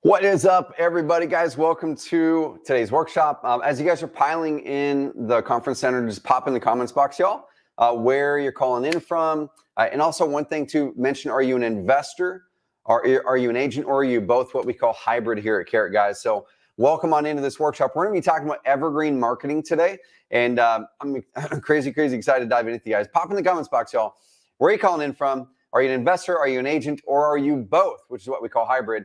What is up, everybody, guys? Welcome to today's workshop. As you guys are piling in the conference center, just pop in the comments box, y'all, where you're calling in from. And also one thing to mention, are you an investor? Are you an agent, or are you both what we call hybrid here at Carrot, guys? So welcome on into this workshop. We're going to be talking about evergreen marketing today. And I'm crazy excited to dive into you guys. Pop in the comments box, y'all. Where are you calling in from? Are you an investor? Are you an agent? Or are you both, which is what we call hybrid?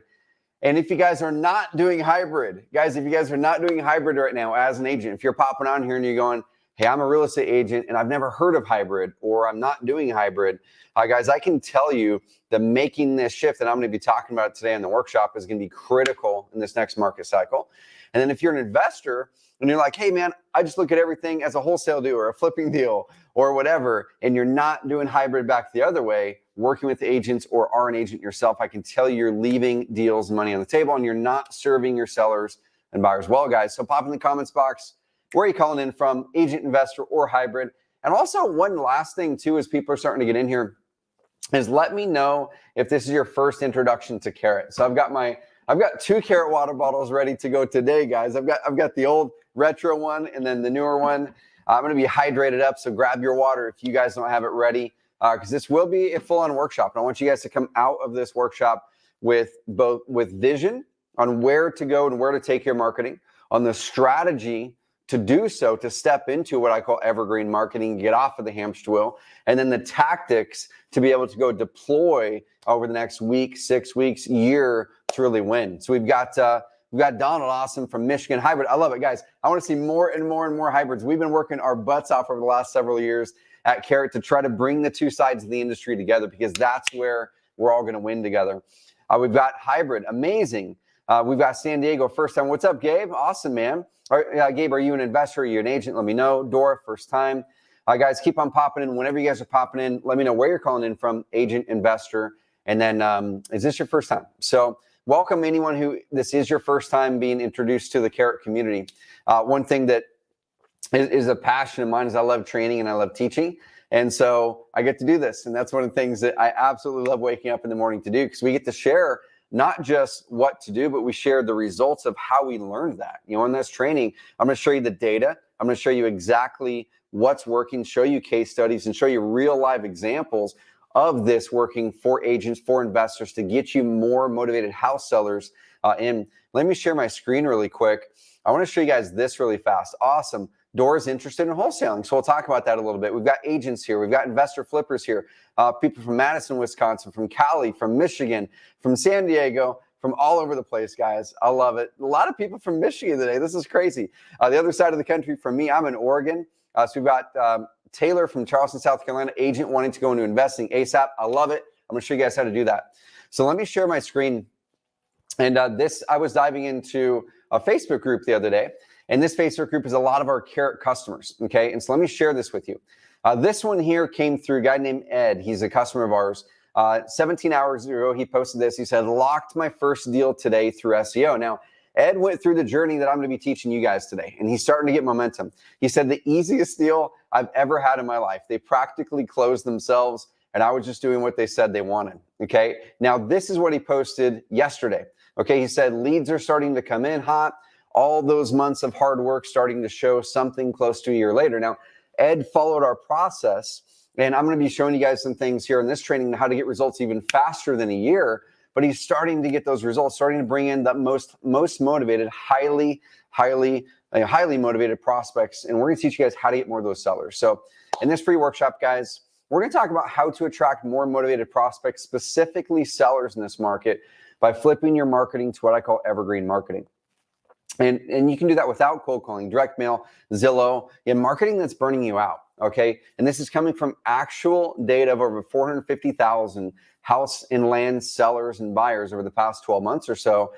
And if you guys are not doing hybrid, guys, if you guys are not doing hybrid right now as an agent, if you're popping on here and you're going, hey, I'm a real estate agent and I've never heard of hybrid, or I'm not doing hybrid, guys, I can tell you that making this shift that I'm going to be talking about today in the workshop is going to be critical in this next market cycle. And then if you're an investor and you're like, hey, man, I just look at everything as a wholesale deal or a flipping deal or whatever, and you're not doing hybrid back the other way, working with agents or are an agent yourself, I can tell you you're leaving deals and money on the table and you're not serving your sellers and buyers well, guys. So pop in the comments box, where are you calling in from, agent, investor, or hybrid? And also one last thing too, as people are starting to get in here, is let me know if this is your first introduction to Carrot. So I've got two Carrot water bottles ready to go today, guys. I've got the old retro one and then the newer one. I'm going to be hydrated up, so grab your water if you guys don't have it ready, because this will be a full-on workshop. And I want you guys to come out of this workshop with vision on where to go and where to take your marketing, on the strategy to do so, to step into what I call evergreen marketing, get off of the hamster wheel, and then the tactics to be able to go deploy over the next week, 6 weeks, year to really win. So we've got Donald Awesome from Michigan Hybrid. I love it, guys. I want to see more and more hybrids. We've been working our butts off over the last several years at Carrot to try to bring the two sides of the industry together, because that's where we're all going to win together. We've got hybrid, amazing. We've got San Diego, first time. What's up, Gabe? Awesome, man. Gabe, are you an investor? Are you an agent? Let me know. Dora, first time. Guys, keep on popping in. Whenever you guys are popping in, let me know where you're calling in from, agent, investor, and then is this your first time? So welcome anyone who this is your first time being introduced to the Carrot community. One thing that is a passion of mine is I love training and I love teaching. And so I get to do this. And that's one of the things that I absolutely love waking up in the morning to do, because we get to share not just what to do, but we share the results of how we learned that. You know, in this training, I'm going to show you the data. I'm going to show you exactly what's working, show you case studies, and show you real live examples of this working for agents, for investors, to get you more motivated house sellers. And let me share my screen really quick. I want to show you guys this really fast. Awesome. Dora's interested in wholesaling, so we'll talk about that a little bit. We've got agents here. We've got investor flippers here. People from Madison, Wisconsin, from Cali, from Michigan, from San Diego, from all over the place, guys. I love it. A lot of people from Michigan today. This is crazy. The other side of the country from me, I'm in Oregon. So we've got Taylor from Charleston, South Carolina, agent wanting to go into investing ASAP. I love it. I'm going to show you guys how to do that. So let me share my screen. And I was diving into a Facebook group the other day. And this Facebook group is a lot of our Carrot customers, okay? And so let me share this with you. This one here came through a guy named Ed. He's a customer of ours. 17 hours ago, he posted this. He said, locked my first deal today through SEO. Now, Ed went through the journey that I'm going to be teaching you guys today, and he's starting to get momentum. He said, the easiest deal I've ever had in my life. They practically closed themselves, and I was just doing what they said they wanted, okay? Now, this is what he posted yesterday, okay? He said, leads are starting to come in hot. All those months of hard work starting to show something close to a year later. Now, Ed followed our process, and I'm going to be showing you guys some things here in this training, how to get results even faster than a year. But he's starting to get those results, starting to bring in the most motivated, highly motivated prospects. And we're going to teach you guys how to get more of those sellers. So in this free workshop, guys, we're going to talk about how to attract more motivated prospects, specifically sellers in this market, by flipping your marketing to what I call evergreen marketing. And you can do that without cold calling, direct mail, Zillow, marketing that's burning you out, okay? And this is coming from actual data of over 450,000 house and land sellers and buyers over the past 12 months or so.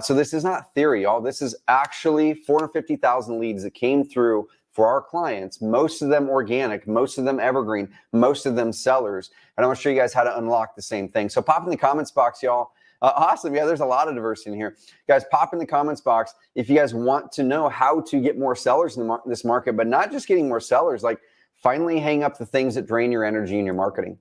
So this is not theory, y'all. This is actually 450,000 leads that came through for our clients, most of them organic, most of them evergreen, most of them sellers. And I want to show you guys how to unlock the same thing. So pop in the comments box, y'all. Awesome. Yeah, there's a lot of diversity in here. Guys, pop in the comments box if you guys want to know how to get more sellers in this market, but not just getting more sellers, like finally hang up the things that drain your energy in your marketing.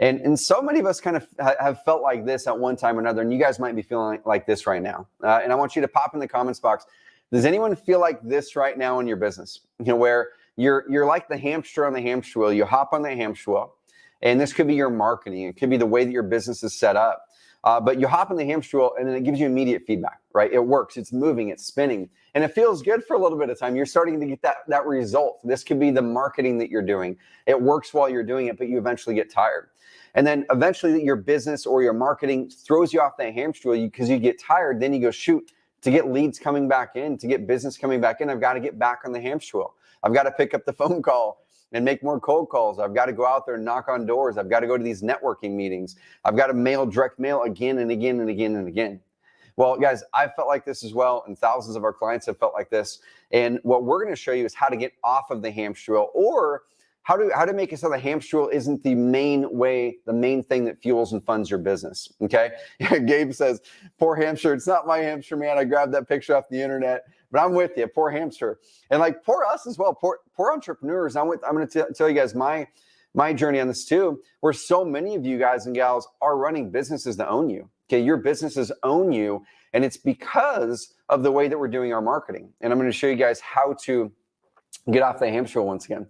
And so many of us kind of have felt like this at one time or another, and you guys might be feeling like this right now. And I want you to pop in the comments box. Does anyone feel like this right now in your business? Where you're like the hamster on the hamster wheel. You hop on the hamster wheel, and this could be your marketing. It could be the way that your business is set up. But you hop on the hamster wheel, and then it gives you immediate feedback, right? It works. It's moving. It's spinning. And it feels good for a little bit of time. You're starting to get that result. This could be the marketing that you're doing. It works while you're doing it, but you eventually get tired. And then eventually your business or your marketing throws you off that hamster wheel because you get tired. Then you go, shoot, to get leads coming back in, to get business coming back in, I've got to get back on the hamster wheel. I've got to pick up the phone call and make more cold calls. I've got to go out there and knock on doors. I've got to go to these networking meetings. I've got to direct mail again and again and again and again. Well, guys, I've felt like this as well, and thousands of our clients have felt like this. And what we're going to show you is how to get off of the hamster wheel, or how to make it so the hamster wheel isn't the main thing that fuels and funds your business, okay? Gabe says, poor hamster. It's not my hamster, man. I grabbed that picture off the internet, but I'm with you, poor hamster. And like, poor us as well, poor entrepreneurs. I'm going to tell you guys my journey on this too, where so many of you guys and gals are running businesses that own you, okay? Your businesses own you, and it's because of the way that we're doing our marketing. And I'm going to show you guys how to get off the hamster wheel once again.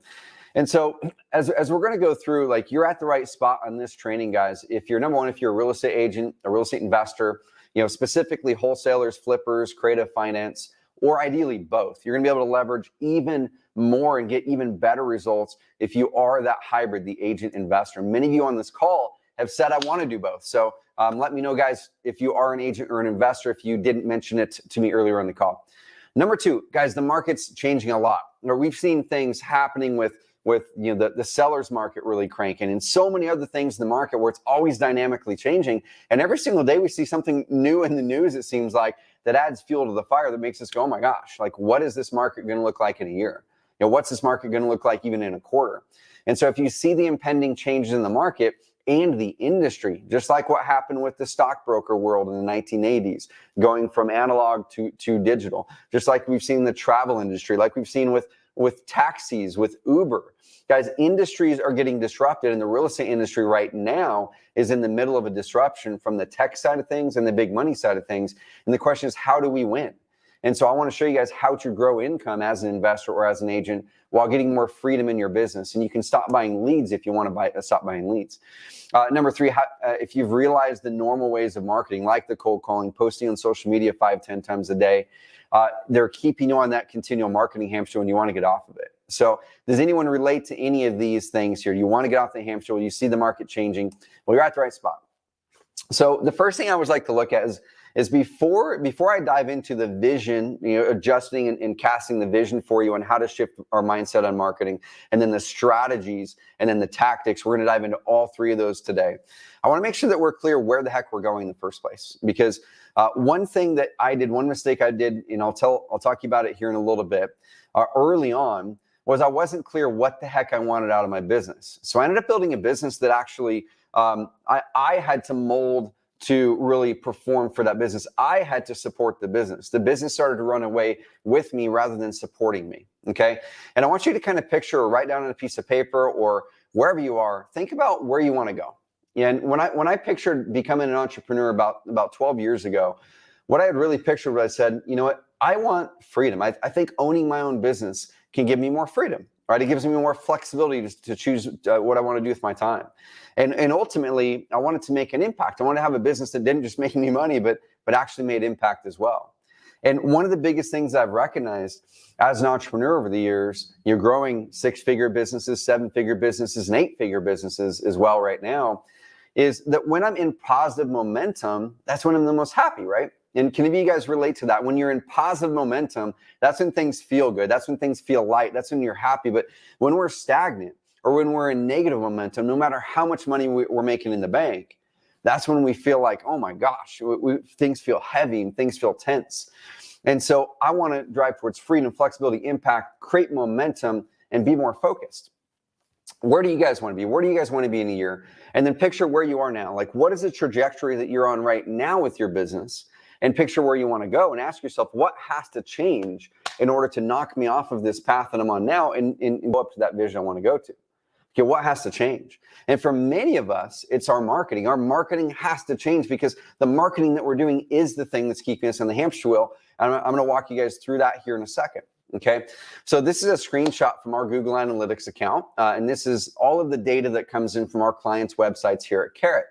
And so as we're going to go through, like, you're at the right spot on this training, guys. If you're, number one, if you're a real estate agent, a real estate investor, specifically wholesalers, flippers, creative finance, or ideally both, you're going to be able to leverage even more and get even better results if you are that hybrid, the agent investor. Many of you on this call have said, I want to do both. So let me know, guys, if you are an agent or an investor, if you didn't mention it to me earlier on the call. Number two, guys, the market's changing a lot. We've seen things happening with the seller's market really cranking, and so many other things in the market where it's always dynamically changing. And every single day we see something new in the news, it seems like, that adds fuel to the fire that makes us go, oh my gosh, like, what is this market going to look like in a year? What's this market going to look like even in a quarter? And so if you see the impending changes in the market and the industry, just like what happened with the stockbroker world in the 1980s, going from analog to digital, just like we've seen the travel industry, like we've seen with taxis, with Uber. Guys, industries are getting disrupted, and the real estate industry right now is in the middle of a disruption from the tech side of things and the big money side of things. And the question is, how do we win? And so I want to show you guys how to grow income as an investor or as an agent while getting more freedom in your business. And you can stop buying leads if you want to stop buying leads. Number three, if you've realized the normal ways of marketing, like the cold calling, posting on social media 5-10 times a day, they're keeping you on that continual marketing hamster and you want to get off of it. So does anyone relate to any of these things here? You want to get off the hamster wheel, you see the market changing. Well, you're at the right spot. So the first thing I always like to look at is before I dive into the vision, adjusting and casting the vision for you on how to shift our mindset on marketing, and then the strategies, and then the tactics. We're going to dive into all three of those today. I want to make sure that we're clear where the heck we're going in the first place, because one mistake I did, and I'll talk to you about it here in a little bit, early on, was I wasn't clear what the heck I wanted out of my business. So I ended up building a business that actually I had to mold to really perform for that business. I had to support the business. The business started to run away with me rather than supporting me, okay? And I want you to kind of picture or write down on a piece of paper or wherever you are, think about where you want to go. And when I pictured becoming an entrepreneur about 12 years ago, what I had really pictured was I said, you know what? I want freedom. I think owning my own business can give me more freedom, right? It gives me more flexibility to choose what I want to do with my time. And ultimately, I wanted to make an impact. I wanted to have a business that didn't just make me money, but actually made impact as well. And one of the biggest things I've recognized as an entrepreneur over the years, you're growing 6-figure businesses, 7-figure businesses, and 8-figure businesses as well right now, is that when I'm in positive momentum, that's when I'm the most happy, right? And can any of you guys relate to that? When you're in positive momentum, that's when things feel good. That's when things feel light. That's when you're happy. But when we're stagnant or when we're in negative momentum, no matter how much money we're making in the bank, that's when we feel like, oh my gosh, things feel heavy and things feel tense. And so I want to drive towards freedom, flexibility, impact, create momentum, and be more focused. Where do you guys want to be? Where do you guys want to be in a year? And then picture where you are now. Like, what is the trajectory that you're on right now with your business? And picture where you want to go and ask yourself, what has to change in order to knock me off of this path that I'm on now and go up to that vision I want to go to? Okay, what has to change? And for many of us, it's our marketing. Our marketing has to change because the marketing that we're doing is the thing that's keeping us on the hamster wheel. And I'm going to walk you guys through that here in a second. Okay, so this is a screenshot from our Google Analytics account, and this is all of the data that comes in from our clients' websites here at Carrot.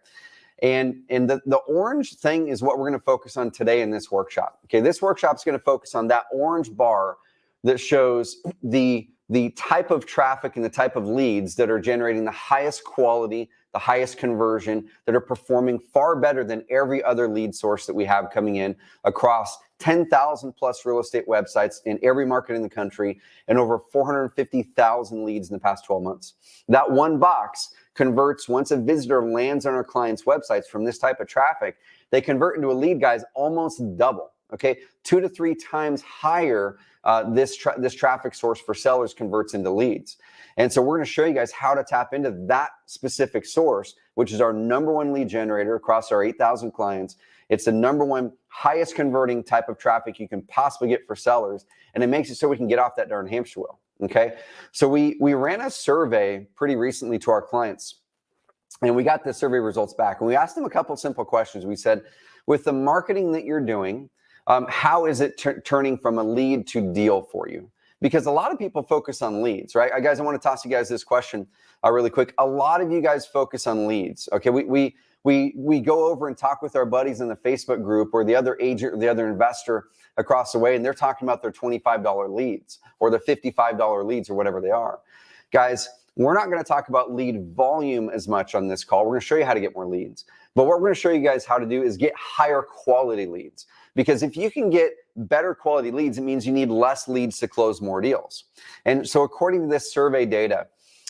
And the orange thing is what we're going to focus on today in this workshop. Okay, this workshop is going to focus on that orange bar that shows the type of traffic and the type of leads that are generating the highest quality, the highest conversion, that are performing far better than every other lead source that we have coming in across 10,000 plus real estate websites in every market in the country and over 450,000 leads in the past 12 months. That one box converts once a visitor lands on our clients' websites from this type of traffic, they convert into a lead, guys, almost double. Okay, 2 to 3 times higher. This traffic source for sellers converts into leads. And so we're going to show you guys how to tap into that specific source, which is our number one lead generator across our 8,000 clients. It's the number one highest converting type of traffic you can possibly get for sellers. And it makes it so we can get off that darn hamster wheel. Okay, so we ran a survey pretty recently to our clients, and we got the survey results back. And we asked them a couple simple questions. We said, with the marketing that you're doing, how is it turning from a lead to deal for you? Because a lot of people focus on leads, right? Guys, I want to toss you guys this question really quick. A lot of you guys focus on leads. Okay, we go over and talk with our buddies in the Facebook group or the other agent or the other investor across the way, and they're talking about their $25 leads or their $55 leads or whatever they are. Guys, we're not going to talk about lead volume as much on this call. We're going to show you how to get more leads. But what we're going to show you guys how to do is get higher quality leads. Because if you can get better quality leads, it means you need less leads to close more deals. And so according to this survey data,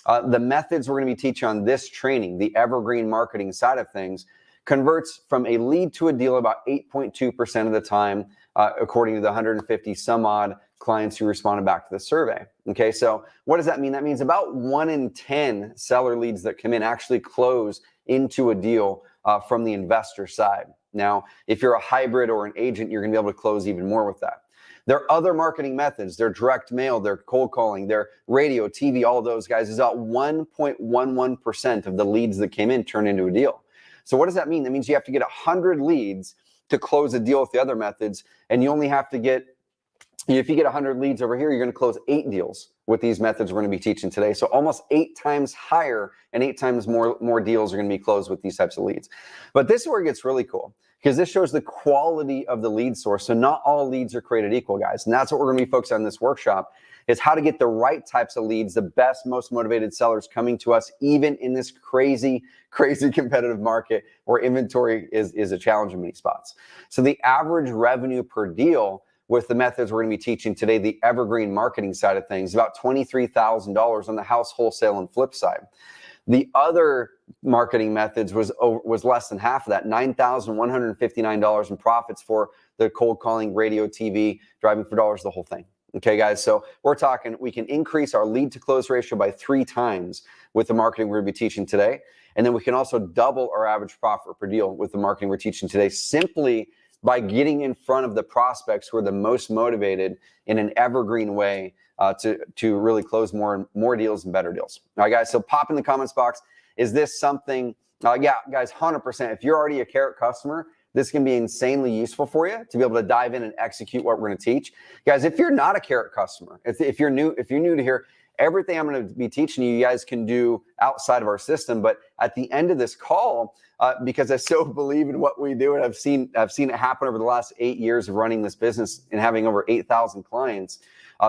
the methods we're going to be teaching on this training, the Evergreen Marketing side of things, converts from a lead to a deal about 8.2% of the time, according to the 150 some odd clients who responded back to the survey. Okay, so what does that mean? That means about 1 in 10 seller leads that come in actually close into a deal from the investor side. Now, if you're a hybrid or an agent, you're going to be able to close even more with that. There are other marketing methods. They're direct mail, they're cold calling, they're radio, TV, all of those guys. Is about 1.11% of the leads that came in turn into a deal. So what does that mean? That means you have to get 100 leads to close a deal with the other methods, and you only have to get, if you get 100 leads over here, you're going to close 8 deals with these methods we're going to be teaching today. So almost 8 times higher and 8 times more deals are going to be closed with these types of leads. But this is where it gets really cool, because this shows the quality of the lead source. So not all leads are created equal, guys. And that's what we're going to be focused on in this workshop, is how to get the right types of leads, the best, most motivated sellers coming to us, even in this crazy competitive market where inventory is a challenge in many spots. So the average revenue per deal with the methods we're going to be teaching today, the Evergreen Marketing side of things, about $23,000 on the house wholesale and flip side. The other marketing methods was less than half of that, $9,159 in profits for the cold calling, radio, TV, driving for dollars, the whole thing. Okay, guys, so we're talking, we can increase our lead to close ratio by 3 times with the marketing we're going to be teaching today. And then we can also double our average profit per deal with the marketing we're teaching today, simply by getting in front of the prospects who are the most motivated in an evergreen way to really close more deals and better deals. All right, guys, so pop in the comments box. Is this something, yeah, guys, 100%. If you're already a Carrot customer, this can be insanely useful for you to be able to dive in and execute what we're going to teach. Guys, if you're not a Carrot customer, if you're new to here, everything I'm going to be teaching you, you guys can do outside of our system. But at the end of this call, because I so believe in what we do, and I've seen it happen over the last 8 years of running this business and having over 8,000 clients,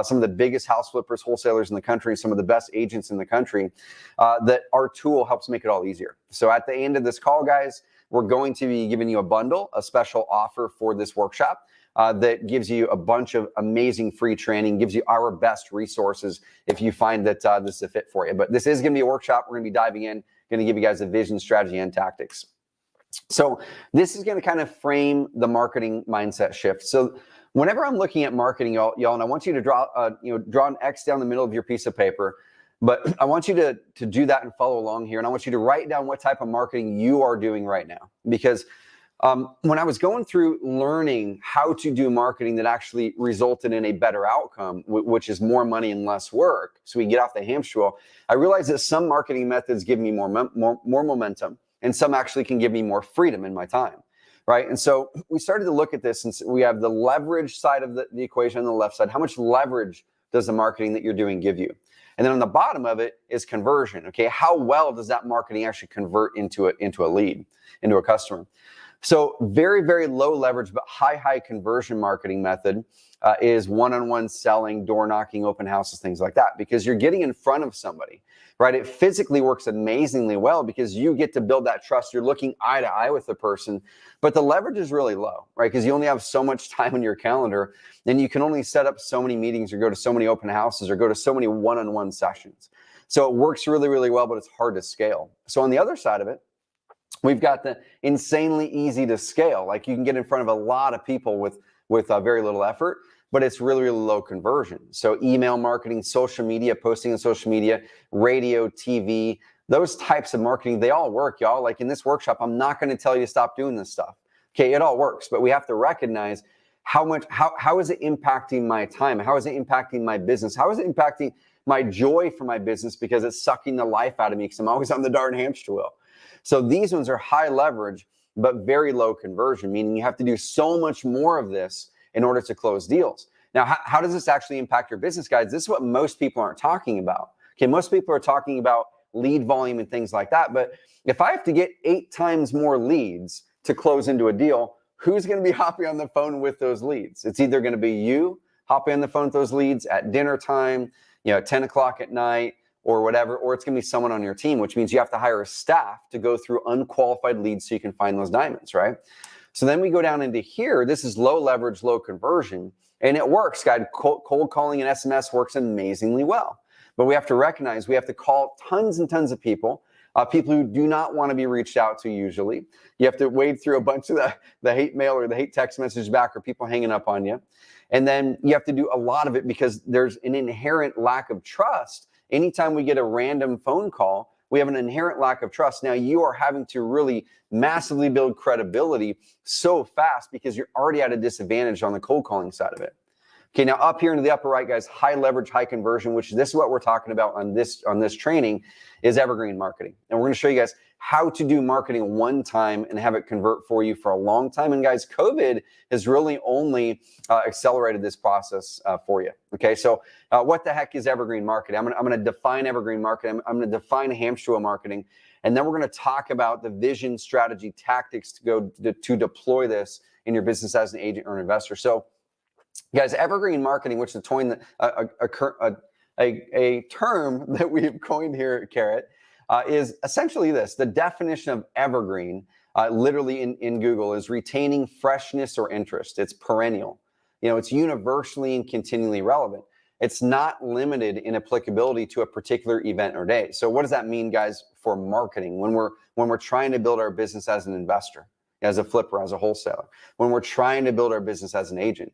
some of the biggest house flippers, wholesalers in the country, some of the best agents in the country, that our tool helps make it all easier. So at the end of this call, guys, we're going to be giving you a bundle, a special offer for this workshop that gives you a bunch of amazing free training, gives you our best resources if you find that this is a fit for you. But this is going to be a workshop. We're going to be diving in, going to give you guys a vision, strategy, and tactics. So this is going to kind of frame the marketing mindset shift. So whenever I'm looking at marketing, y'all, and I want you to draw an X down the middle of your piece of paper, but I want you to do that and follow along here. And I want you to write down what type of marketing you are doing right now, because When I was going through learning how to do marketing that actually resulted in a better outcome, which is more money and less work, so we get off the hamster wheel, I realized that some marketing methods give me more momentum, and some actually can give me more freedom in my time, right? And so we started to look at this, and we have the leverage side of the equation on the left side. How much leverage does the marketing that you're doing give you? And then on the bottom of it is conversion. Okay, how well does that marketing actually convert into a lead, into a customer? So very, very low leverage, but high conversion marketing method is one-on-one selling, door knocking, open houses, things like that, because you're getting in front of somebody, right? It physically works amazingly well because you get to build that trust. You're looking eye to eye with the person, but the leverage is really low, right? Because you only have so much time in your calendar, and you can only set up so many meetings or go to so many open houses or go to so many one-on-one sessions. So it works really, really well, but it's hard to scale. So on the other side of it, we've got the insanely easy to scale. Like you can get in front of a lot of people with very little effort, but it's really, really low conversion. So email marketing, social media, posting on social media, radio, TV, those types of marketing, they all work, y'all. Like in this workshop, I'm not going to tell you to stop doing this stuff. Okay, it all works, but we have to recognize how is it impacting my time? How is it impacting my business? How is it impacting my joy for my business? Because it's sucking the life out of me because I'm always on the darn hamster wheel. So these ones are high leverage, but very low conversion, meaning you have to do so much more of this in order to close deals. Now, how does this actually impact your business, guys? This is what most people aren't talking about. Okay, most people are talking about lead volume and things like that. But if I have to get 8 times more leads to close into a deal, who's going to be hopping on the phone with those leads? It's either going to be you hopping on the phone with those leads at dinner time, at 10 o'clock at night, or whatever, or it's going to be someone on your team, which means you have to hire a staff to go through unqualified leads so you can find those diamonds, right? So then we go down into here. This is low leverage, low conversion, and it works, guys. Cold calling and SMS works amazingly well, but we have to recognize we have to call tons and tons of people who do not want to be reached out to usually. You have to wade through a bunch of the hate mail or the hate text message back or people hanging up on you. And then you have to do a lot of it because there's an inherent lack of trust. Anytime we get a random phone call, we have an inherent lack of trust. Now you are having to really massively build credibility so fast because you're already at a disadvantage on the cold calling side of it. Okay, now up here into the upper right, guys, high leverage, high conversion, which this is what we're talking about on this training, is evergreen marketing. And we're going to show you guys how to do marketing one time and have it convert for you for a long time. And guys, COVID has really only accelerated this process for you. Okay, so what the heck is evergreen marketing? I'm going to define evergreen marketing. I'm going to define hamster wheel marketing. And then we're going to talk about the vision, strategy, tactics to deploy this in your business as an agent or an investor. So guys, evergreen marketing, which is a term that we've coined here at Carrot, is essentially this. The definition of evergreen, literally in Google, is retaining freshness or interest. It's perennial. It's universally and continually relevant. It's not limited in applicability to a particular event or day. So what does that mean, guys, for marketing when we're trying to build our business as an investor, as a flipper, as a wholesaler, when we're trying to build our business as an agent?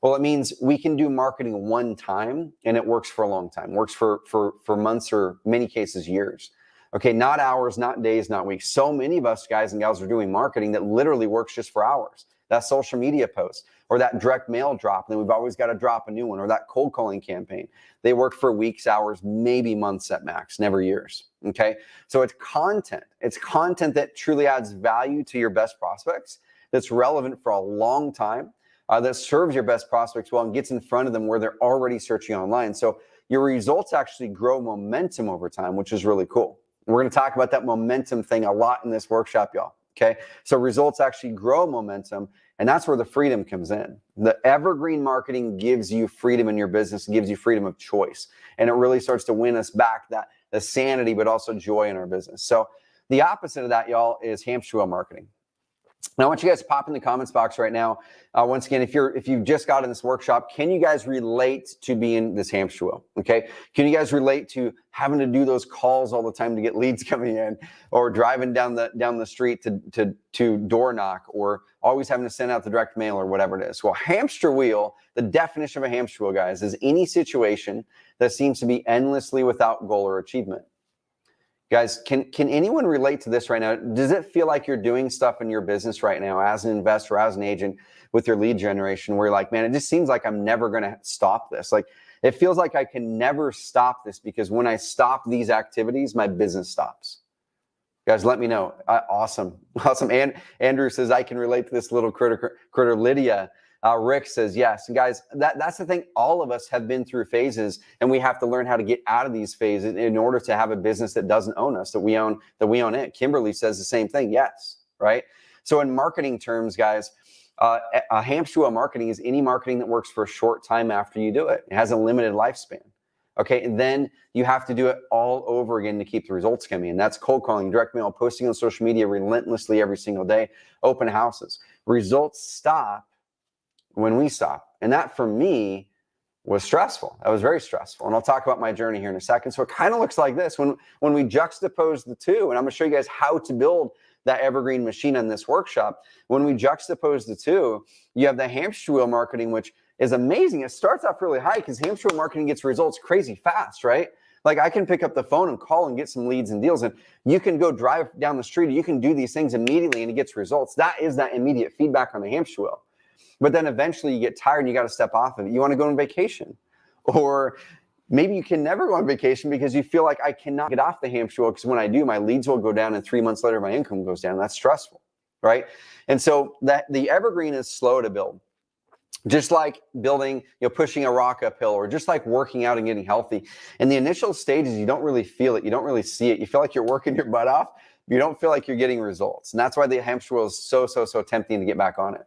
Well, it means we can do marketing one time and it works for a long time, works for months or many cases years. Okay, not hours, not days, not weeks. So many of us guys and gals are doing marketing that literally works just for hours. That social media post or that direct mail drop, and then we've always got to drop a new one, or that cold calling campaign. They work for weeks, hours, maybe months at max, never years. Okay, so it's content. It's content that truly adds value to your best prospects, that's relevant for a long time, that serves your best prospects well and gets in front of them where they're already searching online. So your results actually grow momentum over time, which is really cool. We're going to talk about that momentum thing a lot in this workshop, y'all. Okay, so results actually grow momentum, and that's where the freedom comes in. The evergreen marketing gives you freedom in your business, gives you freedom of choice, and it really starts to win us back the sanity, but also joy in our business. So the opposite of that, y'all, is hamster wheel marketing. Now, I want you guys to pop in the comments box right now. Once again, if you've just got in this workshop, can you guys relate to being this hamster wheel? Okay, can you guys relate to having to do those calls all the time to get leads coming in, or driving down the street to door knock, or always having to send out the direct mail or whatever it is? Well, hamster wheel, the definition of a hamster wheel, guys, is any situation that seems to be endlessly without goal or achievement. Guys, can anyone relate to this right now? Does it feel like you're doing stuff in your business right now as an investor, as an agent with your lead generation where you're like, man, it just seems like I'm never going to stop this. Like it feels like I can never stop this because when I stop these activities, my business stops. Guys, let me know. Awesome. And Andrew says, I can relate to this little critter. Lydia. Rick says, yes. And guys, that's the thing. All of us have been through phases, and we have to learn how to get out of these phases in order to have a business that doesn't own us, that we own it. Kimberly says the same thing. Yes. Right. So in marketing terms, guys, a hamster wheel marketing is any marketing that works for a short time after you do it. It has a limited lifespan. Okay. And then you have to do it all over again to keep the results coming. And that's cold calling, direct mail, posting on social media relentlessly every single day, open houses. Results stop when we stop. And that for me was stressful. That was very stressful. And I'll talk about my journey here in a second. So it kind of looks like this when we juxtapose the two, and I'm gonna show you guys how to build that evergreen machine in this workshop. When we juxtapose the two, you have the hamster wheel marketing, which is amazing. It starts off really high because hamster wheel marketing gets results crazy fast, right? Like I can pick up the phone and call and get some leads and deals, and you can go drive down the street. You can do these things immediately and it gets results. That is that immediate feedback on the hamster wheel. But then eventually you get tired and you got to step off of it. You want to go on vacation, or maybe you can never go on vacation because you feel like I cannot get off the hamster wheel because when I do, my leads will go down and 3 months later, my income goes down. That's stressful, right? And so that the evergreen is slow to build. Just like building, pushing a rock uphill, or just like working out and getting healthy. In the initial stages, you don't really feel it. You don't really see it. You feel like you're working your butt off. You don't feel like you're getting results. And that's why the hamster wheel is so tempting to get back on it.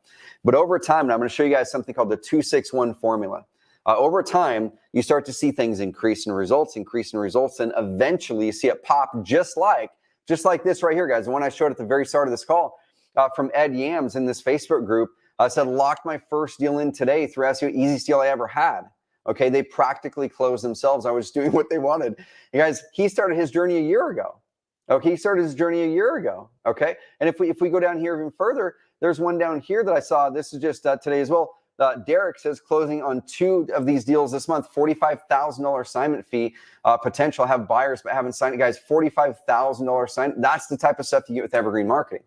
But over time, and I'm going to show you guys something called the 261 formula. Over time, you start to see things increase in results, and eventually you see it pop just like this right here, guys. The one I showed at the very start of this call from Ed Yams in this Facebook group. Said, locked my first deal in today through SEO, easiest deal I ever had. Okay, they practically closed themselves. I was doing what they wanted. You guys, he started his journey a year ago. Okay, he started his journey a year ago. Okay, and if we go down here even further, there's one down here that I saw. This is just today as well. Derek says closing on 2 of these deals this month, $45,000 assignment fee potential. Have buyers but haven't signed it, guys. $45,000 sign. That's the type of stuff you get with Evergreen Marketing,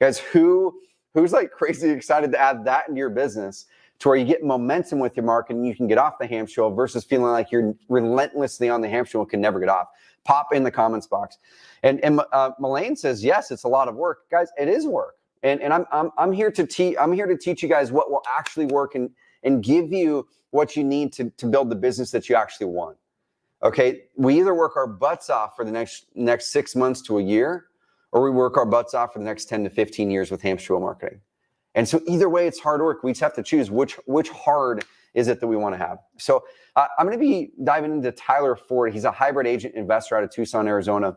guys. Who's like crazy excited to add that into your business to where you get momentum with your marketing, you can get off the hamster wheel versus feeling like you're relentlessly on the hamster wheel and can never get off? Pop in the comments box. And Melaine says, yes, it's a lot of work. Guys, it is work. And I'm here to teach you guys what will actually work and give you what you need to build the business that you actually want. Okay, we either work our butts off for the next 6 months to a year, or we work our butts off for the next 10 to 15 years with hamster wheel marketing. And so either way, it's hard work. We just have to choose which hard is it that we want to have. So I'm going to be diving into Tyler Ford. He's a hybrid agent investor out of Tucson, Arizona.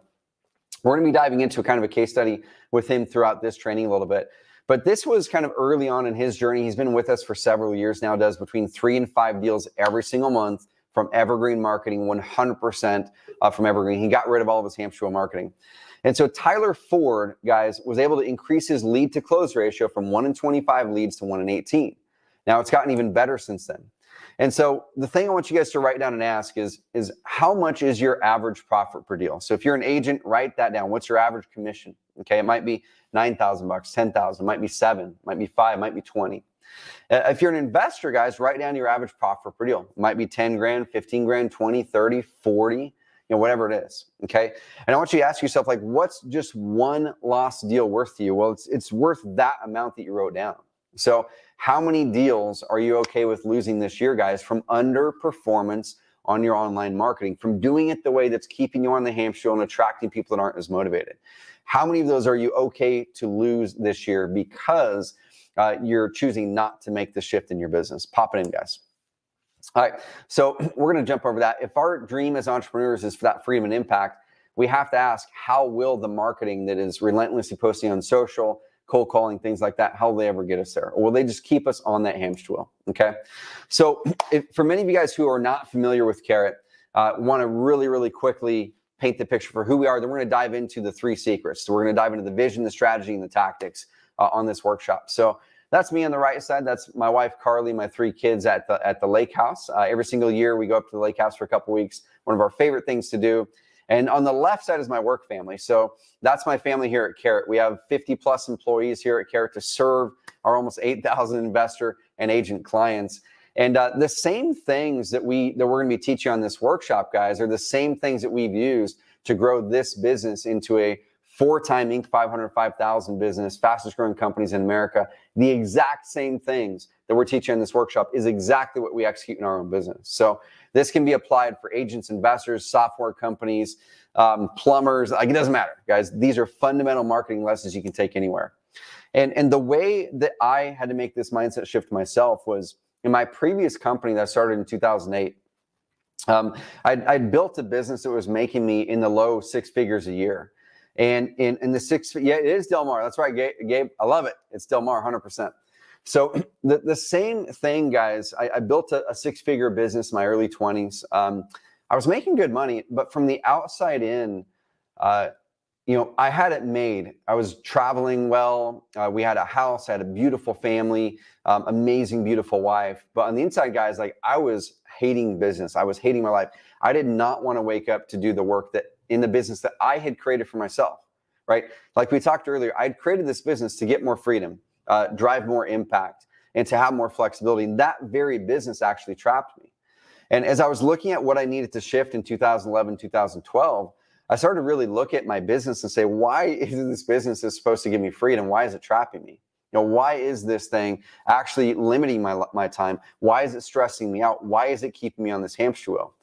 We're going to be diving into kind of a case study with him throughout this training a little bit. But this was kind of early on in his journey. He's been with us for several years now, does between 3 and 5 deals every single month from Evergreen Marketing, 100% from Evergreen. He got rid of all of his hamster wheel marketing. And so Tyler Ford, guys, was able to increase his lead to close ratio from 1 in 25 leads to 1 in 18. Now it's gotten even better since then. And so the thing I want you guys to write down and ask is how much is your average profit per deal? So if you're an agent, write that down. What's your average commission? Okay, it might be $9,000, 10,000, might be 7, might be 5, might be 20. If you're an investor, guys, write down your average profit per deal. It might be 10 grand, 15 grand, 20, 30, 40. Whatever it is, okay? And I want you to ask yourself, like, what's just one lost deal worth to you? Well, it's worth that amount that you wrote down. So how many deals are you okay with losing this year, guys, from underperformance on your online marketing, from doing it the way that's keeping you on the hamster wheel and attracting people that aren't as motivated? How many of those are you okay to lose this year because you're choosing not to make the shift in your business? Pop it in, guys. All right, so we're going to jump over that. If our dream as entrepreneurs is for that freedom and impact, we have to ask, how will the marketing that is relentlessly posting on social, cold calling, things like that, how will they ever get us there? Or will they just keep us on that hamster wheel? Okay, so for many of you guys who are not familiar with Carrot, want to really quickly paint the picture for who we are, then we're going to dive into the 3 secrets. So we're going to dive into the vision, the strategy, and the tactics on this workshop. So that's me on the right side. That's my wife, Carly, my 3 kids at the lake house. Every single year, we go up to the lake house for a couple weeks. One of our favorite things to do. And on the left side is my work family. So that's my family here at Carrot. We have 50 plus employees here at Carrot to serve our almost 8,000 investor and agent clients. And the same things that we're going to be teaching on this workshop, guys, are the same things that we've used to grow this business into a 4-time Inc. 505,000 business, fastest growing companies in America. The exact same things that we're teaching in this workshop is exactly what we execute in our own business. So this can be applied for agents, investors, software companies, plumbers. Like, it doesn't matter, guys. These are fundamental marketing lessons you can take anywhere. And the way that I had to make this mindset shift myself was in my previous company that I started in 2008. I'd built a business that was making me in the low 6 figures a year. And in the it is Del Mar. That's right, Gabe. I love it. It's Del Mar, 100%. So the same thing, guys. I built a 6-figure business in my early 20s. I was making good money, but from the outside in, I had it made. I was traveling well. We had a house. I had a beautiful family, amazing, beautiful wife. But on the inside, guys, like, I was hating business. I was hating my life. I did not want to wake up to do the work that in the business that I had created for myself, right? Like we talked earlier, I'd created this business to get more freedom, drive more impact, and to have more flexibility. And that very business actually trapped me. And as I was looking at what I needed to shift in 2011, 2012, I started to really look at my business and say, why is this business is supposed to give me freedom? Why is it trapping me? Why is this thing actually limiting my time? Why is it stressing me out? Why is it keeping me on this hamster wheel?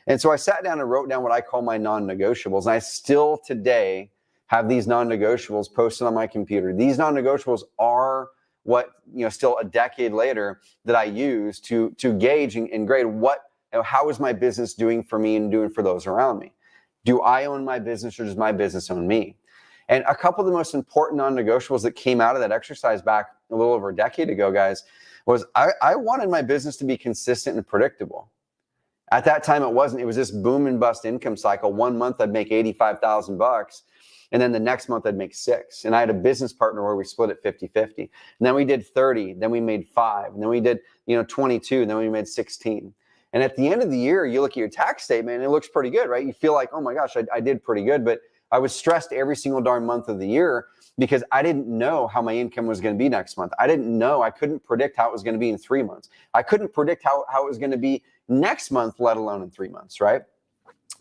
And so I sat down and wrote down what I call my non-negotiables. And I still today have these non-negotiables posted on my computer. These non-negotiables are what, still a decade later, that I use to gauge and grade how is my business doing for me and doing for those around me. Do I own my business, or does my business own me? And a couple of the most important non-negotiables that came out of that exercise back a little over a decade ago, guys, was I wanted my business to be consistent and predictable. At that time, it wasn't. It was this boom and bust income cycle. 1 month I'd make $85,000, and then the next month I'd make 6. And I had a business partner where we split it 50-50. And then we did 30, then we made 5, and then we did 22, and then we made 16. And at the end of the year, you look at your tax statement and it looks pretty good, right? You feel like, oh my gosh, I did pretty good. But I was stressed every single darn month of the year because I didn't know how my income was going to be next month. I didn't know. I couldn't predict how it was going to be in 3 months. I couldn't predict how it was going to be next month, let alone in 3 months, right?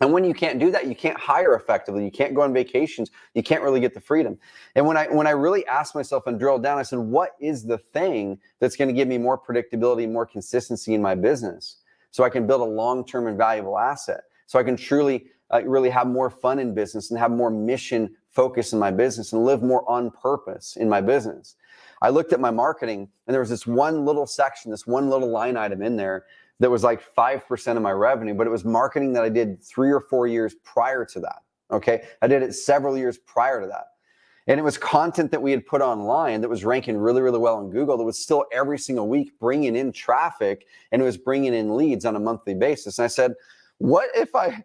And when you can't do that, you can't hire effectively. You can't go on vacations. You can't really get the freedom. And when I really asked myself and drilled down, I said, what is the thing that's going to give me more predictability, more consistency in my business so I can build a long-term and valuable asset, so I can truly really have more fun in business and have more mission focus in my business and live more on purpose in my business? I looked at my marketing, and there was this one little section, this one little line item in there that was like 5% of my revenue, but it was marketing that I did 3 or 4 years prior to that. Okay. I did it several years prior to that. And it was content that we had put online that was ranking really, really well on Google, that was still every single week bringing in traffic, and it was bringing in leads on a monthly basis. And I said, what if I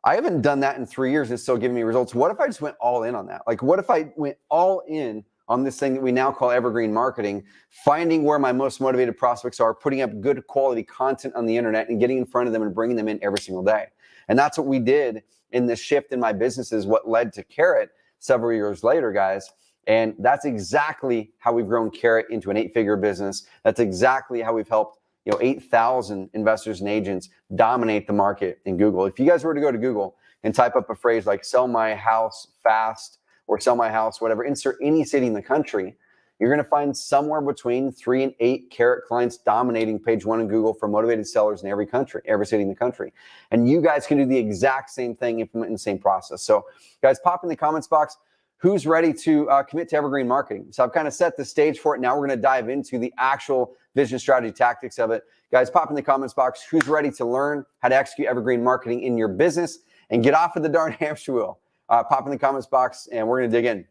haven't done that in 3 years and it's still giving me results. What if I just went all in on that? Like, what if I went all in on this thing that we now call Evergreen Marketing, finding where my most motivated prospects are, putting up good quality content on the internet and getting in front of them and bringing them in every single day. And that's what we did in this shift in my business, is what led to Carrot several years later, guys. And that's exactly how we've grown Carrot into an 8-figure business. That's exactly how we've helped 8,000 investors and agents dominate the market in Google. If you guys were to go to Google and type up a phrase like sell my house fast or sell my house, whatever, insert any city in the country, you're going to find somewhere between 3 and 8 Carrot clients dominating page 1 in Google for motivated sellers in every country, every city in the country. And you guys can do the exact same thing, implement the same process. So guys, pop in the comments box who's ready to commit to Evergreen Marketing. So I've kind of set the stage for it. Now we're going to dive into the actual vision, strategy, tactics of it. Guys, pop in the comments box who's ready to learn how to execute Evergreen Marketing in your business and get off of the darn hamster wheel. Pop in the comments box and we're going to dig in.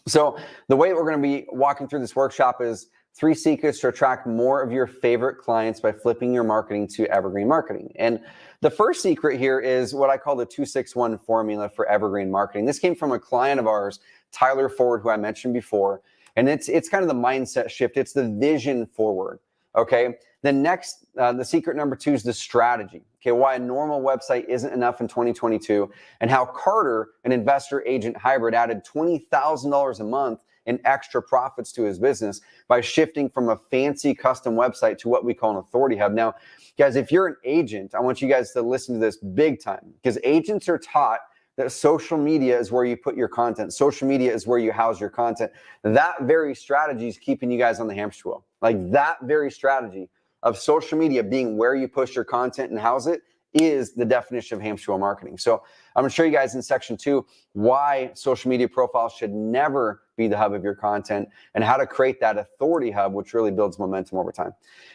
So the way we're going to be walking through this workshop is 3 secrets to attract more of your favorite clients by flipping your marketing to Evergreen Marketing. And the first secret here is what I call the 261 formula for Evergreen Marketing. This came from a client of ours, Tyler Ford, who I mentioned before. And it's kind of the mindset shift. It's the vision forward. Okay. Then next, the secret number 2 is the strategy. Okay, why a normal website isn't enough in 2022, and how Carter, an investor agent hybrid, added $20,000 a month in extra profits to his business by shifting from a fancy custom website to what we call an authority hub. Now, guys, if you're an agent, I want you guys to listen to this big time, because agents are taught that social media is where you put your content. Social media is where you house your content. That very strategy is keeping you guys on the hamster wheel. Like that very strategy of social media being where you push your content and house it is the definition of hamster wheel marketing. So I'm gonna show you guys in section 2 why social media profiles should never be the hub of your content, and how to create that authority hub, which really builds momentum over time.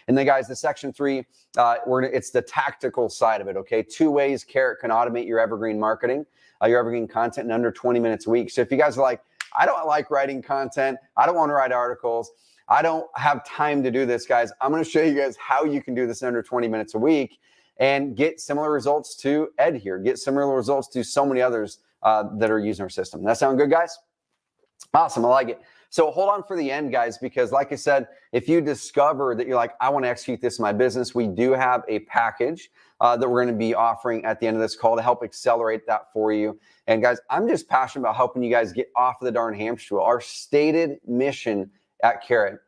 And then guys, the section 3, it's the tactical side of it, okay? 2 ways Carrot can automate your evergreen marketing, your evergreen content in under 20 minutes a week. So if you guys are like, I don't like writing content, I don't wanna write articles, I don't have time to do this, guys, I'm gonna show you guys how you can do this in under 20 minutes a week and get similar results to Ed here, get similar results to so many others that are using our system. That sound good, guys? Awesome, I like it. So hold on for the end, guys, because like I said, if you discover that you're like, I wanna execute this in my business, we do have a package that we're gonna be offering at the end of this call to help accelerate that for you. And guys, I'm just passionate about helping you guys get off of the darn hamster wheel. Our stated mission at Carrot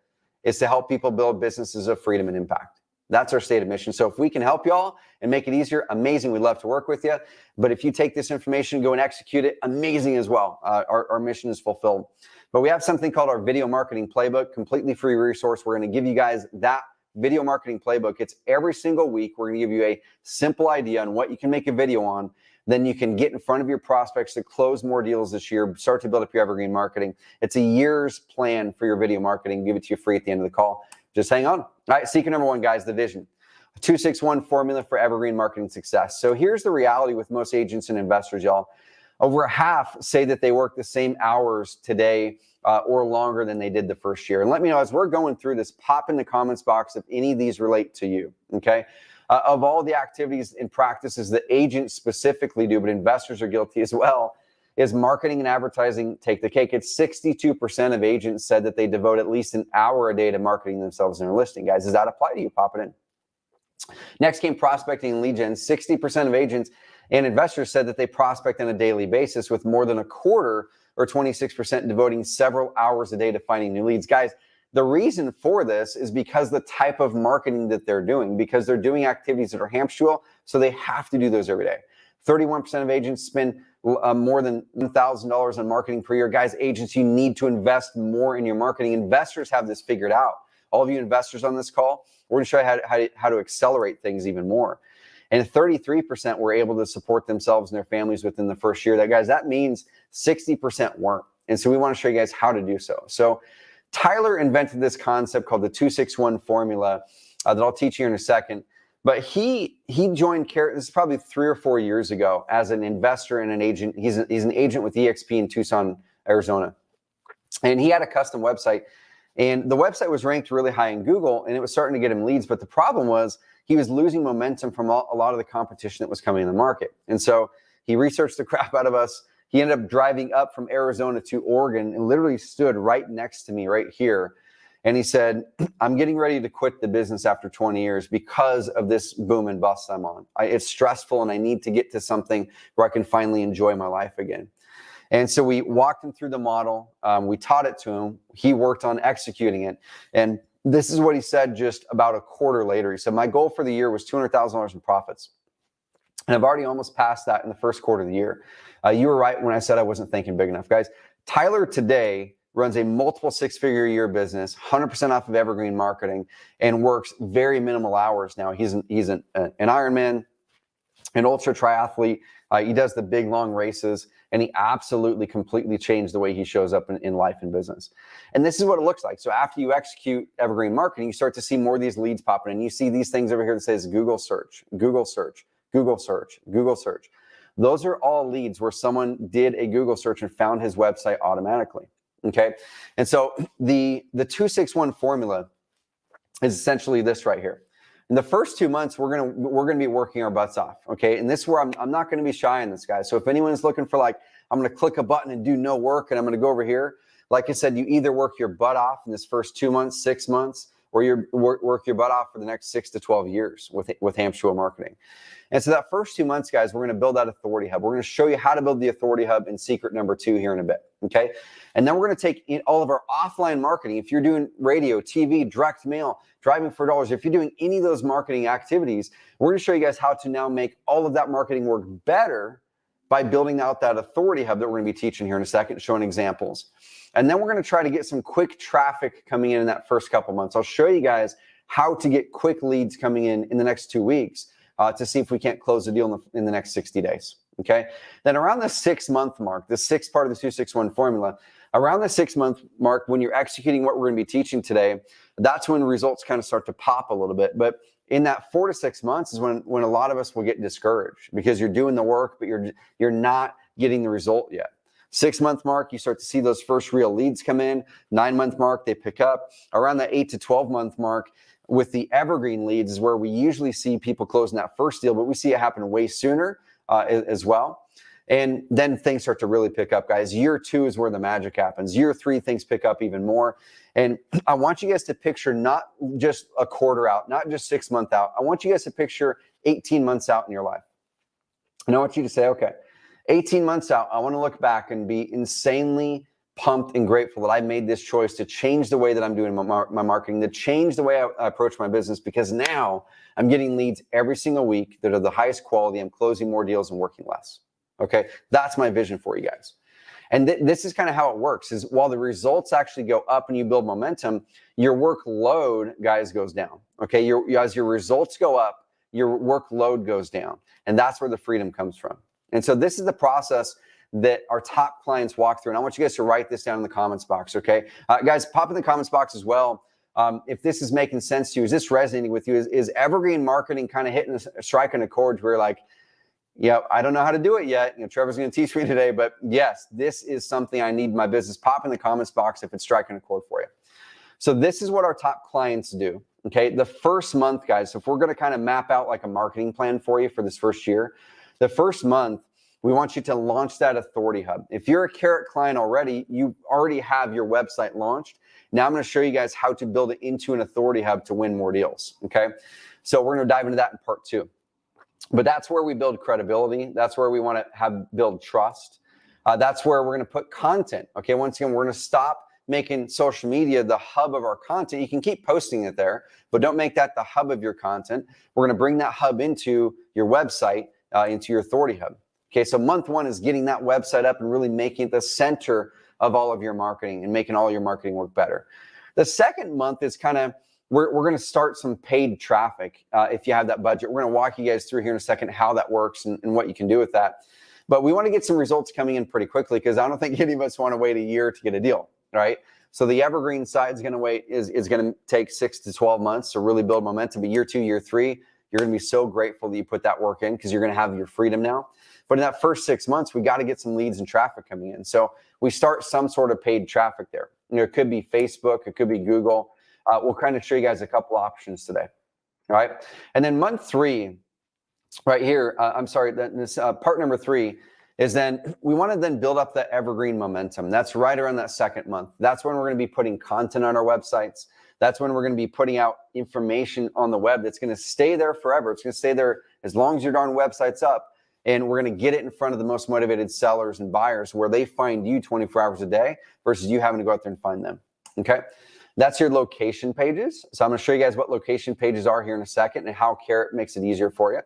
is to help people build businesses of freedom and impact. That's our stated mission. So if we can help y'all and make it easier, amazing. We'd love to work with you. But if you take this information, go and execute it, amazing as well. Our mission is fulfilled. But we have something called our video marketing playbook, completely free resource. We're going to give you guys that video marketing playbook. It's every single week. We're going to give you a simple idea on what you can make a video on. Then you can get in front of your prospects to close more deals this year, start to build up your evergreen marketing. It's a year's plan for your video marketing. Give it to you free at the end of the call. Just hang on. All right, secret number 1, guys, the vision. A 261 formula for evergreen marketing success. So here's the reality with most agents and investors, y'all. Over half say that they work the same hours today or longer than they did the first year. And let me know, as we're going through this, pop in the comments box if any of these relate to you, okay? Of all the activities and practices that agents specifically do, but investors are guilty as well, is marketing and advertising take the cake. It's 62% of agents said that they devote at least an hour a day to marketing themselves and their listing. Guys, does that apply to you? Pop it in. Next came prospecting and lead gen. 60% of agents and investors said that they prospect on a daily basis, with more than a quarter, or 26%, devoting several hours a day to finding new leads. Guys, the reason for this is because the type of marketing that they're doing, because they're doing activities that are hamster wheel, so they have to do those every day. 31% of agents spend more than $1,000 on marketing per year. Guys, agents, you need to invest more in your marketing. Investors have this figured out. All of you investors on this call, we're gonna show you how to accelerate things even more. And 33% were able to support themselves and their families within the first year. That means 60% weren't. And so we want to show you guys how to do so. So Tyler invented this concept called the 261 formula that I'll teach you in a second. But he joined Carrot, this is probably 3 or 4 years ago, as an investor and an agent. He's an agent with EXP in Tucson, Arizona. And he had a custom website. And the website was ranked really high in Google, and it was starting to get him leads. But the problem was he was losing momentum from a lot of the competition that was coming in the market. And so he researched the crap out of us. He ended up driving up from Arizona to Oregon and literally stood right next to me right here. And he said, I'm getting ready to quit the business after 20 years because of this boom and bust I'm on. It's stressful, and I need to get to something where I can finally enjoy my life again. And so we walked him through the model. We taught it to him. He worked on executing it. And this is what he said just about a quarter later. He said, my goal for the year was $200,000 in profits. And I've already almost passed that in the first quarter of the year. You were right when I said I wasn't thinking big enough. Guys, Tyler today runs a multiple 6-figure a year business, 100% off of Evergreen Marketing, and works very minimal hours now. He's an Ironman, an ultra triathlete. He does the big, long races, and he absolutely completely changed the way he shows up in life and business. And this is what it looks like. So after you execute Evergreen Marketing, you start to see more of these leads popping in. You see these things over here that says Google search, Google search, Google search, Google search. Those are all leads where someone did a Google search and found his website automatically, okay? And so the 261 formula is essentially this right here. In the first 2 months, we're gonna be working our butts off, okay? And this is where I'm not gonna be shy on this, guys. So if anyone's looking for like, I'm gonna click a button and do no work and I'm gonna go over here, like I said, you either work your butt off in this first 2 months, 6 months, or you work your butt off for the next 6 to 12 years with Hampshire Marketing. And so that first 2 months, guys, we're going to build that authority hub. We're going to show you how to build the authority hub in secret number 2 here in a bit, okay? And then we're going to take in all of our offline marketing. If you're doing radio, TV, direct mail, driving for dollars, if you're doing any of those marketing activities, we're going to show you guys how to now make all of that marketing work better by building out that authority hub that we're going to be teaching here in a second, showing examples. And then we're going to try to get some quick traffic coming in that first couple months. I'll show you guys how to get quick leads coming in the next 2 weeks to see if we can't close a deal in the next 60 days, okay? Then around the 6-month mark, the 6th part of the 261 formula, around the 6-month mark, when you're executing what we're going to be teaching today, that's when results kind of start to pop a little bit. But in that 4 to 6 months is when a lot of us will get discouraged because you're doing the work, but you're not getting the result yet. 6-month mark, you start to see those first real leads come in. 9-month mark, they pick up. Around the 8 to 12-month mark, with the evergreen leads is where we usually see people closing that first deal, but we see it happen way sooner as well. And then things start to really pick up, guys. Year 2 is where the magic happens. Year 3, things pick up even more. And I want you guys to picture not just a quarter out, not just 6 months out. I want you guys to picture 18 months out in your life. And I want you to say, okay, 18 months out, I want to look back and be insanely pumped and grateful that I made this choice to change the way that I'm doing my marketing, to change the way I approach my business, because now I'm getting leads every single week that are the highest quality. I'm closing more deals and working less. Okay, that's my vision for you guys. And this is kind of how it works, is while the results actually go up and you build momentum, your workload, guys, goes down. Okay, as your results go up, your workload goes down. And that's where the freedom comes from. And so this is the process that our top clients walk through. And I want you guys to write this down in the comments box, okay? Guys, pop in the comments box as well. If this is making sense to you, is this resonating with you? Is Evergreen Marketing kind of hitting striking a chord where you're like, yeah, I don't know how to do it yet. Trevor's going to teach me today, but yes, this is something I need in my business. Pop in the comments box if it's striking a chord for you. So this is what our top clients do, okay? The first month, guys, if we're going to kind of map out like a marketing plan for you for this first year, the first month, we want you to launch that authority hub. If you're a Carrot client already, you already have your website launched. Now I'm going to show you guys how to build it into an authority hub to win more deals, okay? So we're going to dive into that in part 2. But that's where we build credibility. That's where we want to build trust. That's where we're going to put content, okay? Once again, we're going to stop making social media the hub of our content. You can keep posting it there, but don't make that the hub of your content. We're going to bring that hub into your website, into your authority hub. Okay, so month 1 is getting that website up and really making it the center of all of your marketing and making all your marketing work better. The second month is kind of, we're going to start some paid traffic if you have that budget. We're going to walk you guys through here in a second how that works and what you can do with that. But we want to get some results coming in pretty quickly because I don't think any of us want to wait a year to get a deal, right? So the evergreen side is going to take 6 to 12 months to really build momentum. But year 2, year 3, you're going to be so grateful that you put that work in because you're going to have your freedom now. But in that first 6 months, we got to get some leads and traffic coming in. So we start some sort of paid traffic there. It could be Facebook, it could be Google. We'll kind of show you guys a couple options today. All right. And then month 3, right here, part number 3 is then we want to then build up the evergreen momentum. That's right around that second month. That's when we're going to be putting content on our websites. That's when we're going to be putting out information on the web that's going to stay there forever. It's going to stay there as long as your darn website's up. And we're going to get it in front of the most motivated sellers and buyers where they find you 24 hours a day versus you having to go out there and find them. Okay. That's your location pages. So I'm going to show you guys what location pages are here in a second and how Carrot makes it easier for you.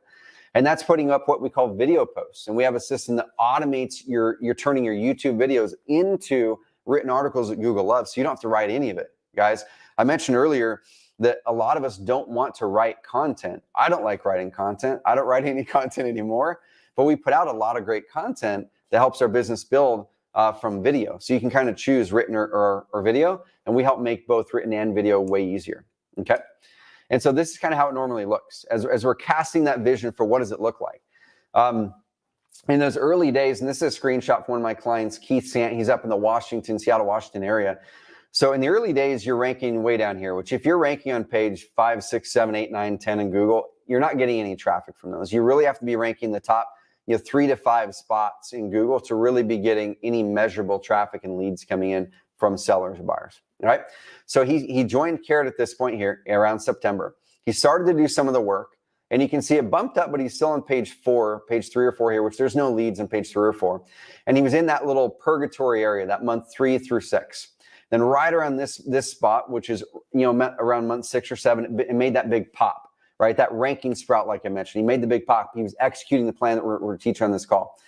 And that's putting up what we call video posts. And we have a system that automates you're turning your YouTube videos into written articles that Google loves. So you don't have to write any of it, guys. I mentioned earlier that a lot of us don't want to write content. I don't like writing content. I don't write any content anymore, but we put out a lot of great content that helps our business build from video. So you can kind of choose written or video, and we help make both written and video way easier, okay? And so this is kind of how it normally looks as we're casting that vision for what does it look like. In those early days, and this is a screenshot from one of my clients, Keith Sant, he's up in the Seattle, Washington area. So in the early days, you're ranking way down here, which if you're ranking on page 5, 6, 7, 8, 9, 10 in Google, you're not getting any traffic from those. You really have to be ranking the top 3 to 5 spots in Google to really be getting any measurable traffic and leads coming in from sellers or buyers, right? So he joined Carrot at this point here around September. He started to do some of the work, and you can see it bumped up, but he's still on page 3 or 4 here, which there's no leads on page 3 or 4. And he was in that little purgatory area, that month 3 through 6. Then right around this spot, which is, around month 6 or 7, it made that big pop, right? That ranking sprout, like I mentioned, he made the big pop. He was executing the plan that we're teaching on this call.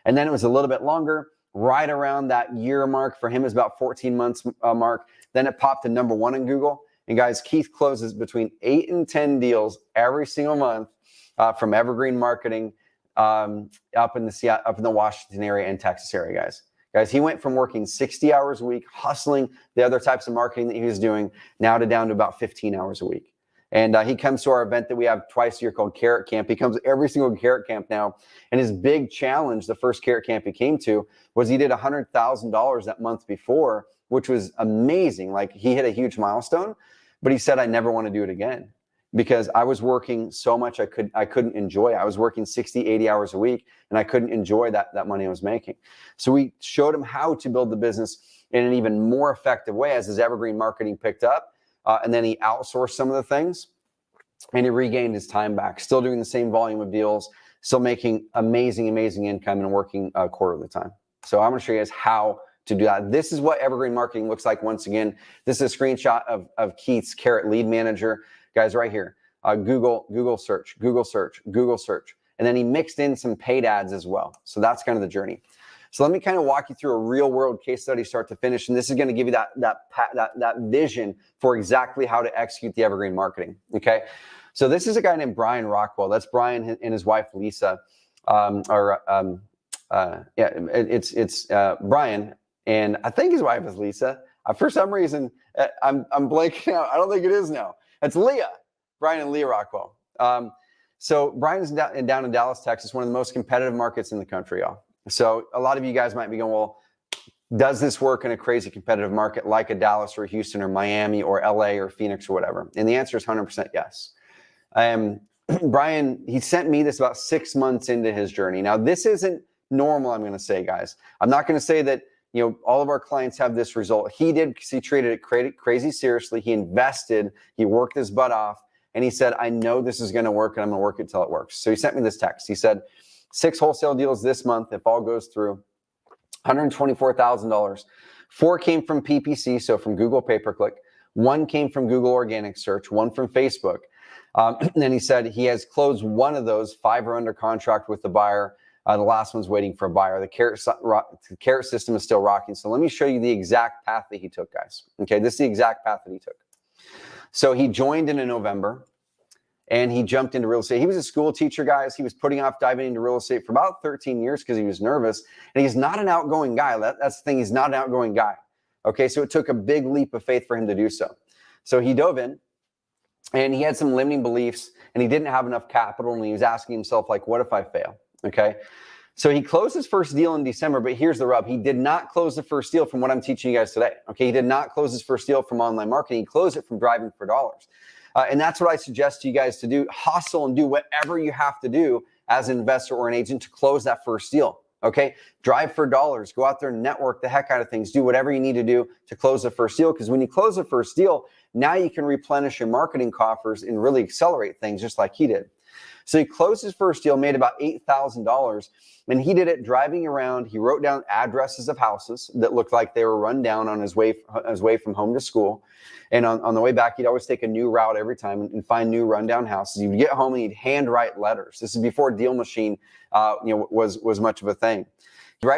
And then it was a little bit longer, right around that year mark. For him, is about 14 months mark. Then it popped to number 1 in Google. And guys, Keith closes between 8 and 10 deals every single month from Evergreen Marketing up in the Washington area and Texas area, guys. Guys, he went from working 60 hours a week, hustling the other types of marketing that he was doing, now down to about 15 hours a week. And he comes to our event that we have twice a year called Carrot Camp. He comes every single Carrot Camp now. And his big challenge, the first Carrot Camp he came to, was he did $100,000 that month before, which was amazing. Like, he hit a huge milestone, but he said, I never want to do it again because I was working so much I couldn't enjoy it. I was working 60, 80 hours a week, and I couldn't enjoy that money I was making. So we showed him how to build the business in an even more effective way as his Evergreen Marketing picked up. And then he outsourced some of the things, and he regained his time back, still doing the same volume of deals, still making amazing income and working a quarter of the time. So I'm going to show you guys how to do that. This is what Evergreen Marketing looks like. Once again, this is a screenshot of Keith's Carrot Lead Manager. Guys, right here, Google search. And then he mixed in some paid ads as well. So that's kind of the journey. So let me kind of walk you through a real world case study start to finish. And this is going to give you that vision for exactly how to execute the Evergreen Marketing. Okay. So this is a guy named Brian Rockwell. That's Brian and his wife, Lisa. It's Brian. And I think his wife is Lisa. For some reason, I'm blanking out. I don't think it is now. It's Leah. Brian and Leah Rockwell. So Brian's down in Dallas, Texas, one of the most competitive markets in the country, y'all. So a lot of you guys might be going, well, does this work in a crazy competitive market like a Dallas or Houston or Miami or LA or Phoenix or whatever? And the answer is 100% yes. Brian, he sent me this about 6 months into his journey. Now, this isn't normal, I'm going to say, guys. I'm not going to say that all of our clients have this result. He did because he treated it crazy seriously. He invested, he worked his butt off, and he said, I know this is going to work, and I'm going to work it till it works. So he sent me this text. He said, 6 wholesale deals this month, if all goes through, $124,000. 4 came from PPC, so from Google pay-per-click. 1 came from Google organic search, 1 from Facebook. And then he said he has closed 1 of those. 5 are under contract with the buyer. The last one's waiting for a buyer. The Carrot system is still rocking. So let me show you the exact path that he took, guys. Okay, this is the exact path that he took. So he joined in November, and he jumped into real estate. He was a school teacher, guys. He was putting off diving into real estate for about 13 years because he was nervous. And he's not an outgoing guy. That's the thing. He's not an outgoing guy. Okay, so it took a big leap of faith for him to do so. So he dove in, and he had some limiting beliefs, and he didn't have enough capital, and he was asking himself, like, what if I fail? Okay, so he closed his first deal in December, but here's the rub. He did not close the first deal from what I'm teaching you guys today. Okay, he did not close his first deal from online marketing. He closed it from driving for dollars. And that's what I suggest to you guys to do. Hustle and do whatever you have to do as an investor or an agent to close that first deal. Okay, drive for dollars. Go out there and network the heck out of things. Do whatever you need to do to close the first deal, because when you close the first deal, now you can replenish your marketing coffers and really accelerate things just like he did. So he closed his first deal, made about $8,000, and he did it driving around. He wrote down addresses of houses that looked like they were run down on his way from home to school. And on the way back, he'd always take a new route every time and find new rundown houses. He would get home and he'd handwrite letters. This is before Deal Machine, was much of a thing. He'd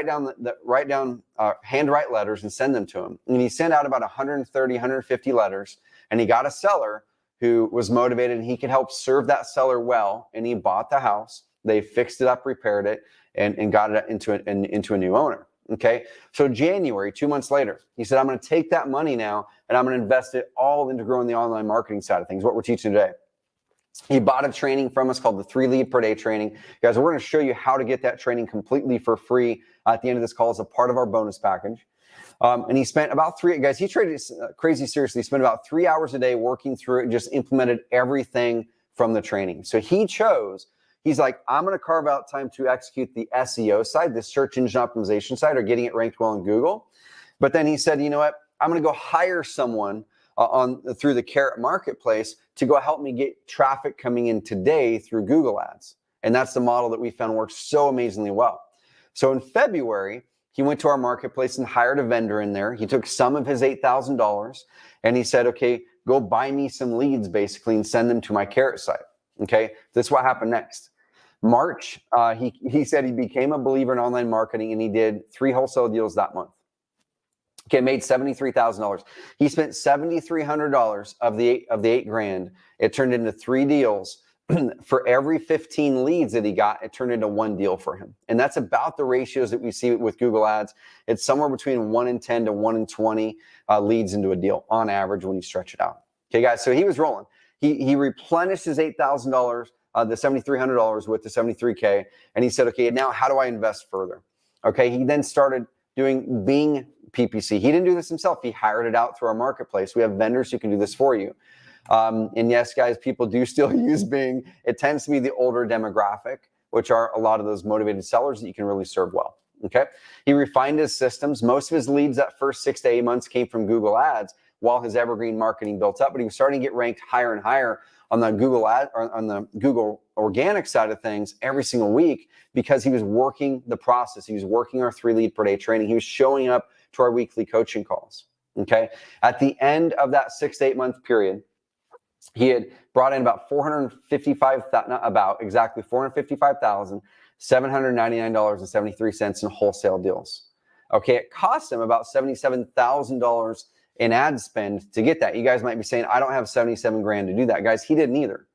handwrite letters and send them to him. And he sent out about 130, 150 letters, and he got a seller who was motivated, and he could help serve that seller well. And he bought the house. They fixed it up, repaired it, and got it into a new owner. Okay, so January, 2 months later, he said, I'm going to take that money now and I'm going to invest it all into growing the online marketing side of things, what we're teaching today. He bought a training from us called the 3 lead per day training. Guys, we're going to show you how to get that training completely for free at the end of this call as a part of our bonus package. And he spent about he traded crazy seriously. He spent about 3 hours a day working through it and just implemented everything from the training. So he's like, I'm going to carve out time to execute the SEO side, the search engine optimization side, or getting it ranked well in Google. But then he said, you know what? I'm going to go hire someone through the Carrot Marketplace to go help me get traffic coming in today through Google Ads. And that's the model that we found works so amazingly well. So in February, he went to our marketplace and hired a vendor in there. He took some of his $8,000 and he said, okay, go buy me some leads basically and send them to my Carrot site. Okay, this is what happened next. March, he said he became a believer in online marketing and he did 3 wholesale deals that month. Okay, made $73,000. He spent $7,300 of the $8,000. It turned into 3 deals. For every 15 leads that he got, it turned into 1 deal for him. And that's about the ratios that we see with Google Ads. It's somewhere between 1 in 10 to 1 in 20 leads into a deal on average when you stretch it out. Okay, guys, so he was rolling. He replenished his $8,000, the $7,300 with the $73K, and he said, okay, now how do I invest further? Okay, he then started doing Bing PPC. He didn't do this himself. He hired it out through our marketplace. We have vendors who can do this for you. And yes, guys, people do still use Bing. It tends to be the older demographic, which are a lot of those motivated sellers that you can really serve well. Okay. He refined his systems. Most of his leads that first 6 to 8 months came from Google Ads while his Evergreen Marketing built up, but he was starting to get ranked higher and higher on the Google organic side of things every single week because he was working the process. He was working our 3 lead per day training. He was showing up to our weekly coaching calls. Okay. At the end of that 6 to 8 month period, he had brought in about $455,799.73 in wholesale deals. Okay, it cost him about $77,000 in ad spend to get that. You guys might be saying, I don't have 77 grand to do that. Guys, he didn't either.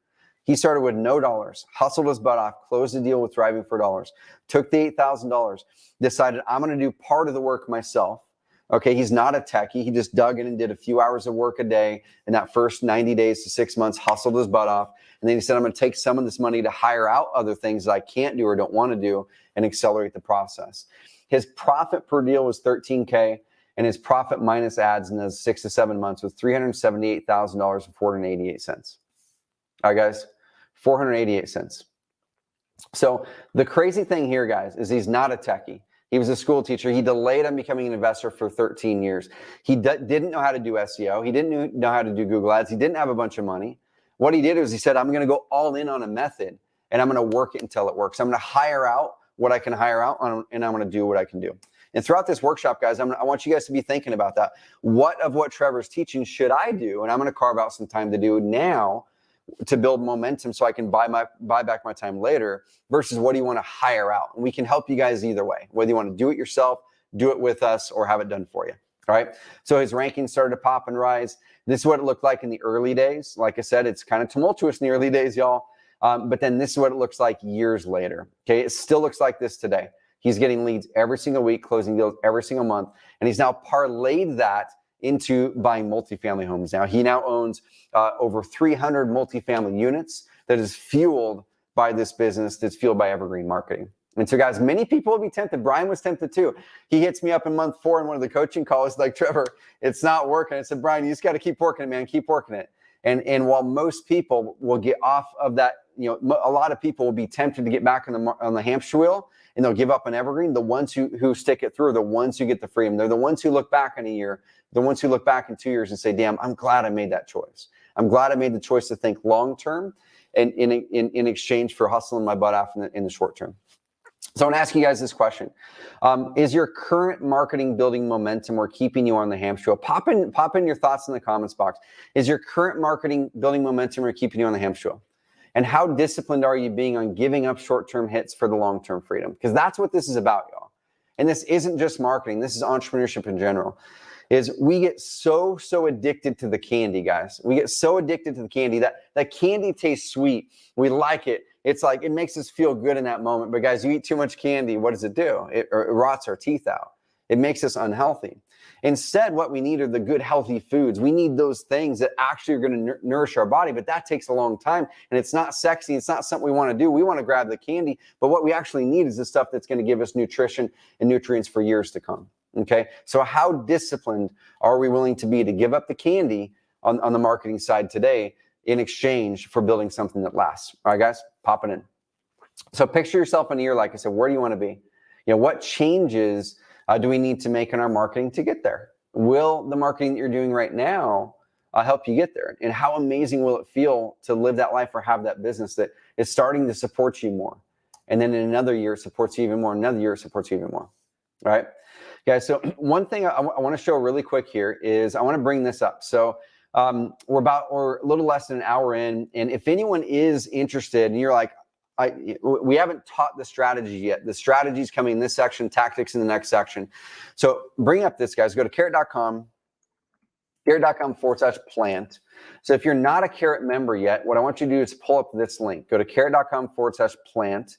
He started with no dollars, hustled his butt off, closed the deal with Thriving for Dollars, took the $8,000, decided I'm going to do part of the work myself. Okay, he's not a techie. He just dug in and did a few hours of work a day in that first 90 days to 6 months, hustled his butt off. And then he said, I'm going to take some of this money to hire out other things that I can't do or don't want to do and accelerate the process. His profit per deal was $13K, and his profit minus ads in those 6 to 7 months was $378,000 and 488 cents. All right, guys, 488 cents. So the crazy thing here, guys, is he's not a techie. He was a school teacher. He delayed on becoming an investor for 13 years. He didn't know how to do SEO. He didn't know how to do Google Ads. He didn't have a bunch of money. What he did was he said, I'm going to go all in on a method, and I'm going to work it until it works. I'm going to hire out what I can hire out, and I'm going to do what I can do. And throughout this workshop, guys, I want you guys to be thinking about that. What Trevor's teaching should I do? And I'm going to carve out some time to do now to build momentum so I can buy back my time later versus what do you want to hire out? And we can help you guys either way, whether you want to do it yourself, do it with us, or have it done for you. All right. So his rankings started to pop and rise. This is what it looked like in the early days. Like I said, it's kind of tumultuous in the early days, y'all. But then this is what it looks like years later. Okay. It still looks like this today. He's getting leads every single week, closing deals every single month. And he's now parlayed that into buying multifamily homes. Now he now owns over 300 multifamily units that is fueled by this business that's fueled by Evergreen Marketing. And so guys, many people will be tempted. Brian was tempted too. He hits me up in month 4 in one of the coaching calls like, Trevor, it's not working. I said, Brian, you just got to keep working it, man. Keep working it. And while most people will get off of that, a lot of people will be tempted to get back on the hamster wheel and they'll give up on Evergreen. The ones who stick it through are the ones who get the freedom. They're the ones who look back in a year, the ones who look back in 2 years and say, damn, I'm glad I made that choice. I'm glad I made the choice to think long-term and in exchange for hustling my butt off in the short term. So I want to ask you guys this question. Is your current marketing building momentum or keeping you on the hamster wheel? Pop in your thoughts in the comments box. Is your current marketing building momentum or keeping you on the hamster wheel? And how disciplined are you being on giving up short-term hits for the long-term freedom? Because that's what this is about, y'all. And this isn't just marketing. This is entrepreneurship in general. Is we get so addicted to the candy, guys. We get so addicted to the candy that candy tastes sweet. We like it. It's like it makes us feel good in that moment. But guys, you eat too much candy, what does it do? It rots our teeth out. It makes us unhealthy. Instead, what we need are the good, healthy foods. We need those things that actually are going to nourish our body, but that takes a long time, and it's not sexy. It's not something we want to do. We want to grab the candy, but what we actually need is the stuff that's going to give us nutrition and nutrients for years to come, okay? So how disciplined are we willing to be to give up the candy on the marketing side today in exchange for building something that lasts? All right, guys, popping in. So picture yourself in a year, like I said, where do you want to be? What changes do we need to make in our marketing to get there? Will the marketing that you're doing right now help you get there? And how amazing will it feel to live that life or have that business that is starting to support you more? And then in another year, it supports you even more. Another year, it supports you even more. All right, guys. So one thing I want to show really quick here is I want to bring this up. So we're a little less than an hour in. And if anyone is interested and you're like, we haven't taught the strategy yet. The strategy is coming in this section, tactics in the next section. So bring up this, guys. Go to carrot.com. Carrot.com/plant. So if you're not a Carrot member yet, what I want you to do is pull up this link. Go to carrot.com/plant.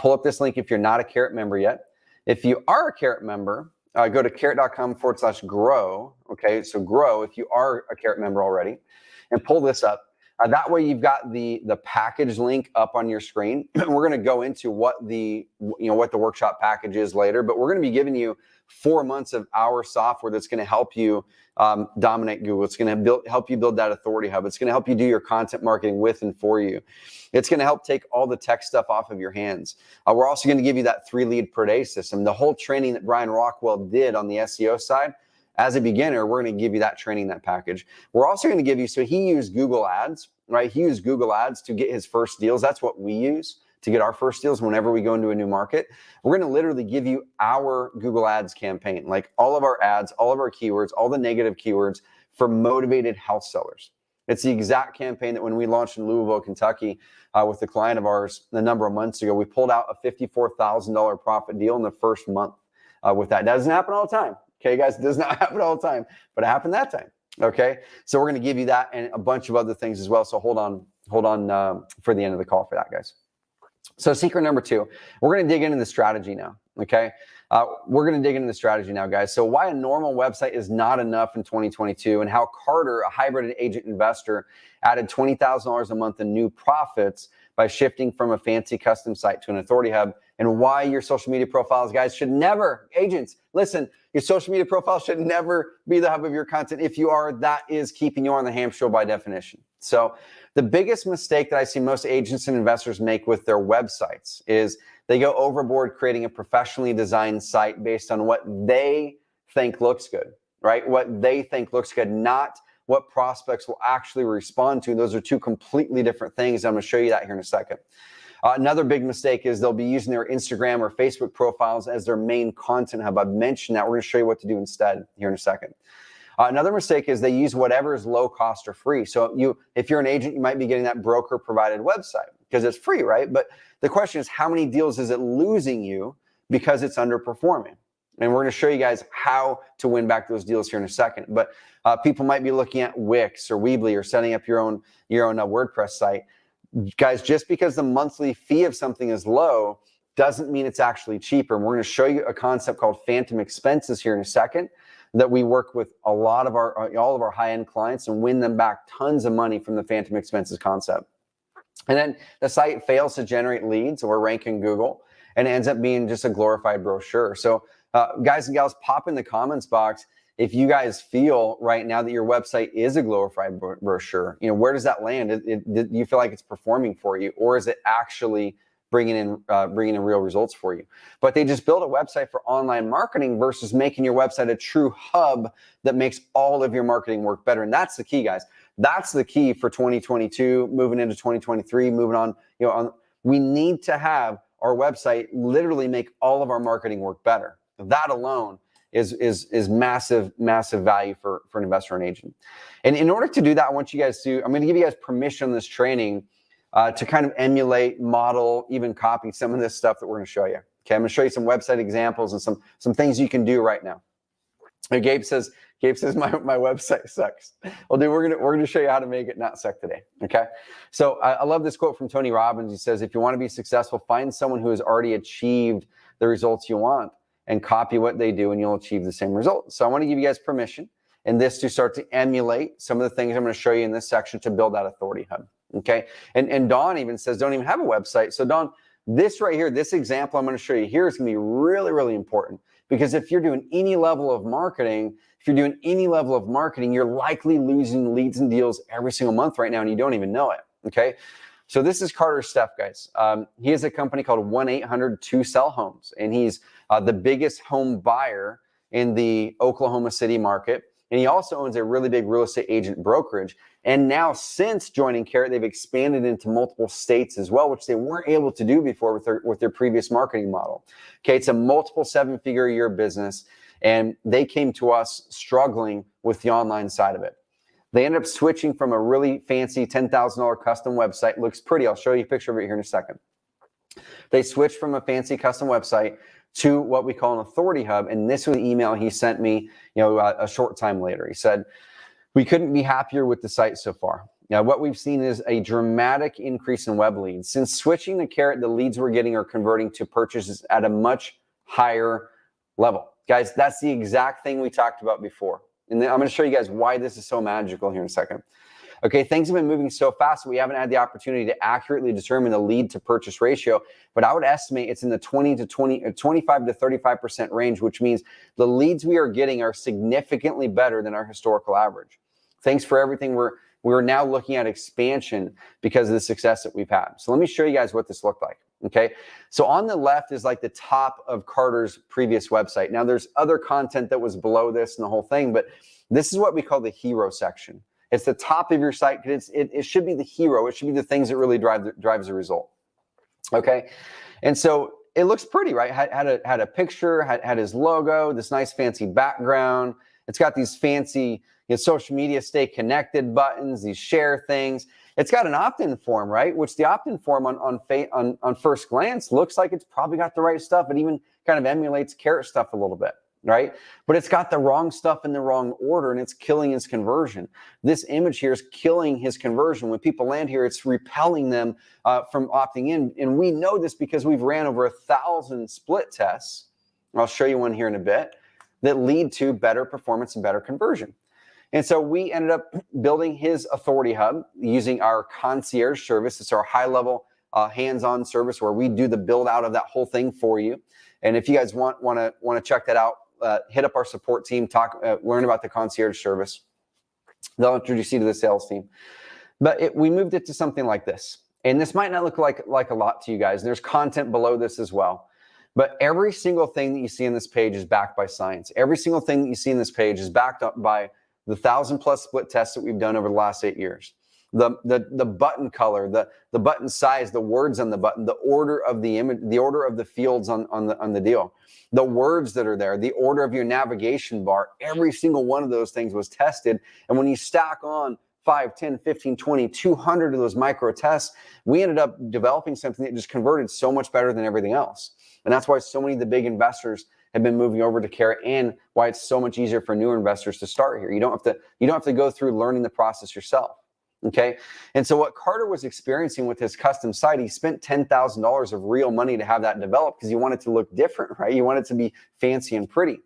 Pull up this link if you're not a Carrot member yet. If you are a Carrot member, go to carrot.com/grow. Okay, so grow if you are a Carrot member already, and pull this up. That way you've got the package link up on your screen. We're going to go into what the workshop package is later, but we're going to be giving you 4 months of our software that's going to help you dominate Google. It's going to help you build that authority hub. It's going to help you do your content marketing with and for you. It's going to help take all the tech stuff off of your hands. We're also going to give you that 3 lead per day system. The whole training that Brian Rockwell did on the SEO side, as a beginner, we're going to give you that training, that package. We're also going to give you, so he used Google Ads, right? He used Google Ads to get his first deals. That's what we use to get our first deals whenever we go into a new market. We're going to literally give you our Google Ads campaign, like all of our ads, all of our keywords, all the negative keywords for motivated house sellers. It's the exact campaign that when we launched in Louisville, Kentucky, with a client of ours a number of months ago, we pulled out a $54,000 profit deal in the first month with that. That doesn't happen all the time. Okay, guys, it does not happen all the time, but it happened that time. Okay, so we're going to give you that and a bunch of other things as well. So hold on for the end of the call for that, guys. So secret number 2, we're going to dig into the strategy now. Okay, we're going to dig into the strategy now, guys. So why a normal website is not enough in 2022, and how Carter, a hybrid agent investor, added $20,000 a month in new profits by shifting from a fancy custom site to an authority hub, and why your social media profiles, guys, should never, agents, listen, your social media profile should never be the hub of your content. If you are, that is keeping you on the hamster wheel by definition. So the biggest mistake that I see most agents and investors make with their websites is they go overboard creating a professionally designed site based on what they think looks good, right? What they think looks good, not what prospects will actually respond to. Those are 2 completely different things. I'm going to show you that here in a second. Another big mistake is they'll be using their Instagram or Facebook profiles as their main content hub. I've mentioned that. We're going to show you what to do instead here in a second. Another mistake is they use whatever is low cost or free. So if you're an agent, you might be getting that broker provided website because it's free, right? But the question is, how many deals is it losing you because it's underperforming? And we're going to show you guys how to win back those deals here in a second. But people might be looking at Wix or Weebly or setting up your own WordPress site. Guys, just because the monthly fee of something is low doesn't mean it's actually cheaper. And we're going to show you a concept called phantom expenses here in a second that we work with all of our high-end clients and win them back tons of money from the phantom expenses concept. And then the site fails to generate leads or rank in Google and it ends up being just a glorified brochure. So guys and gals, pop in the comments box if you guys feel right now that your website is a glorified brochure. Where does that land? Do you feel like it's performing for you, or is it actually bringing in real results for you? But they just build a website for online marketing versus making your website a true hub that makes all of your marketing work better. And that's the key, guys. That's the key for 2022, moving into 2023, moving on. We need to have our website literally make all of our marketing work better. That alone is massive value for an investor and agent. And in order to do that, I want you guys to, I'm going to give you guys permission in this training to kind of emulate, model, even copy some of this stuff that we're going to show you. Okay, I'm going to show you some website examples and some things you can do right now. And Gabe says my website sucks. Well, dude, we're going to show you how to make it not suck today. Okay, so I love this quote from Tony Robbins. He says, if you want to be successful, find someone who has already achieved the results you want and copy what they do, and you'll achieve the same results. So I want to give you guys permission in this to start to emulate some of the things I'm going to show you in this section to build that authority hub. Okay, and Dawn even says don't even have a website. So Dawn, this right here, this example I'm going to show you here is going to be really, really important, because if you're doing any level of marketing, you're likely losing leads and deals every single month right now, and you don't even know it. Okay, so this is Carter Steff, guys. He has a company called 1-800-2-Sell-Homes, and he's the biggest home buyer in the Oklahoma City market. And he also owns a really big real estate agent brokerage. And now since joining Carrot, they've expanded into multiple states as well, which they weren't able to do before with their previous marketing model. Okay, it's a multiple 7-figure-a-year business. And they came to us struggling with the online side of it. They ended up switching from a really fancy $10,000 custom website. Looks pretty. I'll show you a picture of it here in a second. They switched from a fancy custom website to what we call an authority hub. And this was the email he sent me, a short time later. He said, "We couldn't be happier with the site so far. Now, what we've seen is a dramatic increase in web leads. Since switching to Carrot, the leads we're getting are converting to purchases at a much higher level." Guys, that's the exact thing we talked about before. And then I'm going to show you guys why this is so magical here in a second. Okay, things have been moving so fast, we haven't had the opportunity to accurately determine the lead to purchase ratio, but I would estimate it's in the 25 to 35% range, which means the leads we are getting are significantly better than our historical average. Thanks for everything. We're now looking at expansion because of the success that we've had. So let me show you guys what this looked like. Okay, so on the left is like the top of Carter's previous website. Now there's other content that was below this and the whole thing, but this is what we call the hero section. It's the top of your site because it should be the hero. It should be the things that really drives the result. Okay, and so it looks pretty, right? Had a picture, had his logo, this nice fancy background. It's got these fancy social media stay connected buttons, these share things. It's got an opt-in form, right? Which the opt-in form on first glance looks like it's probably got the right stuff. It even kind of emulates Carrot stuff a little bit, right? But it's got the wrong stuff in the wrong order, and it's killing his conversion. This image here is killing his conversion. When people land here, it's repelling them from opting in. And we know this because we've ran over 1,000 split tests. I'll show you one here in a bit that lead to better performance and better conversion. And so we ended up building his authority hub using our concierge service. It's our high-level hands-on service where we do the build out of that whole thing for you. And if you guys want to check that out, hit up our support team, learn about the concierge service. They'll introduce you to the sales team. But we moved it to something like this. And this might not look like a lot to you guys. There's content below this as well. But every single thing that you see in this page is backed by science. Every single thing that you see in this page is backed up by the 1,000+ split tests that we've done over the last 8 years. The button color, the button size, the words on the button, the order of the image, the order of the fields on the deal, the words that are there, the order of your navigation bar, every single one of those things was tested. And when you stack on 5, 10, 15, 20, 200 of those micro tests, we ended up developing something that just converted so much better than everything else. And that's why so many of the big investors have been moving over to Carrot, and why it's so much easier for newer investors to start here. You don't have to go through learning the process yourself. Okay. And so what Carter was experiencing with his custom site, he spent $10,000 of real money to have that developed because he wanted to look different, right? He wanted to be fancy and pretty.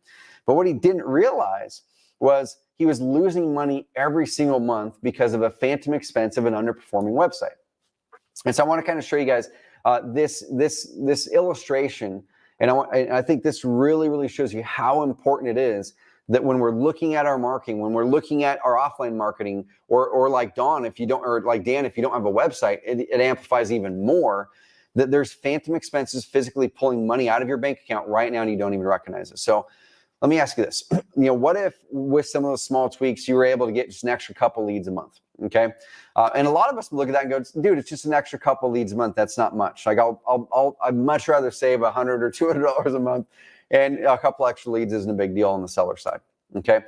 But what he didn't realize was he was losing money every single month because of a phantom expense of an underperforming website. And so I want to kind of show you guys this illustration. And I think this really, really shows you how important it is that when we're looking at our marketing, when we're looking at our offline marketing, or like Dawn, if you don't, or like Dan, if you don't have a website, it amplifies even more that there's phantom expenses physically pulling money out of your bank account right now and you don't even recognize it. So let me ask you this, what if with some of those small tweaks, you were able to get just an extra couple leads a month? Okay. And a lot of us look at that and go, dude, it's just an extra couple leads a month. That's not much. Like I'd much rather save $100 or $200 a month, and a couple extra leads isn't a big deal on the seller side. Okay.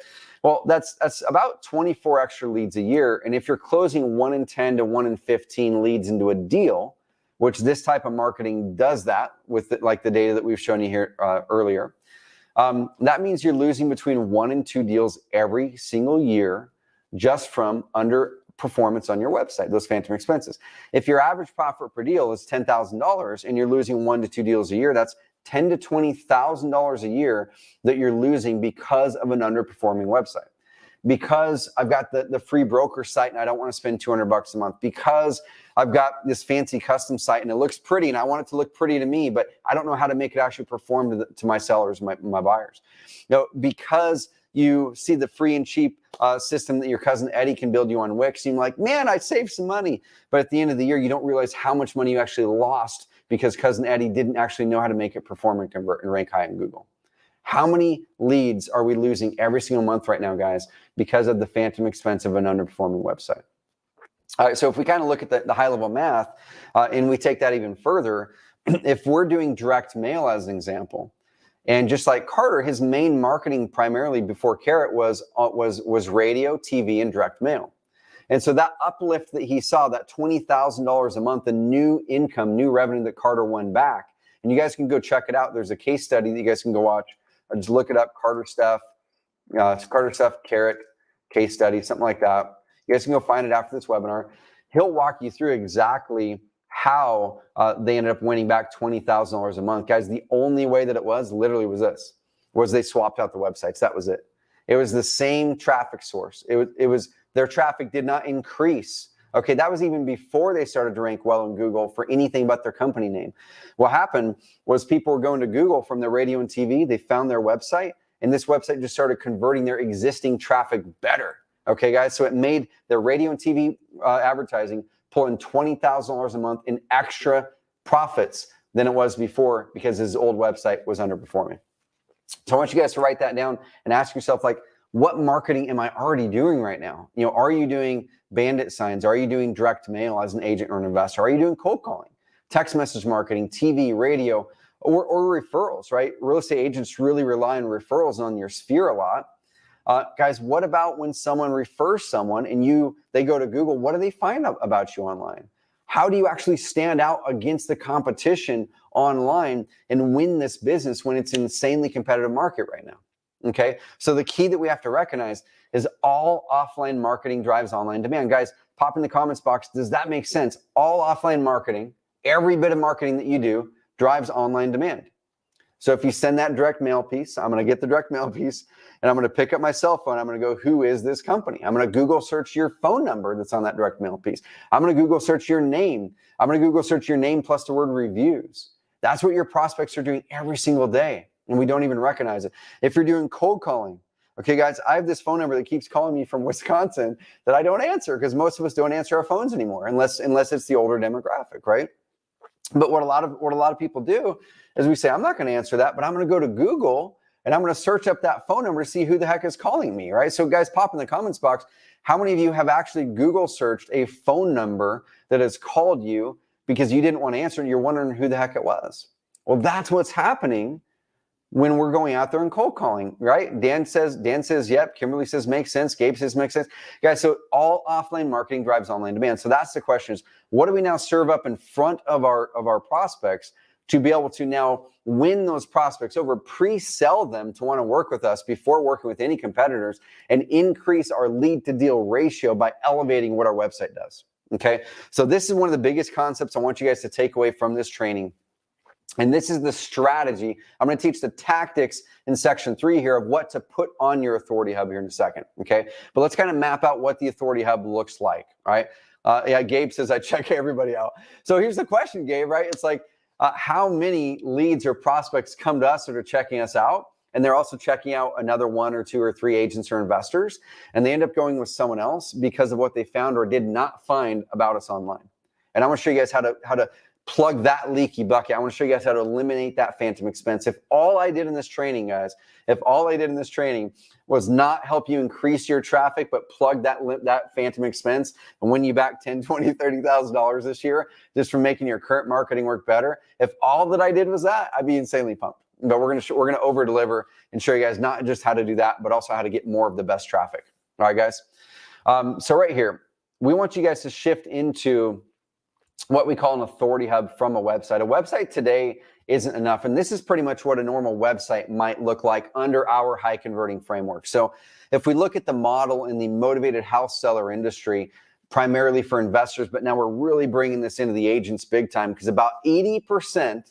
Well, that's about 24 extra leads a year. And if you're closing 1 in 10 to 1 in 15 leads into a deal, which this type of marketing does that with like the data that we've shown you here earlier, that means you're losing between 1 and 2 deals every single year just from underperformance on your website, those phantom expenses. If your average profit per deal is $10,000 and you're losing 1 to 2 deals a year, that's $10,000 to $20,000 a year that you're losing because of an underperforming website. Because I've got the free broker site and I don't want to spend $200 a month. Because I've got this fancy custom site and it looks pretty and I want it to look pretty to me, but I don't know how to make it actually perform to my sellers, my buyers. Because you see the free and cheap system that your cousin Eddie can build you on Wix, and you're like, man, I saved some money. But at the end of the year, you don't realize how much money you actually lost because cousin Eddie didn't actually know how to make it perform and convert and rank high in Google. How many leads are we losing every single month right now, guys, because of the phantom expense of an underperforming website? All right, so if we kind of look at the high level math and we take that even further, if we're doing direct mail as an example, and just like Carter, his main marketing primarily before Carrot was radio, TV, and direct mail. And so that uplift that he saw, that $20,000 a month, the new income, new revenue that Carter won back, and you guys can go check it out. There's a case study that you guys can go watch. Or just look it up, Carter Steph, Carrot case study, something like that. You guys can go find it after this webinar. He'll walk you through exactly how they ended up winning back $20,000 a month. Guys, the only way that it was literally was this, was they swapped out the websites. That was it. It was the same traffic source. It was their traffic did not increase. Okay, that was even before they started to rank well in Google for anything but their company name. What happened was people were going to Google from their radio and TV. They found their website, and this website just started converting their existing traffic better. Okay, guys, so it made their radio and TV advertising pull in $20,000 a month in extra profits than it was before because his old website was underperforming. So I want you guys to write that down and ask yourself, like, what marketing am I already doing right now? You know, are you doing bandit signs? Are you doing direct mail as an agent or an investor? Are you doing cold calling, text message marketing, TV, radio, or referrals, right? Real estate agents really rely on referrals on your sphere a lot. Guys, what about when someone refers someone and they go to Google? What do they find out about you online? How do you actually stand out against the competition online and win this business when it's an insanely competitive market right now? Okay, so the key that we have to recognize is all offline marketing drives online demand. Guys, pop in the comments box. Does that make sense? All offline marketing, every bit of marketing that you do drives online demand. So if you send that direct mail piece, I'm going to get the direct mail piece and I'm going to pick up my cell phone. I'm going to go, who is this company? I'm going to Google search your phone number that's on that direct mail piece. I'm going to Google search your name. I'm going to Google search your name plus the word reviews. That's what your prospects are doing every single day, and we don't even recognize it. If you're doing cold calling, okay, guys, I have this phone number that keeps calling me from Wisconsin that I don't answer because most of us don't answer our phones anymore unless it's the older demographic, right? But what a lot of people do is we say, I'm not going to answer that, but I'm going to go to Google and I'm going to search up that phone number to see who the heck is calling me, right? So guys, pop in the comments box. How many of you have actually Google searched a phone number that has called you because you didn't want to answer and you're wondering who the heck it was? Well, that's what's happening when we're going out there and cold calling, right? Dan says, yep. Kimberly says, makes sense. Gabe says, makes sense. Guys, so all offline marketing drives online demand. So that's the question is, what do we now serve up in front of our prospects to be able to now win those prospects over, pre-sell them to want to work with us before working with any competitors, and increase our lead to deal ratio by elevating what our website does, okay? So this is one of the biggest concepts I want you guys to take away from this training. And this is the strategy. I'm going to teach the tactics in section 3 here of what to put on your authority hub here in a second, okay? But let's kind of map out what the authority hub looks like, right? Yeah, Gabe says, I check everybody out. So here's the question, Gabe, right? It's like, how many leads or prospects come to us that are checking us out, and they're also checking out another 1 or 2 or 3 agents or investors, and they end up going with someone else because of what they found or did not find about us online. And I'm going to show you guys how to plug that leaky bucket. I want to show you guys how to eliminate that phantom expense. If all I did in this training, guys, was not help you increase your traffic, but plug that phantom expense and win you back $10, $20, $30,000 this year just from making your current marketing work better, if all that I did was that, I'd be insanely pumped. But we're gonna over deliver and show you guys not just how to do that, but also how to get more of the best traffic. All right, guys. So right here, we want you guys to shift into what we call an authority hub from a website. A website today isn't enough. And this is pretty much what a normal website might look like under our high converting framework. So if we look at the model in the motivated house seller industry, primarily for investors, but now we're really bringing this into the agents big time, because about 80%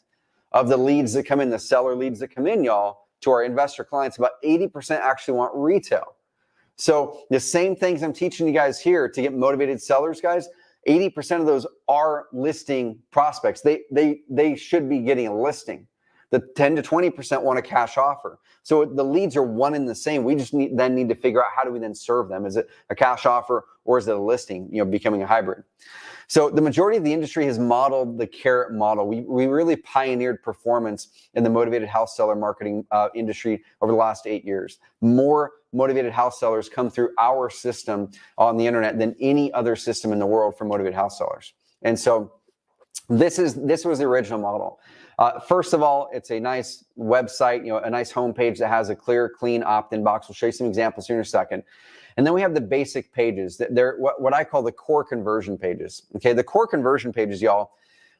of the leads that come in, the seller leads that come in, y'all, to our investor clients, about 80% actually want retail. So the same things I'm teaching you guys here to get motivated sellers, guys, 80% of those are listing prospects. They should be getting a listing. The 10 to 20% want a cash offer. So the leads are one and the same. We just need to figure out how do we then serve them. Is it a cash offer or is it a listing, becoming a hybrid? So the majority of the industry has modeled the carrot model. We really pioneered performance in the motivated house seller marketing industry over the last 8 years. More motivated house sellers come through our system on the internet than any other system in the world for motivated house sellers. And so this was the original model. First of all, it's a nice website, a nice homepage that has a clear, clean opt-in box. We'll show you some examples here in a second. And then we have the basic pages. They're what I call the core conversion pages. Okay, the core conversion pages, y'all,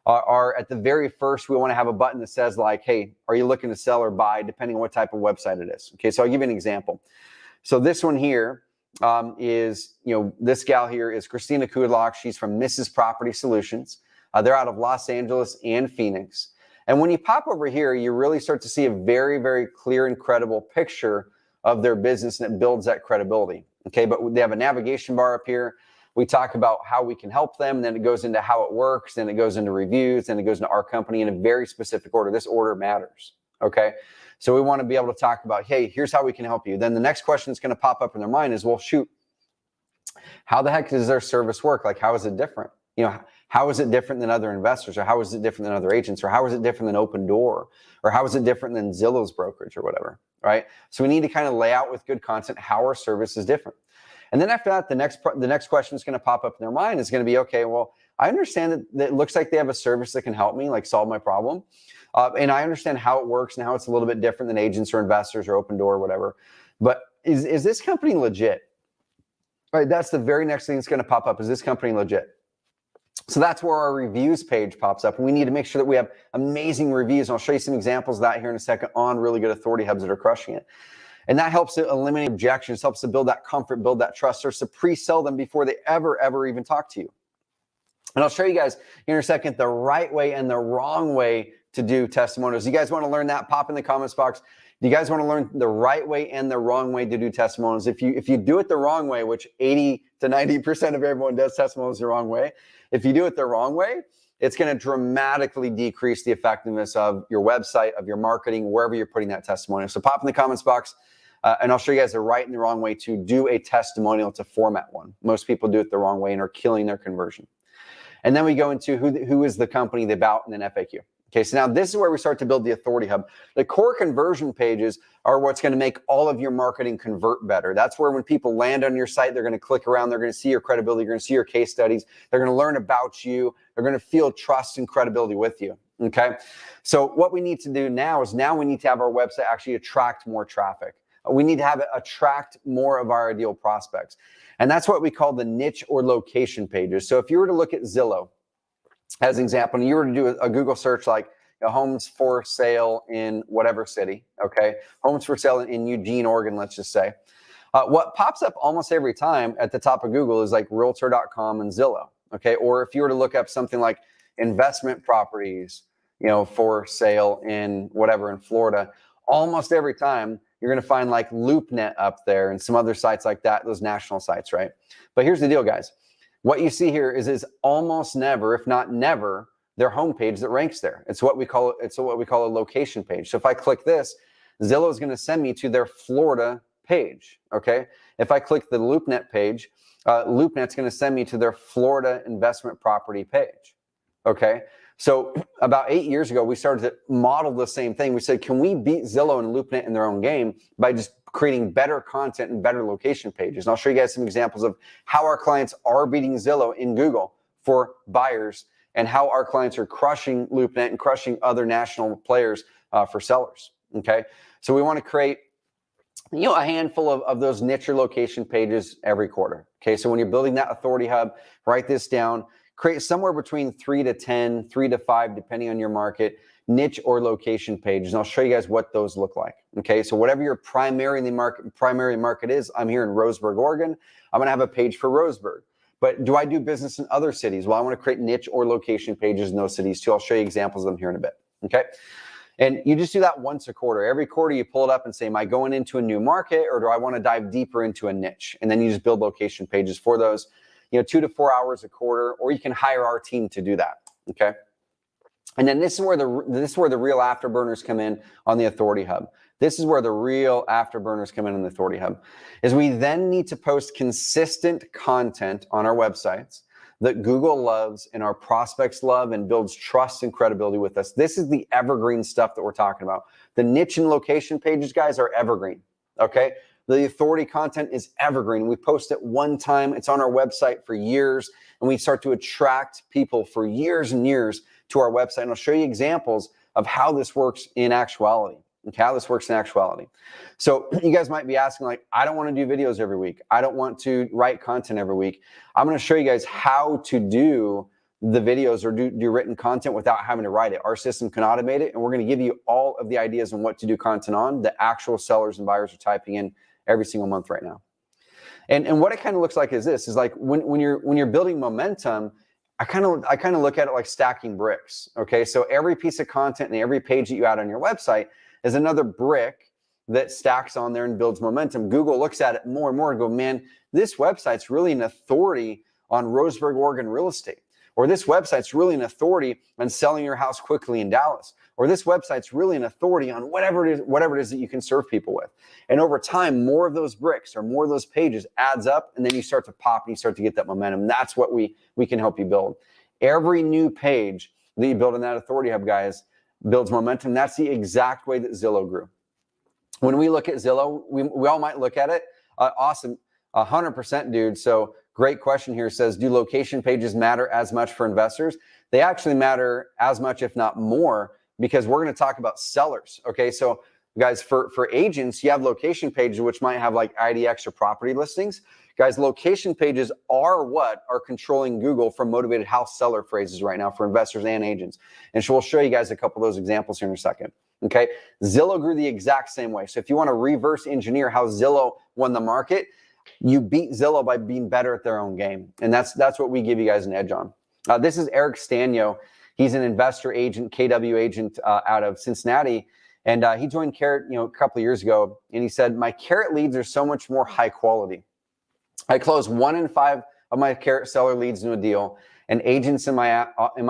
are at the very first. We want to have a button that says like, hey, are you looking to sell or buy, depending on what type of website it is. Okay, so I'll give you an example. So this one here is, this gal here is Christina Kudlock. She's from Mrs. Property Solutions. They're out of Los Angeles and Phoenix. And when you pop over here, you really start to see a very, very clear and credible picture of their business, and it builds that credibility. Okay, but they have a navigation bar up here. We talk about how we can help them, and then it goes into how it works, then it goes into reviews, then it goes into our company in a very specific order. This order matters, okay? So we want to be able to talk about, hey, here's how we can help you. Then the next question that's going to pop up in their mind is, well, shoot, how the heck does their service work? Like, how is it different? How is it different than other investors? Or how is it different than other agents? Or how is it different than Open Door? Or how is it different than Zillow's brokerage or whatever, right? So we need to kind of lay out with good content how our service is different. And then after that, the next question that's going to pop up in their mind is going to be, okay, well, I understand that it looks like they have a service that can help me, like solve my problem. And I understand how it works and how it's a little bit different than agents or investors or Open Door or whatever. But is this company legit? Right, that's the very next thing that's going to pop up. Is this company legit? So that's where our reviews page pops up. And we need to make sure that we have amazing reviews. And I'll show you some examples of that here in a second on really good authority hubs that are crushing it. And that helps to eliminate objections, helps to build that comfort, build that trust, starts to pre-sell them before they ever even talk to you. And I'll show you guys here in a second the right way and the wrong way to do testimonials. You guys want to learn that? Pop in the comments box. Do you guys want to learn the right way and the wrong way to do testimonials? If you do it the wrong way, which 80 to 90% of everyone does testimonials the wrong way, if you do it the wrong way, it's going to dramatically decrease the effectiveness of your website, of your marketing, wherever you're putting that testimonial. So pop in the comments box, and I'll show you guys the right and the wrong way to do a testimonial, to format one. Most people do it the wrong way and are killing their conversion. And then we go into who is the company, the about, and then FAQ. Okay, so now this is where we start to build the authority hub. The core conversion pages are what's going to make all of your marketing convert better. That's where when people land on your site, they're going to click around, they're going to see your credibility, they're going to see your case studies, they're going to learn about you, they're going to feel trust and credibility with you. Okay, so what we need to do now is we need to have our website actually attract more traffic. We need to have it attract more of our ideal prospects. And that's what we call the niche or location pages. So if you were to look at Zillow, as an example, and you were to do a Google search like homes for sale in whatever city, okay? Homes for sale in Eugene, Oregon, let's just say. What pops up almost every time at the top of Google is like realtor.com and Zillow, okay? Or if you were to look up something like investment properties, for sale in whatever in Florida, almost every time you're going to find like LoopNet up there and some other sites like that, those national sites, right? But here's the deal, guys. What you see here is almost never, if not never, their homepage that ranks there. It's what we call a location page. So if I click this, Zillow is going to send me to their Florida page. Okay. If I click the LoopNet page, LoopNet's going to send me to their Florida investment property page. Okay. So about 8 years ago, we started to model the same thing. We said, can we beat Zillow and LoopNet in their own game by just creating better content and better location pages? And I'll show you guys some examples of how our clients are beating Zillow in Google for buyers and how our clients are crushing LoopNet and crushing other national players for sellers. Okay. So we want to create a handful of those niche or location pages every quarter. Okay. So when you're building that authority hub, write this down. Create somewhere between 3 to 10, 3 to 5, depending on your market, niche or location pages. And I'll show you guys what those look like. Okay, so whatever your primary market is, I'm here in Roseburg, Oregon. I'm going to have a page for Roseburg. But do I do business in other cities? Well, I want to create niche or location pages in those cities too. I'll show you examples of them here in a bit. Okay, and you just do that once a quarter. Every quarter you pull it up and say, am I going into a new market or do I want to dive deeper into a niche? And then you just build location pages for those. 2 to 4 hours a quarter, or you can hire our team to do that, okay? And then this is where the real afterburners come in on the Authority Hub. This is where the real afterburners come in on the Authority Hub, is we then need to post consistent content on our websites that Google loves and our prospects love and builds trust and credibility with us. This is the evergreen stuff that we're talking about. The niche and location pages, guys, are evergreen, okay? The authority content is evergreen. We post it one time. It's on our website for years, and we start to attract people for years and years to our website. And I'll show you examples of how this works in actuality. Okay, how this works in actuality. So you guys might be asking, like, I don't want to do videos every week. I don't want to write content every week. I'm going to show you guys how to do the videos or do written content without having to write it. Our system can automate it, and we're going to give you all of the ideas on what to do content on that actual sellers and buyers are typing in every single month right now. And what it kind of looks like is this, is like when you're building momentum, I kind of look at it like stacking bricks. Okay, so every piece of content and every page that you add on your website is another brick that stacks on there and builds momentum. Google looks at it more and more and go, man, this website's really an authority on Roseburg, Oregon real estate. Or this website's really an authority on selling your house quickly in Dallas. Or this website's really an authority on whatever it is that you can serve people with. And over time, more of those bricks or more of those pages adds up, and then you start to pop and you start to get that momentum. That's what we can help you build. Every new page that you build in that Authority Hub, guys, builds momentum. That's the exact way that Zillow grew. When we look at Zillow, we all might look at it. Awesome, 100%, dude. So great question here. Says, do location pages matter as much for investors? They actually matter as much, if not more, because we're going to talk about sellers. Okay, so guys, for agents, you have location pages which might have like IDX or property listings. Guys, location pages are what are controlling Google for motivated house seller phrases right now for investors and agents. And so we'll show you guys a couple of those examples here in a second. Okay, Zillow grew the exact same way. So if you want to reverse engineer how Zillow won the market, you beat Zillow by being better at their own game. And that's what we give you guys an edge on. This is Eric Stanio. He's an investor agent, KW agent out of Cincinnati. And he joined Carrot, a couple of years ago. And he said, my Carrot leads are so much more high quality. I close 1 in 5 of my Carrot seller leads into a deal, and agents in my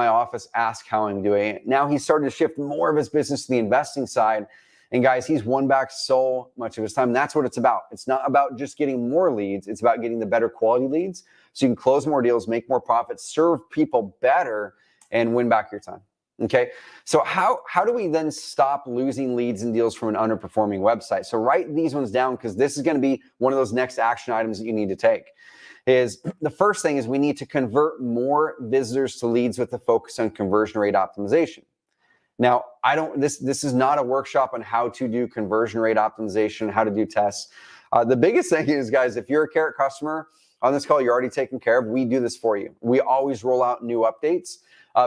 office ask how I'm doing. Now he's starting to shift more of his business to the investing side. And guys, he's won back so much of his time. That's what it's about. It's not about just getting more leads. It's about getting the better quality leads so you can close more deals, make more profits, serve people better, and win back your time. Okay, so how do we then stop losing leads and deals from an underperforming website? So write these ones down, because this is going to be one of those next action items that you need to take. Is the first thing is we need to convert more visitors to leads with a focus on conversion rate optimization. Now, this is not a workshop on how to do conversion rate optimization, how to do tests. The biggest thing is, guys, if you're a Carrot customer on this call, you're already taken care of. We do this for you. We always roll out new updates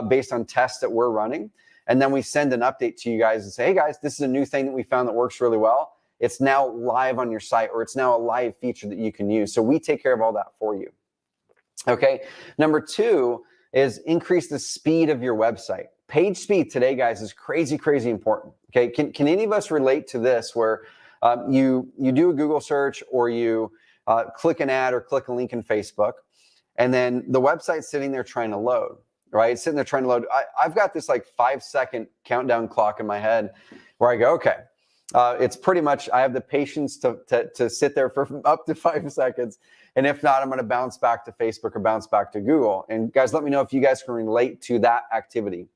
based on tests that we're running. And then we send an update to you guys and say, hey guys, this is a new thing that we found that works really well. It's now live on your site, or it's now a live feature that you can use. So we take care of all that for you. Okay. Number 2 is increase the speed of your website. Page speed today, guys, is crazy, crazy important. Okay. Can any of us relate to this where you do a Google search, or you click an ad or click a link in Facebook, and then the website's sitting there trying to load? Right? It's sitting there trying to load. I've got this like 5-second countdown clock in my head where I go, okay, it's pretty much, I have the patience to sit there for up to 5 seconds. And if not, I'm going to bounce back to Facebook or bounce back to Google. And guys, let me know if you guys can relate to that activity.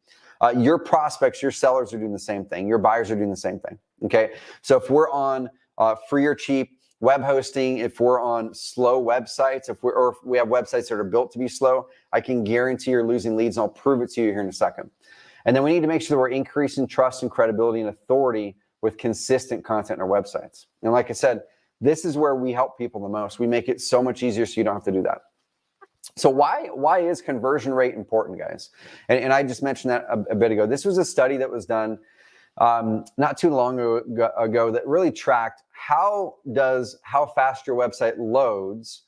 Your prospects, your sellers are doing the same thing. Your buyers are doing the same thing. Okay. So if we're on free or cheap web hosting, if we're on slow websites, if we have websites that are built to be slow, I can guarantee you're losing leads, and I'll prove it to you here in a second. And then we need to make sure that we're increasing trust and credibility and authority with consistent content on our websites. And like I said, this is where we help people the most. We make it so much easier so you don't have to do that. So why is conversion rate important, guys? And I just mentioned that a bit ago. This was a study that was done not too long ago that really tracked how fast your website loads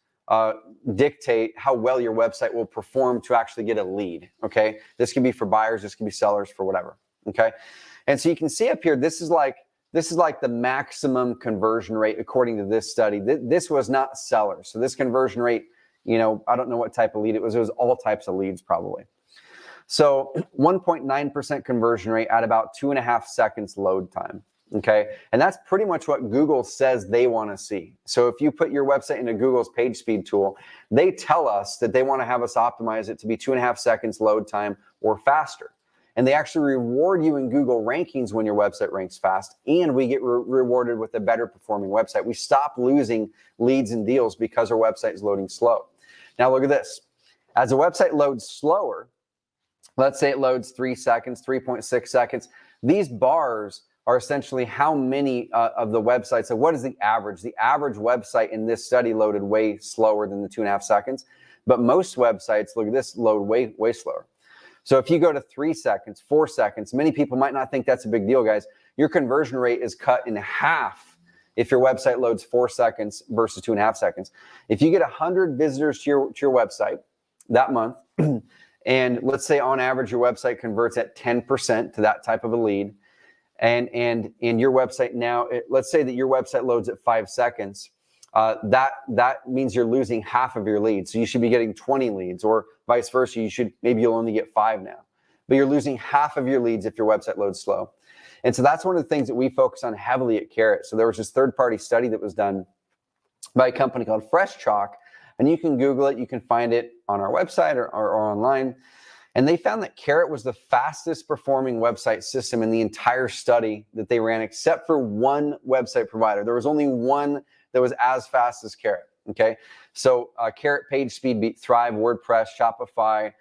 dictate how well your website will perform to actually get a lead. Okay, this can be for buyers, this can be sellers, for whatever. Okay, and so you can see up here, this is like the maximum conversion rate according to this study. This was not sellers, so this conversion rate, I don't know what type of lead it was. It was all types of leads probably. So 1.9% conversion rate at about 2.5 seconds load time. Okay, and that's pretty much what Google says they want to see. So if you put your website into Google's page speed tool, they tell us that they want to have us optimize it to be 2.5 seconds load time or faster. And they actually reward you in Google rankings when your website ranks fast, and we get rewarded with a better performing website. We stop losing leads and deals because our website is loading slow. Now look at this. As a website loads slower, let's say it loads 3 seconds, 3.6 seconds, these bars are essentially how many of the websites. So what is the average? The average website in this study loaded way slower than the 2.5 seconds, but most websites, look at this, load way slower. So if you go to 3 seconds, 4 seconds, many people might not think that's a big deal, guys. Your conversion rate is cut in half if your website loads 4 seconds versus 2.5 seconds. If you get 100 visitors to your website that month, and let's say on average your website converts at 10% to that type of a lead, and your website now, let's say that your website loads at 5 seconds, that means you're losing half of your leads. So you should be getting 20 leads, or vice versa. Maybe you'll only get 5 now, but you're losing half of your leads if your website loads slow. And so that's one of the things that we focus on heavily at Carrot. So there was this third-party study that was done by a company called Fresh Chalk, and you can Google it. You can find it on our website or online. And they found that Carrot was the fastest performing website system in the entire study that they ran, except for one website provider. There was only one that was as fast as Carrot. Okay, so Carrot page speed beat Thrive, WordPress, Shopify,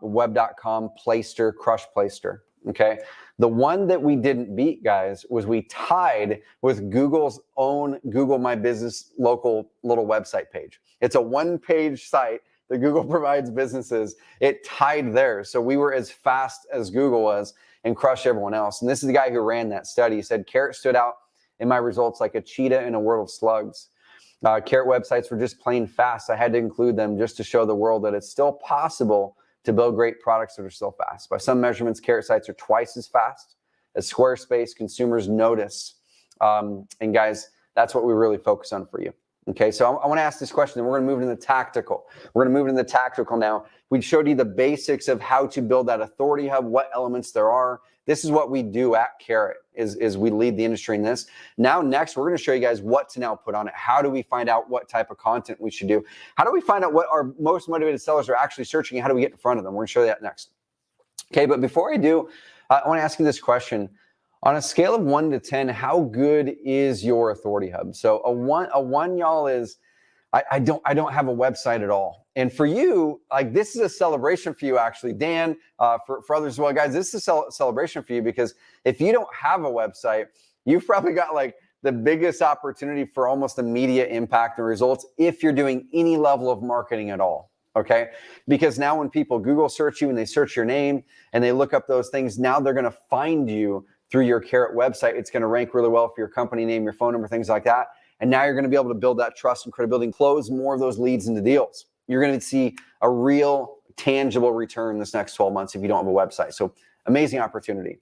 Web.com, Playster, Crush Playster. Okay, the one that we didn't beat, guys, was we tied with Google's own Google My Business local little website page. It's a one-page site that Google provides businesses. It tied there. So we were as fast as Google was and crushed everyone else. And this is the guy who ran that study. He said, Carrot stood out in my results like a cheetah in a world of slugs. Carrot websites were just plain fast. I had to include them just to show the world that it's still possible to build great products that are still fast. By some measurements, Carrot sites are twice as fast as Squarespace. Consumers notice. And guys, that's what we really focus on for you. Okay, so I want to ask this question, and we're going to move into the tactical. We're going to move into the tactical now. We showed you the basics of how to build that authority hub, what elements there are. This is what we do at Carrot, is we lead the industry in this. Now, next, we're going to show you guys what to now put on it. How do we find out what type of content we should do? How do we find out what our most motivated sellers are actually searching, and how do we get in front of them? We're going to show you that next. Okay, but before I do, I want to ask you this question. On a scale of 1 to 10, how good is your authority hub? So a one, y'all, is I don't have a website at all. And for you, like, this is a celebration for you, actually, Dan. For others as well, guys, this is a celebration for you, because if you don't have a website, you've probably got like the biggest opportunity for almost immediate impact and results if you're doing any level of marketing at all. Okay, because now when people Google search you and they search your name and they look up those things, now they're going to find you through your Carrot website. It's going to rank really well for your company name, your phone number, things like that. And now you're going to be able to build that trust and credibility and close more of those leads into deals. You're going to see a real tangible return this next 12 months if you don't have a website. So amazing opportunity.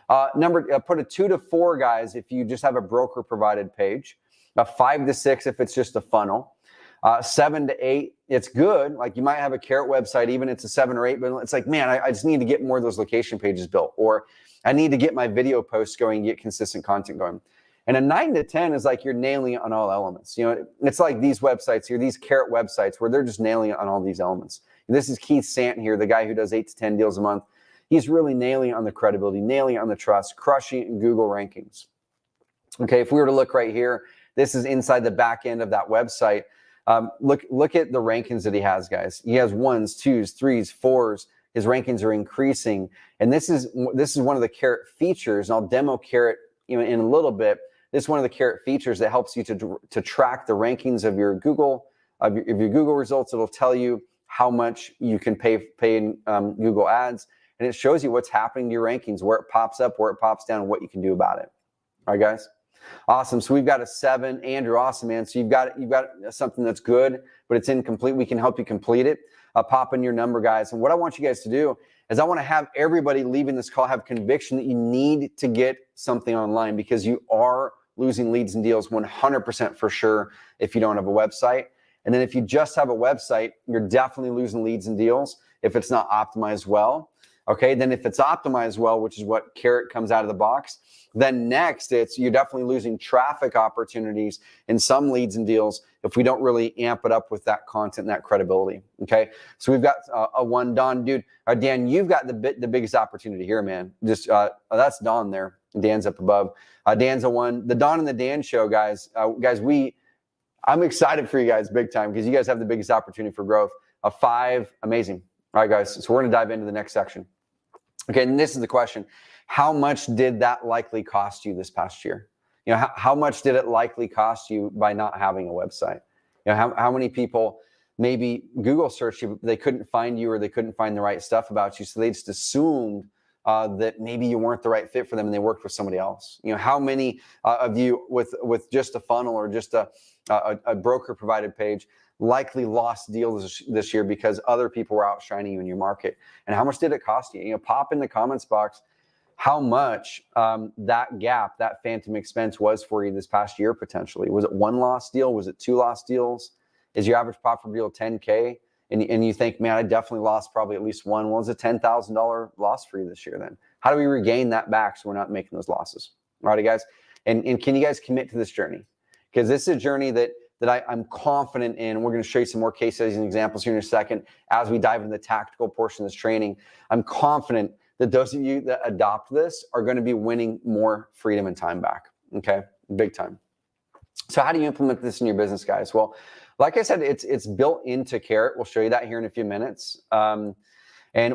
Put a 2 to 4, guys, if you just have a broker provided page. A 5 to 6 if it's just a funnel. 7 to 8, it's good. Like, you might have a Carrot website, even it's a 7 or 8, but it's like, man, I just need to get more of those location pages built, or I need to get my video posts going and get consistent content going. And a 9 to 10 is like you're nailing it on all elements. You know, it's like these websites here, these Carrot websites, where they're just nailing it on all these elements. And this is Keith Sant here, the guy who does 8 to 10 deals a month. He's really nailing it on the credibility, nailing it on the trust, crushing it in Google rankings. Okay, if we were to look right here, this is inside the back end of that website. Look at the rankings that he has, guys. He has 1s, 2s, 3s, 4s. His rankings are increasing, and this is one of the Carrot features. And I'll demo Carrot, in a little bit. This is one of the Carrot features that helps you to track the rankings of your Google Google results. It'll tell you how much you can pay in Google Ads, and it shows you what's happening to your rankings, where it pops up, where it pops down, and what you can do about it. All right, guys. Awesome. So we've got a 7. Andrew, awesome, man. So you've got something that's good, but it's incomplete. We can help you complete it. Pop in your number, guys. And what I want you guys to do is I want to have everybody leaving this call have conviction that you need to get something online, because you are losing leads and deals 100% for sure if you don't have a website. And then if you just have a website, you're definitely losing leads and deals if it's not optimized well. Okay, then if it's optimized well, which is what Carrot comes out of the box, then next you're definitely losing traffic opportunities in some leads and deals if we don't really amp it up with that content and that credibility. Okay, so we've got a one. Don, dude, Dan, you've got the biggest opportunity here, man. Just that's Don there. Dan's up above. Dan's a one. The Don and the Dan show, guys. I'm excited for you guys big time because you guys have the biggest opportunity for growth. A 5, amazing. All right, guys. So we're going to dive into the next section. Okay, and this is the question. How much did that likely cost you this past year? You know, how much did it likely cost you by not having a website? You know, how many people maybe Google searched you, they couldn't find you or they couldn't find the right stuff about you, so they just assumed that maybe you weren't the right fit for them and they worked with somebody else. You know, how many of you with just a funnel or just a broker provided page likely lost deals this year because other people were outshining you in your market? And how much did it cost you? You know, pop in the comments box how much that gap, that phantom expense was for you this past year potentially. Was it 1 lost deal? Was it 2 lost deals? Is your average profit deal 10K? And you think, man, I definitely lost probably at least one. Well, it's a $10,000 loss for you this year then. How do we regain that back so we're not making those losses? All right, guys. And can you guys commit to this journey? Because this is a journey that I'm confident in. We're going to show you some more case studies and examples here in a second as we dive into the tactical portion of this training. I'm confident that those of you that adopt this are going to be winning more freedom and time back. Okay, big time. So how do you implement this in your business, guys? Well, like I said, it's built into Carrot. We'll show you that here in a few minutes. And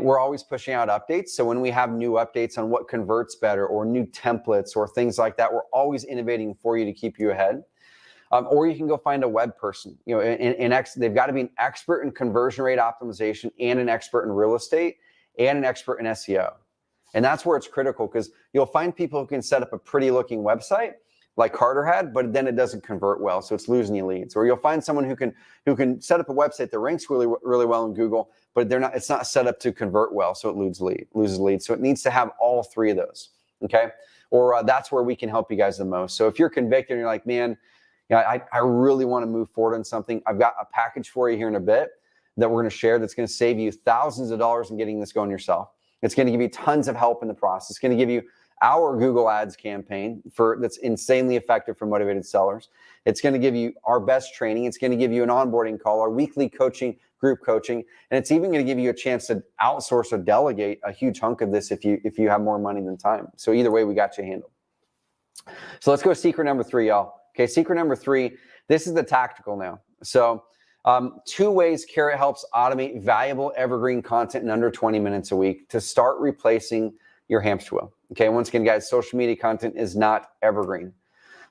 we're always pushing out updates. So when we have new updates on what converts better or new templates or things like that, we're always innovating for you to keep you ahead. Or you can go find a web person. You know, they've got to be an expert in conversion rate optimization and an expert in real estate and an expert in SEO. And that's where it's critical, because you'll find people who can set up a pretty looking website like Carter had, but then it doesn't convert well, so it's losing you leads. Or you'll find someone who can set up a website that ranks really, really well in Google, but it's not set up to convert well, so it loses leads. So it needs to have all 3 of those, okay? Or that's where we can help you guys the most. So if you're convicted and you're like, man, I really want to move forward on something, I've got a package for you here in a bit that we're going to share that's going to save you thousands of dollars in getting this going yourself. It's going to give you tons of help in the process. It's going to give you our Google Ads campaign that's insanely effective for motivated sellers. It's going to give you our best training. It's going to give you an onboarding call, our weekly coaching, group coaching, and it's even going to give you a chance to outsource or delegate a huge hunk of this if you have more money than time. So either way, we got you handled. So let's go secret number 3, y'all. Okay, secret number 3. This is the tactical now. So 2 ways Carrot helps automate valuable evergreen content in under 20 minutes a week to start replacing your hamster wheel. Okay, once again, guys, social media content is not evergreen.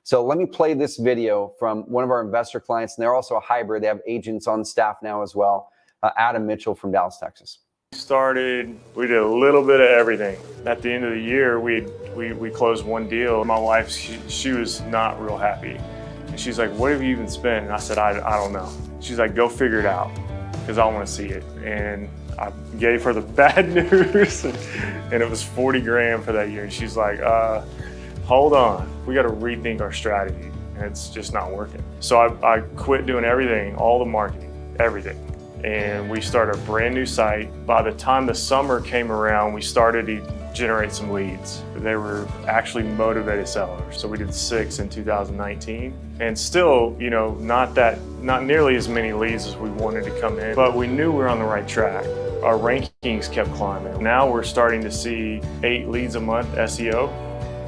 So let me play this video from one of our investor clients, and they're also a hybrid. They have agents on staff now as well. Adam Mitchell from Dallas, Texas. We did a little bit of everything. At the end of the year, we closed 1 deal. My wife, she was not real happy. And she's like, what have you even spent? And I said, I don't know. She's like, go figure it out, because I want to see it. And I gave her the bad news, and it was 40 grand for that year. And she's like, hold on, we got to rethink our strategy, and it's just not working. So I quit doing everything, all the marketing, everything. And we started a brand new site. By the time the summer came around, we started to generate some leads. They were actually motivated sellers. So we did 6 in 2019, and still, you know, not nearly as many leads as we wanted to come in, but we knew we were on the right track. Our rankings kept climbing. Now we're starting to see 8 leads a month SEO,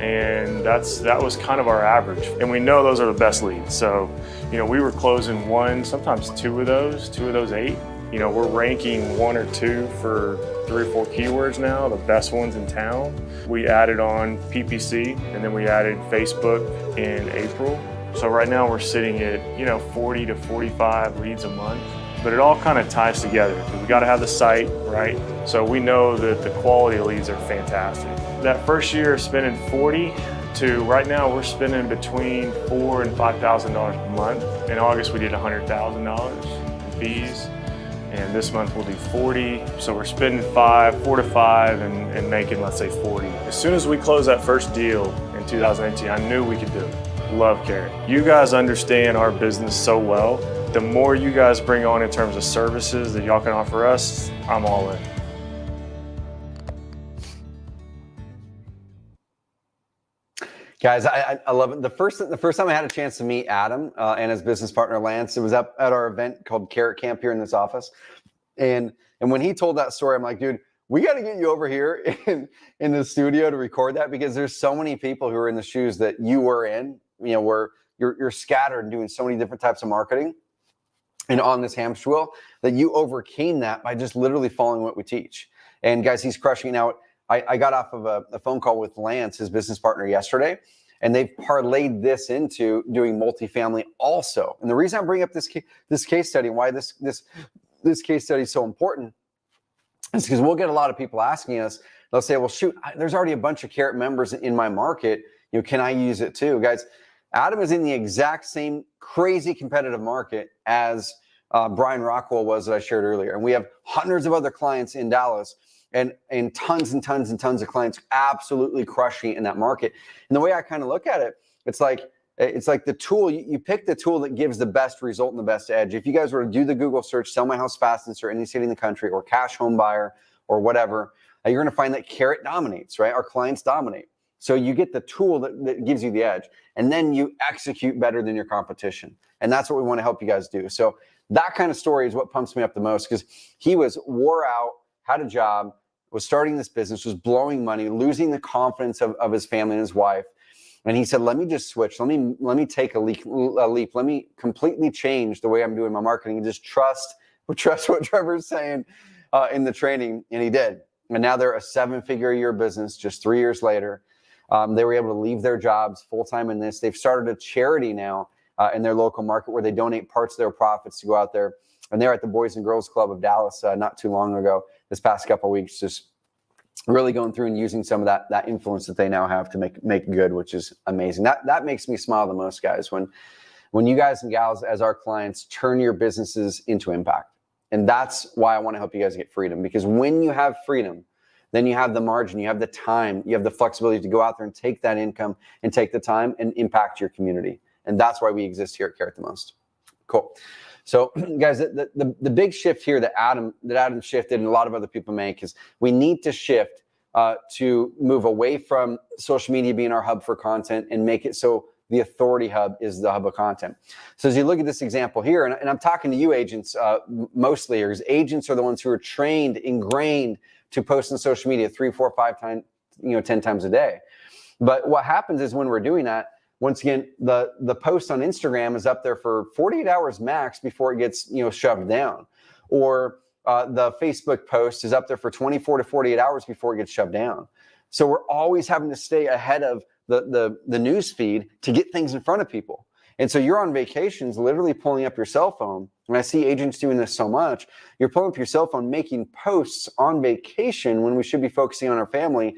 and that was kind of our average. And we know those are the best leads. So, you know, we were closing 1, sometimes 2 of those 8. You know, we're ranking 1 or 2 for 3 or 4 keywords now, the best ones in town. We added on PPC, and then we added Facebook in April. So right now we're sitting at, you know, 40 to 45 leads a month. But it all kind of ties together. We got to have the site, right? So we know that the quality of leads are fantastic. That first year spending 40 to right now we're spending between $4,000 and $5,000 per month. In August we did $100,000 in fees, and this month we'll do 40. So we're spending 4 to 5 and making, let's say, 40. As soon as we closed that first deal in 2018, I knew we could do it. Love Carrot. You guys understand our business so well. The more you guys bring on in terms of services that y'all can offer us, I'm all in. Guys, I love it. The first time I had a chance to meet Adam and his business partner Lance, it was up at our event called Carrot Camp here in this office. And when he told that story, I'm like, dude, we got to get you over here in the studio to record that, because there's so many people who are in the shoes that you were in, where you're scattered and doing so many different types of marketing and on this hamster wheel, that you overcame that by just literally following what we teach. And guys, he's crushing it now. I got off of a phone call with Lance, his business partner, yesterday, and they've parlayed this into doing multifamily also. And the reason I bring up this case study and why this case study is so important is because we'll get a lot of people asking us. They'll say, well, shoot, there's already a bunch of Carrot members in my market. Can I use it too? Guys, Adam is in the exact same crazy competitive market as Brian Rockwell was that I shared earlier. And we have hundreds of other clients in Dallas, and tons and tons and tons of clients absolutely crushing it in that market. And the way I kind of look at it, it's like the tool, you pick the tool that gives the best result and the best edge. If you guys were to do the Google search, sell my house fast and start any city in the country, or cash home buyer or whatever, you're going to find that Carrot dominates, right? Our clients dominate. So you get the tool that gives you the edge, and then you execute better than your competition. And that's what we want to help you guys do. So that kind of story is what pumps me up the most, because he was wore out, had a job, was starting this business, was blowing money, losing the confidence of his family and his wife. And he said, let me just switch. Let me take a leap. Let me completely change the way I'm doing my marketing and just trust what Trevor's saying in the training. And he did. And now they're a 7-figure a year business just 3 years later. They were able to leave their jobs full-time in this. They've started a charity now in their local market where they donate parts of their profits to go out there. And they're at the Boys and Girls Club of Dallas not too long ago, this past couple of weeks, just really going through and using some of that influence that they now have to make good, which is amazing. That makes me smile the most, guys, when you guys and gals as our clients turn your businesses into impact. And that's why I want to help you guys get freedom, because when you have freedom, then you have the margin, you have the time, you have the flexibility to go out there and take that income and take the time and impact your community. And that's why we exist here at Carrot the Most. Cool. So guys, the big shift here that Adam shifted and a lot of other people make is we need to shift to move away from social media being our hub for content and make it so the authority hub is the hub of content. So as you look at this example here, and I'm talking to you agents mostly, because agents are the ones who are trained, ingrained to post on social media 3, 4, 5 times, 10 times a day. But what happens is when we're doing that, once again, the post on Instagram is up there for 48 hours max before it gets shoved down, or the Facebook post is up there for 24 to 48 hours before it gets shoved down. So we're always having to stay ahead of the news feed to get things in front of people. And so you're on vacations, literally pulling up your cell phone. And I see agents doing this so much. You're pulling up your cell phone, making posts on vacation when we should be focusing on our family.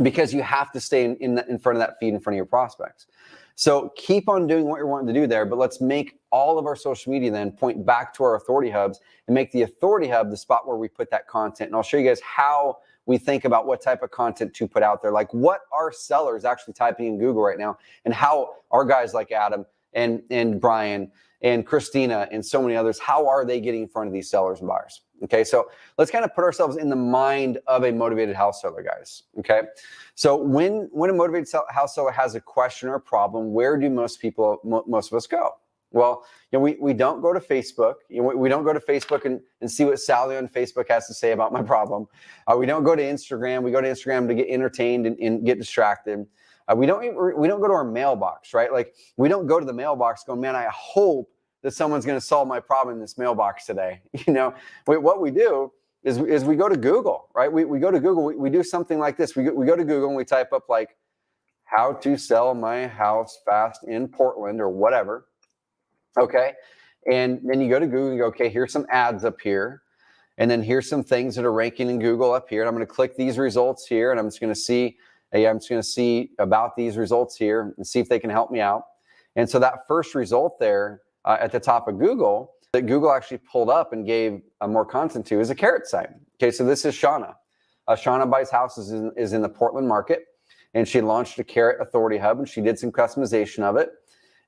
Because you have to stay in front of that feed, in front of your prospects. So keep on doing what you're wanting to do there, but let's make all of our social media then point back to our authority hubs and make the authority hub the spot where we put that content. And I'll show you guys how we think about what type of content to put out there, like what are sellers actually typing in Google right now, and how our guys like Adam and Brian and Christina and so many others, how are they getting in front of these sellers and buyers? Okay, so let's kind of put ourselves in the mind of a motivated house seller, guys. Okay, so when a motivated house seller has a question or a problem, where do most of us go? Well, we don't go to Facebook. We don't go to Facebook and see what Sally on Facebook has to say about my problem. We don't go to Instagram. We go to Instagram to get entertained and get distracted. We don't go to our mailbox, right? Like we don't go to the mailbox going, man, I hope that someone's going to solve my problem in this mailbox today. What we do is we go to Google, right? We go to Google. We do something like this. We go to Google and we type up like how to sell my house fast in Portland or whatever. Okay. And then you go to Google and go, okay, here's some ads up here. And then here's some things that are ranking in Google up here. And I'm going to click these results here. And I'm just going to see about these results here and see if they can help me out. And so that first result there at the top of Google that Google actually pulled up and gave more content to is a Carrot site. Okay. So this is Shauna. Shauna buys houses is in the Portland market, and she launched a Carrot Authority Hub, and she did some customization of it.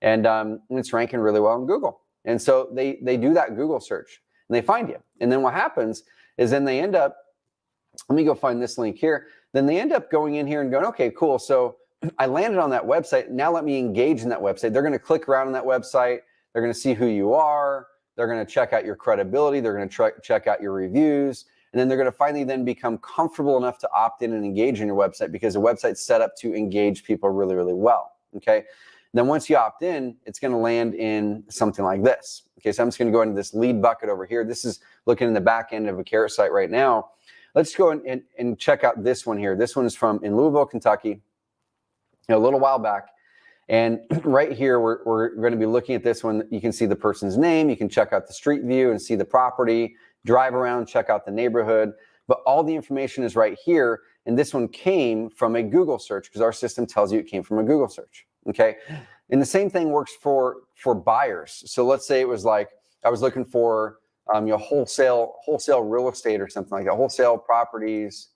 And it's ranking really well in Google. And so they do that Google search and they find you. And then what happens is then they end up, let me go find this link here. Then they end up going in here and going, okay, cool. So I landed on that website. Now let me engage in that website. They're going to click around on that website. They're going to see who you are. They're going to check out your credibility. They're going to check out your reviews. And then they're going to finally then become comfortable enough to opt in and engage in your website, because the website's set up to engage people really, really well. Okay. Then once you opt in, it's going to land in something like this. Okay. So I'm just going to go into this lead bucket over here. This is looking in the back end of a Carrot site right now. Let's go and check out this one here. This one is from in Louisville, Kentucky, a little while back. And right here, we're going to be looking at this one. You can see the person's name. You can check out the street view and see the property, drive around, check out the neighborhood. But all the information is right here. And this one came from a Google search, because our system tells you it came from a Google search. Okay. And the same thing works for buyers. So let's say it was like, I was looking for wholesale real estate or something like that, wholesale properties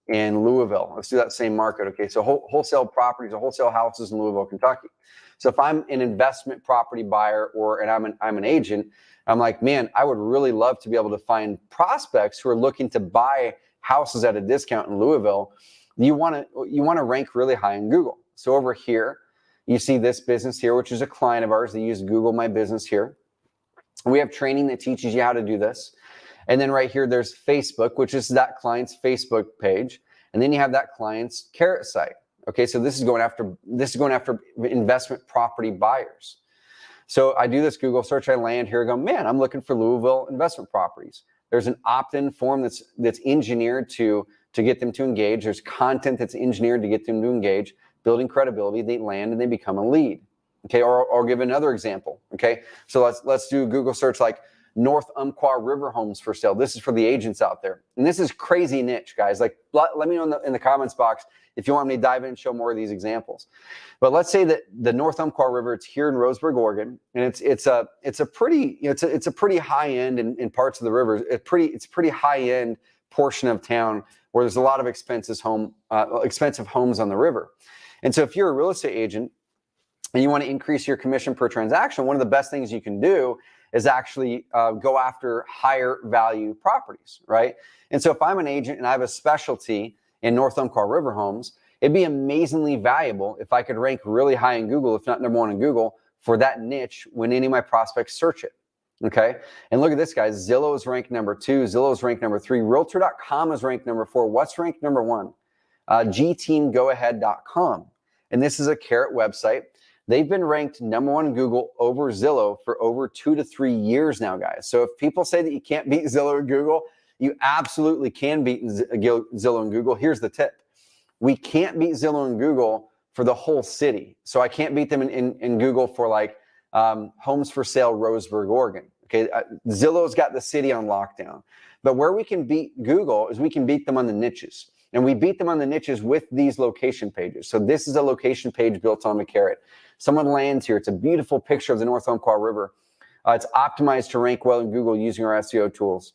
in Louisville. Let's do that same market. Okay, so wholesale properties or wholesale houses in Louisville, Kentucky. So if I'm an investment property buyer and I'm an agent, I'm like, man, I would really love to be able to find prospects who are looking to buy houses at a discount in Louisville. You want to rank really high in Google. So over here, you see this business here, which is a client of ours. They use Google My Business here. We have training that teaches you how to do this. And then right here, there's Facebook, which is that client's Facebook page. And then you have that client's Carrot site. Okay, so this is going after investment property buyers. So I do this Google search, I land here, I go, man, I'm looking for Louisville investment properties. There's an opt-in form that's engineered to get them to engage. There's content that's engineered to get them to engage, building credibility. They land and they become a lead. Okay, or I'll give another example. Okay, so let's do a Google search like North Umpqua River homes for sale. This is for the agents out there. And this is crazy niche, guys. Like, let me know in the comments box if you want me to dive in and show more of these examples. But let's say that the North Umpqua River, it's here in Roseburg, Oregon, and it's a pretty high end in parts of the river. It's pretty high end portion of town where there's a lot of expensive homes on the river. And so if you're a real estate agent and you want to increase your commission per transaction, one of the best things you can do is actually go after higher value properties, right? And so if I'm an agent and I have a specialty in North Umpqua River homes, it'd be amazingly valuable if I could rank really high in Google, if not number one in Google, for that niche when any of my prospects search it, okay? And look at this, guys. Zillow is ranked number 2. Zillow is ranked number 3. Realtor.com is ranked number 4. What's ranked number 1? gteamgoahead.com. And this is a Carrot website. They've been ranked number 1 in Google over Zillow for over 2 to 3 years now, guys. So if people say that you can't beat Zillow and Google, you absolutely can beat Zillow and Google. Here's the tip. We can't beat Zillow and Google for the whole city. So I can't beat them in Google for like homes for sale, Roseburg, Oregon. Okay, Zillow's got the city on lockdown. But where we can beat Google is we can beat them on the niches. And we beat them on the niches with these location pages. So this is a location page built on a Carrot. Someone lands here. It's a beautiful picture of the North Umpqua River. It's optimized to rank well in Google using our SEO tools.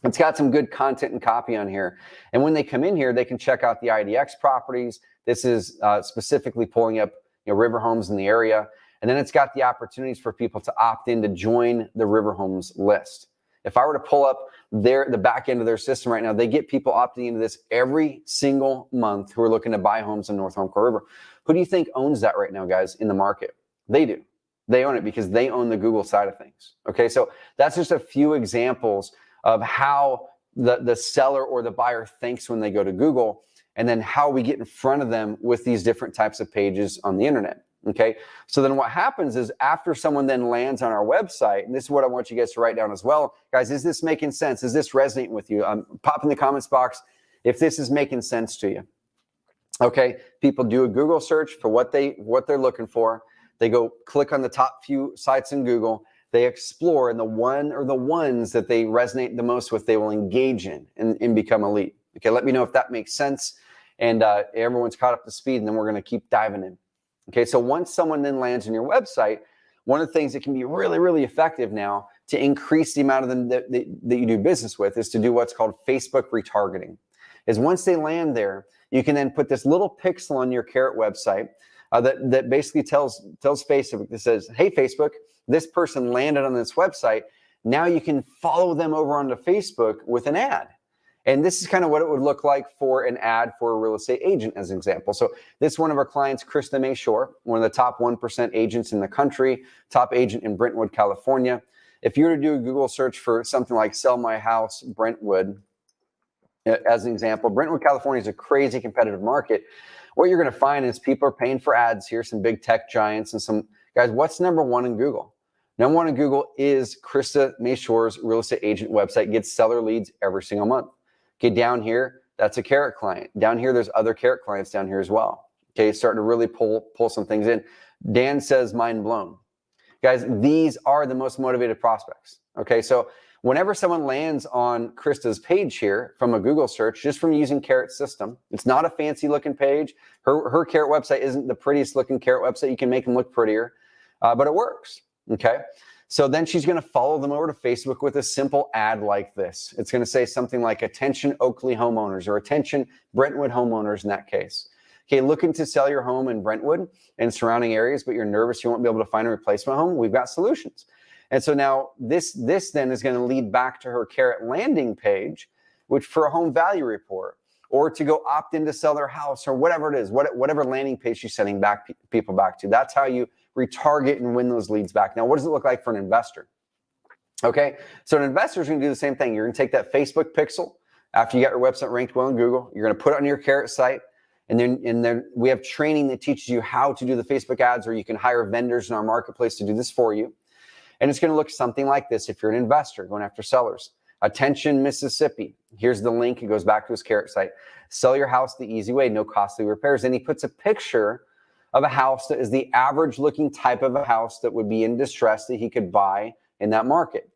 It's got some good content and copy on here. And when they come in here, they can check out the IDX properties. This is specifically pulling up river homes in the area. And then it's got the opportunities for people to opt in to join the river homes list. If I were to pull up the back end of their system right now, they get people opting into this every single month who are looking to buy homes in North Umpqua River. Who do you think owns that right now, guys, in the market? They do. They own it because they own the Google side of things. Okay, so that's just a few examples of how the seller or the buyer thinks when they go to Google, and then how we get in front of them with these different types of pages on the internet. Okay, so then what happens is after someone then lands on our website, and this is what I want you guys to write down as well, guys, is this making sense? Is this resonating with you? Pop in the comments box if this is making sense to you. Okay, people do a Google search for what they're looking for. They go click on the top few sites in Google. They explore, and the ones that they resonate the most with, they will engage in and become a lead. Okay, let me know if that makes sense, and everyone's caught up to speed, and then we're going to keep diving in. Okay, so once someone then lands on your website, one of the things that can be really, really effective now to increase the amount of them that you do business with is to do what's called Facebook retargeting. Is once they land there, you can then put this little pixel on your Carrot website that basically tells Facebook, that says, hey, Facebook, this person landed on this website. Now you can follow them over onto Facebook with an ad. And this is kind of what it would look like for an ad for a real estate agent as an example. So this is one of our clients, Krista Mayshore, one of the top 1% agents in the country, top agent in Brentwood, California. If you were to do a Google search for something like sell my house, Brentwood, as an example, Brentwood, California is a crazy competitive market. What you're going to find is people are paying for ads here, some big tech giants and some guys. What's number one in Google? Number one in Google is Krista Mayshore's real estate agent website, gets seller leads every single month. Okay, down here, that's a Carrot client. Down here, there's other Carrot clients down here as well. Okay, starting to really pull some things in. Dan says, mind blown. Guys, these are the most motivated prospects. Okay, so whenever someone lands on Krista's page here from a Google search, just from using Carrot's system, it's not a fancy looking page. Her Carrot website isn't the prettiest looking Carrot website. You can make them look prettier, but it works. Okay. So then she's going to follow them over to Facebook with a simple ad like this. It's going to say something like attention Oakley homeowners or attention Brentwood homeowners in that case. Okay, looking to sell your home in Brentwood and surrounding areas, but you're nervous you won't be able to find a replacement home. We've got solutions. And so now this then is going to lead back to her Carrot landing page, which for a home value report or to go opt in to sell their house or whatever it is, whatever landing page she's sending back people back to. That's how you retarget and win those leads back. Now, what does it look like for an investor? Okay, so an investor is going to do the same thing. You're going to take that Facebook pixel after you got your website ranked well in Google. You're going to put it on your Carrot site, and then we have training that teaches you how to do the Facebook ads, or you can hire vendors in our marketplace to do this for you. And it's going to look something like this if you're an investor going after sellers. Attention, Mississippi. Here's the link. It goes back to his Carrot site. Sell your house the easy way, no costly repairs. And he puts a picture of a house that is the average looking type of a house that would be in distress that he could buy in that market.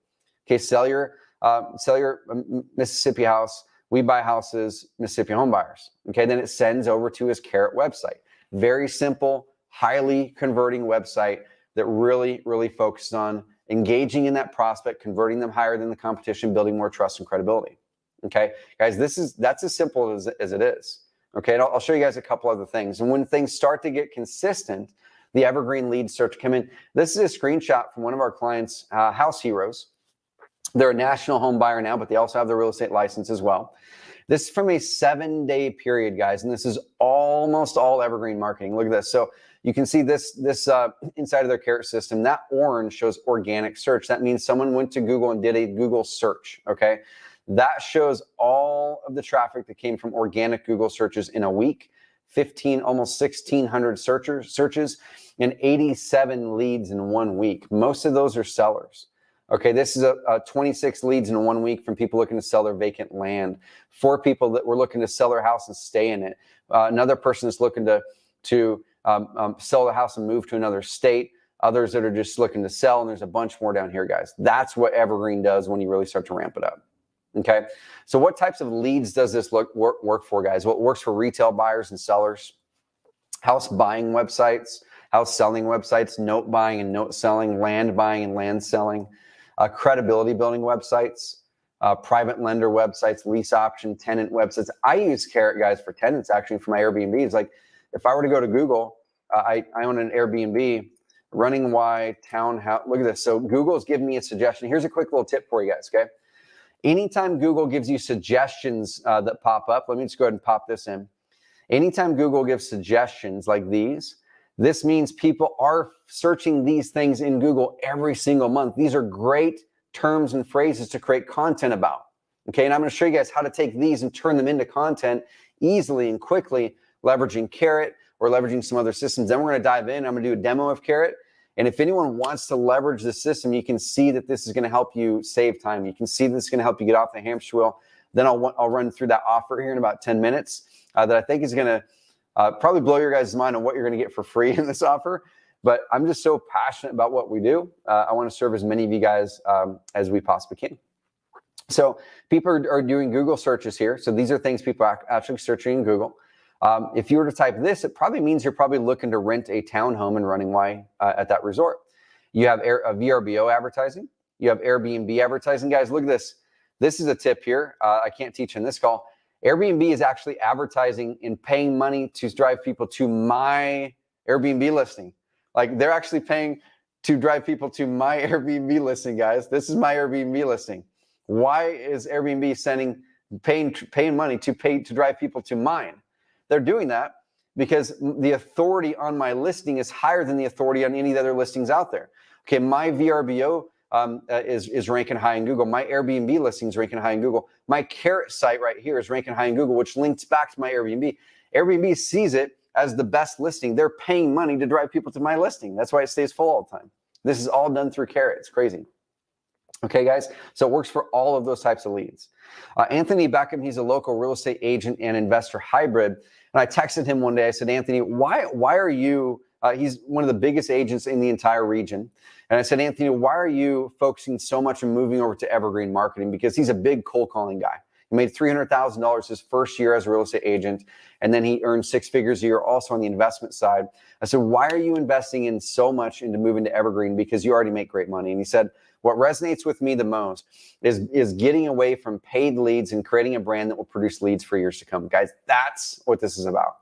Okay, sell your Mississippi house. We buy houses, Mississippi home buyers. Okay, then it sends over to his Carrot website. Very simple, highly converting website that really, really focuses on engaging in that prospect, converting them higher than the competition, building more trust and credibility. Okay, guys, that's as simple as it is. Okay, and I'll show you guys a couple other things. And when things start to get consistent, the Evergreen leads start to come in. This is a screenshot from one of our clients, House Heroes. They're a national home buyer now, but they also have their real estate license as well. This is from a 7-day period, guys, and this is almost all Evergreen marketing. Look at this. So you can see this inside of their Carrot system. That orange shows organic search. That means someone went to Google and did a Google search, okay? That shows all of the traffic that came from organic Google searches in a week, almost 1,600 searches, and 87 leads in 1 week. Most of those are sellers. Okay, this is a 26 leads in 1 week from people looking to sell their vacant land. 4 people that were looking to sell their house and stay in it. Another person is looking to sell the house and move to another state. Others that are just looking to sell, and there's a bunch more down here, guys. That's what Evergreen does when you really start to ramp it up. Okay, so what types of leads does this work for, guys? Well, it works for retail buyers and sellers, house buying websites, house selling websites, note buying and note selling, land buying and land selling, credibility building websites, private lender websites, lease option, tenant websites. I use Carrot, guys, for tenants actually for my Airbnbs. Like if I were to go to Google, I own an Airbnb, running wide townhouse. Look at this. So Google's giving me a suggestion. Here's a quick little tip for you guys, okay? Anytime Google gives you suggestions that pop up, let me just go ahead and pop this in. Anytime Google gives suggestions like these, this means people are searching these things in Google every single month. These are great terms and phrases to create content about. Okay, and I'm going to show you guys how to take these and turn them into content easily and quickly, leveraging Carrot or leveraging some other systems. Then we're going to dive in. I'm going to do a demo of Carrot. And if anyone wants to leverage the system, you can see that this is going to help you save time. You can see this is going to help you get off the hamster wheel. Then I'll run through that offer here in about 10 minutes that I think is going to probably blow your guys' mind on what you're going to get for free in this offer. But I'm just so passionate about what we do. I want to serve as many of you guys as we possibly can. So people are doing Google searches here. So these are things people are actually searching in Google. If you were to type this, it probably means you're probably looking to rent a townhome in Running Y at that resort. You have VRBO advertising. You have Airbnb advertising. Guys, look at this. This is a tip here. I can't teach in this call. Airbnb is actually advertising and paying money to drive people to my Airbnb listing. Like they're actually paying to drive people to my Airbnb listing, guys. This is my Airbnb listing. Why is Airbnb sending paying money to drive people to mine. They're doing that because the authority on my listing is higher than the authority on any of the other listings out there. Okay, my VRBO is ranking high in Google. My Airbnb listing is ranking high in Google. My Carrot site right here is ranking high in Google, which links back to my Airbnb. Airbnb sees it as the best listing. They're paying money to drive people to my listing. That's why it stays full all the time. This is all done through Carrot. It's crazy. Okay, guys, so it works for all of those types of leads. Anthony Beckham, he's a local real estate agent and investor hybrid. And I texted him one day. I said, Anthony, why are you, he's one of the biggest agents in the entire region. And I said, Anthony, why are you focusing so much on moving over to Evergreen Marketing? Because he's a big cold calling guy. He made $300,000 his first year as a real estate agent. And then he earned 6 figures a year also on the investment side. I said, why are you investing in so much into moving to Evergreen? Because you already make great money. And he said, what resonates with me the most is getting away from paid leads and creating a brand that will produce leads for years to come. Guys, that's what this is about.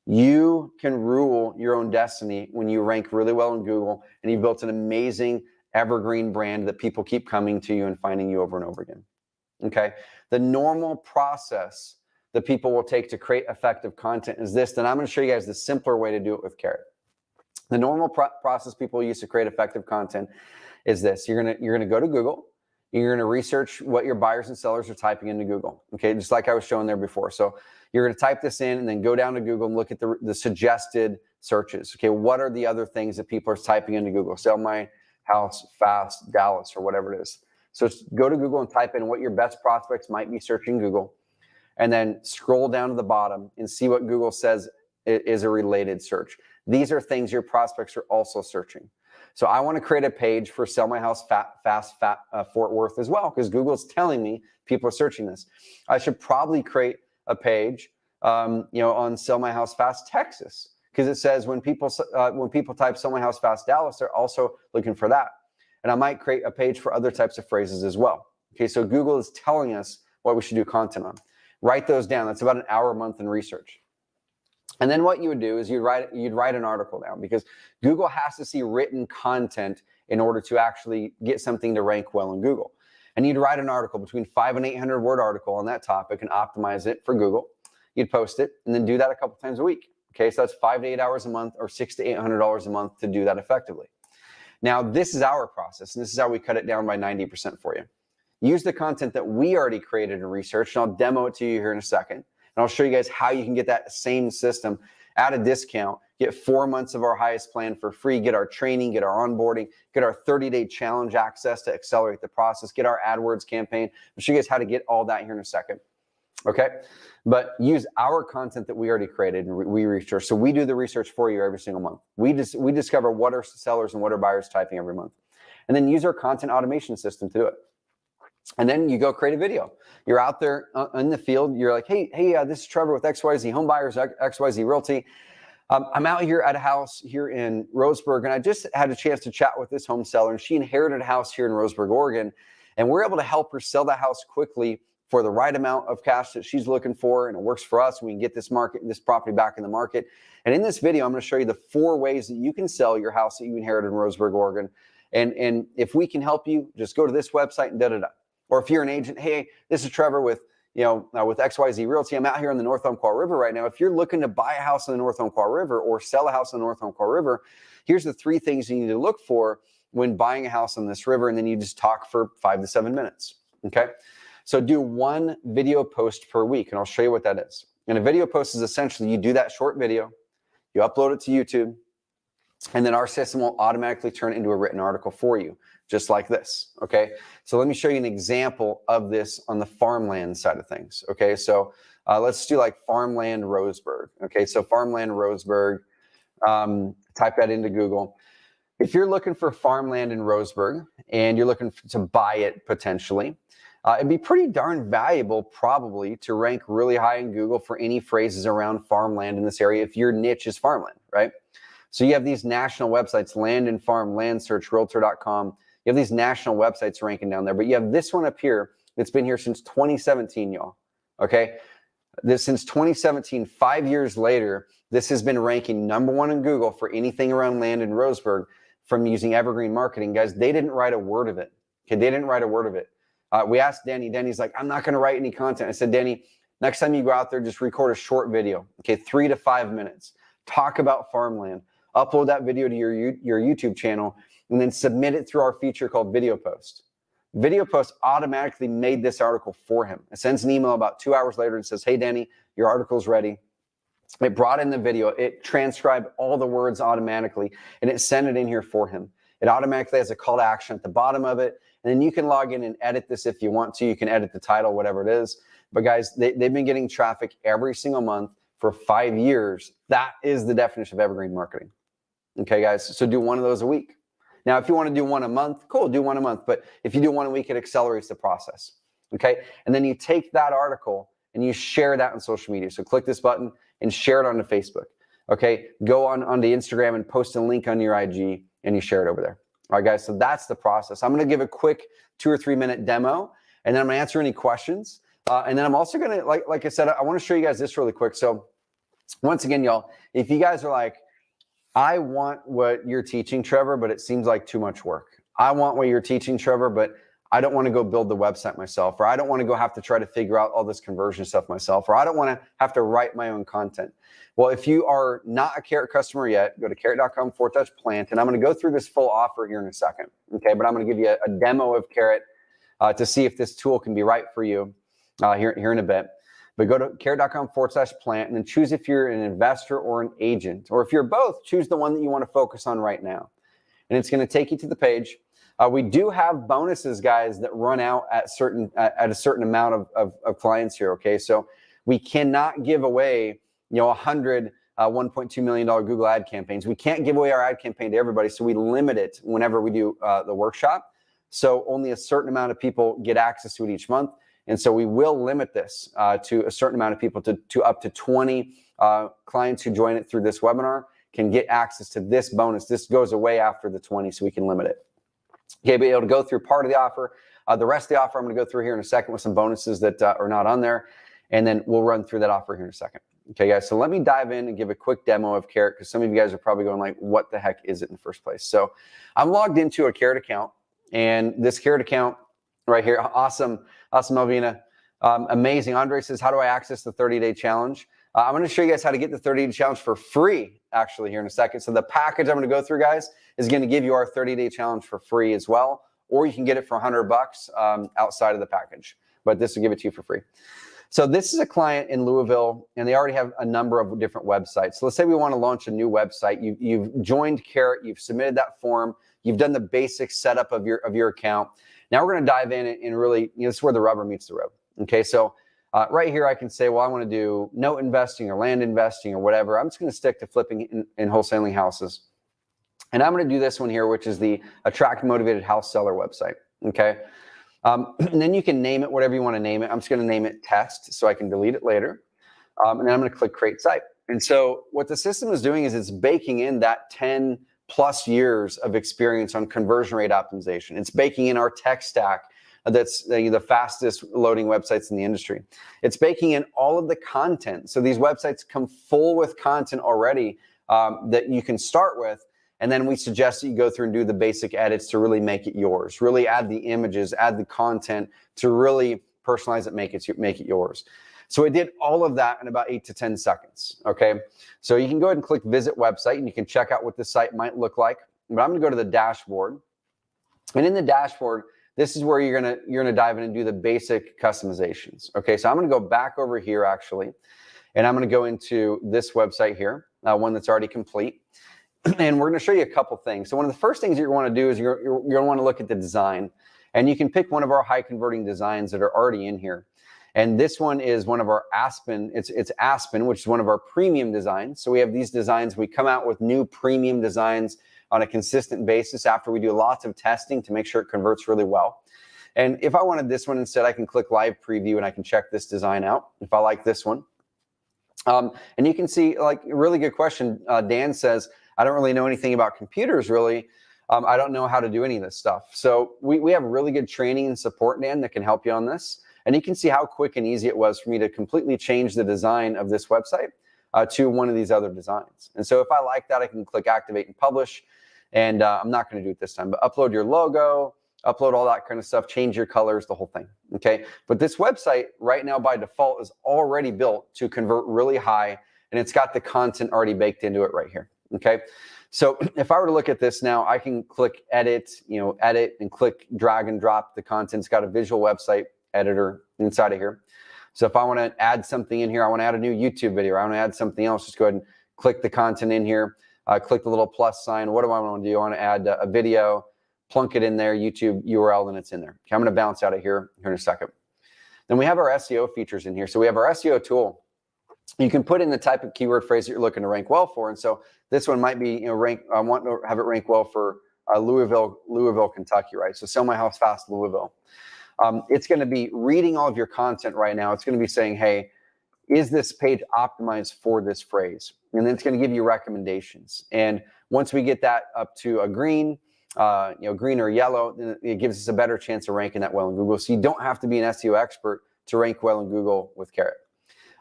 You can rule your own destiny when you rank really well in Google and you've built an amazing evergreen brand that people keep coming to you and finding you over and over again. Okay? The normal process that people will take to create effective content is this. Then I'm going to show you guys the simpler way to do it with Carrot. The normal process people use to create effective content is this. You're gonna go to Google. You're gonna research what your buyers and sellers are typing into Google. Okay, just like I was showing there before. So you're gonna type this in and then go down to Google and look at the suggested searches. Okay, what are the other things that people are typing into Google? Sell my house fast, Dallas, or whatever it is. So go to Google and type in what your best prospects might be searching Google, and then scroll down to the bottom and see what Google says is a related search. These are things your prospects are also searching. So I want to create a page for Sell My House Fast Fort Worth as well, because Google's telling me people are searching this. I should probably create a page, on Sell My House Fast Texas, because it says when people type Sell My House Fast Dallas, they're also looking for that. And I might create a page for other types of phrases as well. Okay, so Google is telling us what we should do content on. Write those down. That's about an hour a month in research. And then what you would do is you'd write an article down, because Google has to see written content in order to actually get something to rank well in Google. And you'd write an article, between 500 and 800 word article on that topic, and optimize it for Google. You'd post it and then do that a couple times a week. Okay, so that's 5 to 8 hours a month, or $600 to $800 a month to do that effectively. Now, this is our process, and this is how we cut it down by 90% for you. Use the content that we already created and researched, and I'll demo it to you here in a second. And I'll show you guys how you can get that same system at a discount, get 4 months of our highest plan for free, get our training, get our onboarding, get our 30-day challenge access to accelerate the process, get our AdWords campaign. I'll show you guys how to get all that here in a second. Okay? But use our content that we already created and we research. So we do the research for you every single month. We discover what are sellers and what are buyers typing every month. And then use our content automation system to do it. And then you go create a video. You're out there in the field. You're like, hey, this is Trevor with XYZ Home Buyers, XYZ Realty. I'm out here at a house here in Roseburg, and I just had a chance to chat with this home seller, and she inherited a house here in Roseburg, Oregon, and we're able to help her sell the house quickly for the right amount of cash that she's looking for, and it works for us. We can get this property back in the market. And in this video, I'm going to show you the 4 ways that you can sell your house that you inherited in Roseburg, Oregon. And if we can help you, just go to this website and da-da-da. Or if you're an agent, hey, this is Trevor with XYZ Realty. I'm out here on the North Umpqua River right now. If you're looking to buy a house on the North Umpqua River or sell a house on the North Umpqua River, here's the 3 things you need to look for when buying a house on this river. And then you just talk for 5 to 7 minutes. Okay. So do 1 video post per week, and I'll show you what that is. And a video post is essentially you do that short video, you upload it to YouTube, and then our system will automatically turn it into a written article for you, just like this, okay? So let me show you an example of this on the farmland side of things, okay? So let's do like farmland Roseburg, okay? So farmland Roseburg, type that into Google. If you're looking for farmland in Roseburg and you're looking to buy it potentially, it'd be pretty darn valuable probably to rank really high in Google for any phrases around farmland in this area if your niche is farmland, right? So you have these national websites, Land and Farm, Land Search, Realtor.com. You have these national websites ranking down there, but you have this one up here that's been here since 2017, y'all, okay? Since 2017, 5 years later, this has been ranking #1 in Google for anything around land in Roseburg from using Evergreen Marketing. Guys, they didn't write a word of it, okay? They didn't write a word of it. We asked Danny. Danny's like, I'm not going to write any content. I said, Danny, next time you go out there, just record a short video, okay, 3 to 5 minutes. Talk about farmland. Upload that video to your YouTube channel, and then submit it through our feature called Video Post. Video Post automatically made this article for him. It sends an email about 2 hours later and says, hey, Danny, your article's ready. It brought in the video. It transcribed all the words automatically, and it sent it in here for him. It automatically has a call to action at the bottom of it, and then you can log in and edit this if you want to. You can edit the title, whatever it is. But guys, they've been getting traffic every single month for 5 years. That is the definition of evergreen marketing. Okay, guys, so do one of those a week. Now, if you want to do one a month, cool, do one a month. But if you do one a week, it accelerates the process. Okay, and then you take that article and you share that on social media. So click this button and share it onto Facebook. Okay, go onto Instagram and post a link on your IG and you share it over there. All right, guys, so that's the process. I'm going to give a quick 2 or 3 minute demo, and then I'm going to answer any questions. And then I'm also going to, like I said, I want to show you guys this really quick. So once again, y'all, if you guys are like, I want what you're teaching, Trevor, but it seems like too much work. I want what you're teaching, Trevor, but I don't want to go build the website myself, or I don't want to go have to try to figure out all this conversion stuff myself, or I don't want to have to write my own content. Well, if you are not a Carrot customer yet, go to carrot.com/plant, and I'm going to go through this full offer here in a second. Okay, but I'm going to give you a demo of Carrot to see if this tool can be right for you here in a bit. But go to carrot.com/plant and then choose if you're an investor or an agent, or if you're both, choose the one that you want to focus on right now. And it's going to take you to the page. We do have bonuses, guys, that run out at a certain amount of clients here. Okay, so we cannot give away 100 $1.2 million Google ad campaigns. We can't give away our ad campaign to everybody, so we limit it whenever we do the workshop. So only a certain amount of people get access to it each month. And so we will limit this to a certain amount of people, to up to 20 clients who join it through this webinar can get access to this bonus. This goes away after the 20, so we can limit it. Okay, be able to go through part of the offer. The rest of the offer I'm going to go through here in a second with some bonuses that are not on there. And then we'll run through that offer here in a second. Okay, guys, so let me dive in and give a quick demo of Carrot, because some of you guys are probably going like, what the heck is it in the first place? So I'm logged into a Carrot account, and this Carrot account right here, awesome, Melvina, amazing. Andre says, how do I access the 30-day challenge? I'm going to show you guys how to get the 30-day challenge for free, actually, here in a second. So the package I'm going to go through, guys, is going to give you our 30-day challenge for free as well, or you can get it for $100 outside of the package, but this will give it to you for free. So this is a client in Louisville, and they already have a number of different websites. So let's say we want to launch a new website. You've joined Carrot, you've submitted that form, you've done the basic setup of your account. Now we're going to dive in and really, this is where the rubber meets the road. Okay, so right here I can say, well, I want to do note investing or land investing or whatever. I'm just going to stick to flipping and wholesaling houses. And I'm going to do this one here, which is the Attract Motivated House Seller website. Okay. And then you can name it whatever you want to name it. I'm just going to name it Test so I can delete it later. And then I'm going to click Create Site. And so what the system is doing is it's baking in that 10 plus years of experience on conversion rate optimization. It's baking in our tech stack that's the fastest loading websites in the industry. It's baking in all of the content. So these websites come full with content already that you can start with. And then we suggest that you go through and do the basic edits to really make it yours, really add the images, add the content to really personalize it, make it yours. So it did all of that in about 8 to 10 seconds, okay? So you can go ahead and click Visit Website, and you can check out what the site might look like. But I'm gonna go to the dashboard. And in the dashboard, this is where you're gonna dive in and do the basic customizations, okay? So I'm gonna go back over here, actually, and I'm gonna go into this website here, one that's already complete. And we're going to show you a couple things. So one of the first things you're going to want to do is you're going to want to look at the design, and you can pick one of our high converting designs that are already in here. And this one is one of our Aspen. It's Aspen, which is one of our premium designs. So we have these designs. We come out with new premium designs on a consistent basis after we do lots of testing to make sure it converts really well. And if I wanted this one instead, I can click Live Preview and I can check this design out if I like this one. And you can see, like, a really good question. Dan says, I don't really know anything about computers, really. I don't know how to do any of this stuff. So we have really good training and support, Dan, that can help you on this. And you can see how quick and easy it was for me to completely change the design of this website to one of these other designs. And so if I like that, I can click Activate and Publish. And I'm not going to do it this time, but upload your logo, upload all that kind of stuff, change your colors, the whole thing, okay? But this website right now by default is already built to convert really high, and it's got the content already baked into it right here, okay? So if I were to look at this now, I can click edit, edit and click drag and drop the content. It's got a visual website editor inside of here. So if I want to add something in here, I want to add a new YouTube video, or I want to add something else, just go ahead and click the content in here, click the little plus sign. What do I want to do? I want to add a video, plunk it in there, YouTube URL, and it's in there. Okay, I'm going to bounce out of here in a second. Then we have our SEO features in here. So we have our SEO tool. You can put in the type of keyword phrase that you're looking to rank well for. And so this one might be, I want to have it rank well for Louisville, Kentucky, right? So sell my house fast, Louisville. It's going to be reading all of your content right now. It's going to be saying, hey, is this page optimized for this phrase? And then it's going to give you recommendations. And once we get that up to a green, green or yellow, then it gives us a better chance of ranking that well in Google. So you don't have to be an SEO expert to rank well in Google with Carrot.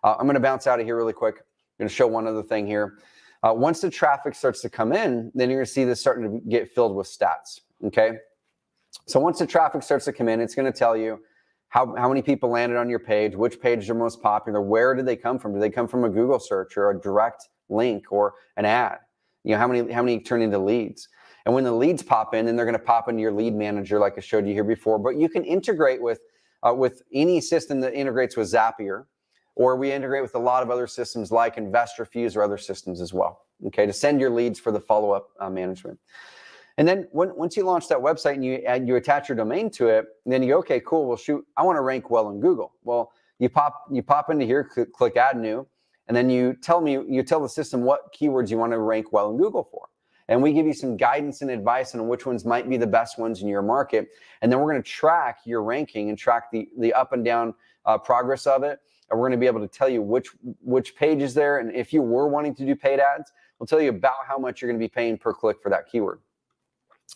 I'm going to bounce out of here really quick. I'm going to show one other thing here. Once the traffic starts to come in, then you're going to see this starting to get filled with stats, okay? So once the traffic starts to come in, it's going to tell you how many people landed on your page, which pages are most popular, where did they come from? Do they come from a Google search or a direct link or an ad? How many turn into leads? And when the leads pop in, then they're going to pop into your lead manager like I showed you here before. But you can integrate with any system that integrates with Zapier, or we integrate with a lot of other systems like InvestorFuse or other systems as well, okay, to send your leads for the follow-up management. And then once you launch that website and you attach your domain to it, and then you go, okay, cool, well, shoot, I want to rank well in Google. Well, you pop into here, click add new, and then you tell the system what keywords you want to rank well in Google for. And we give you some guidance and advice on which ones might be the best ones in your market. And then we're going to track your ranking and track the up and down progress of it. And we're going to be able to tell you which page is there. And if you were wanting to do paid ads, we'll tell you about how much you're going to be paying per click for that keyword.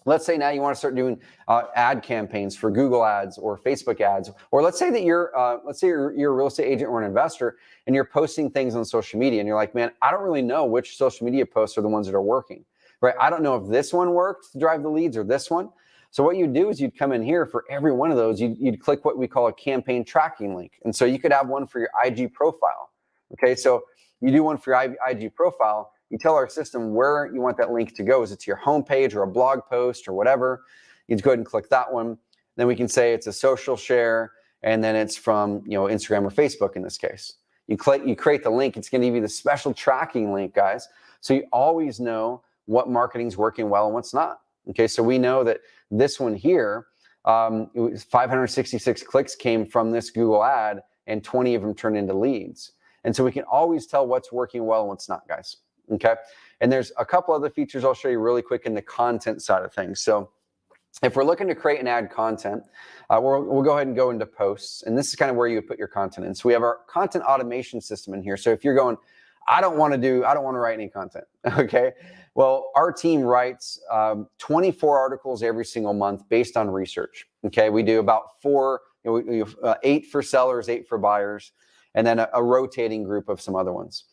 Let's say now you want to start doing ad campaigns for Google ads or Facebook ads, or let's say that you're a real estate agent or an investor and you're posting things on social media and you're like, man, I don't really know which social media posts are the ones that are working, right? I don't know if this one worked to drive the leads or this one. So what you'd do is you'd come in here for every one of those, you'd click what we call a campaign tracking link. And so you could have one for your IG profile. Okay, so you do one for your IG profile, you tell our system where you want that link to go. Is it to your homepage or a blog post or whatever? You'd go ahead and click that one. Then we can say it's a social share, and then it's from Instagram or Facebook in this case. You create the link. It's going to give you the special tracking link, guys. So you always know what marketing's working well and what's not. Okay, so we know that this one here, 566 clicks came from this Google ad, and 20 of them turned into leads. And so we can always tell what's working well and what's not, guys. Okay, and there's a couple other features I'll show you really quick in the content side of things. So if we're looking to create and add content, we'll go ahead and go into posts, and this is kind of where you would put your content in. So we have our content automation system in here. So if you're going, I don't want to write any content, okay? Well, our team writes 24 articles every single month based on research, okay? We do about 8 for sellers, 8 for buyers, and then a rotating group of some other ones.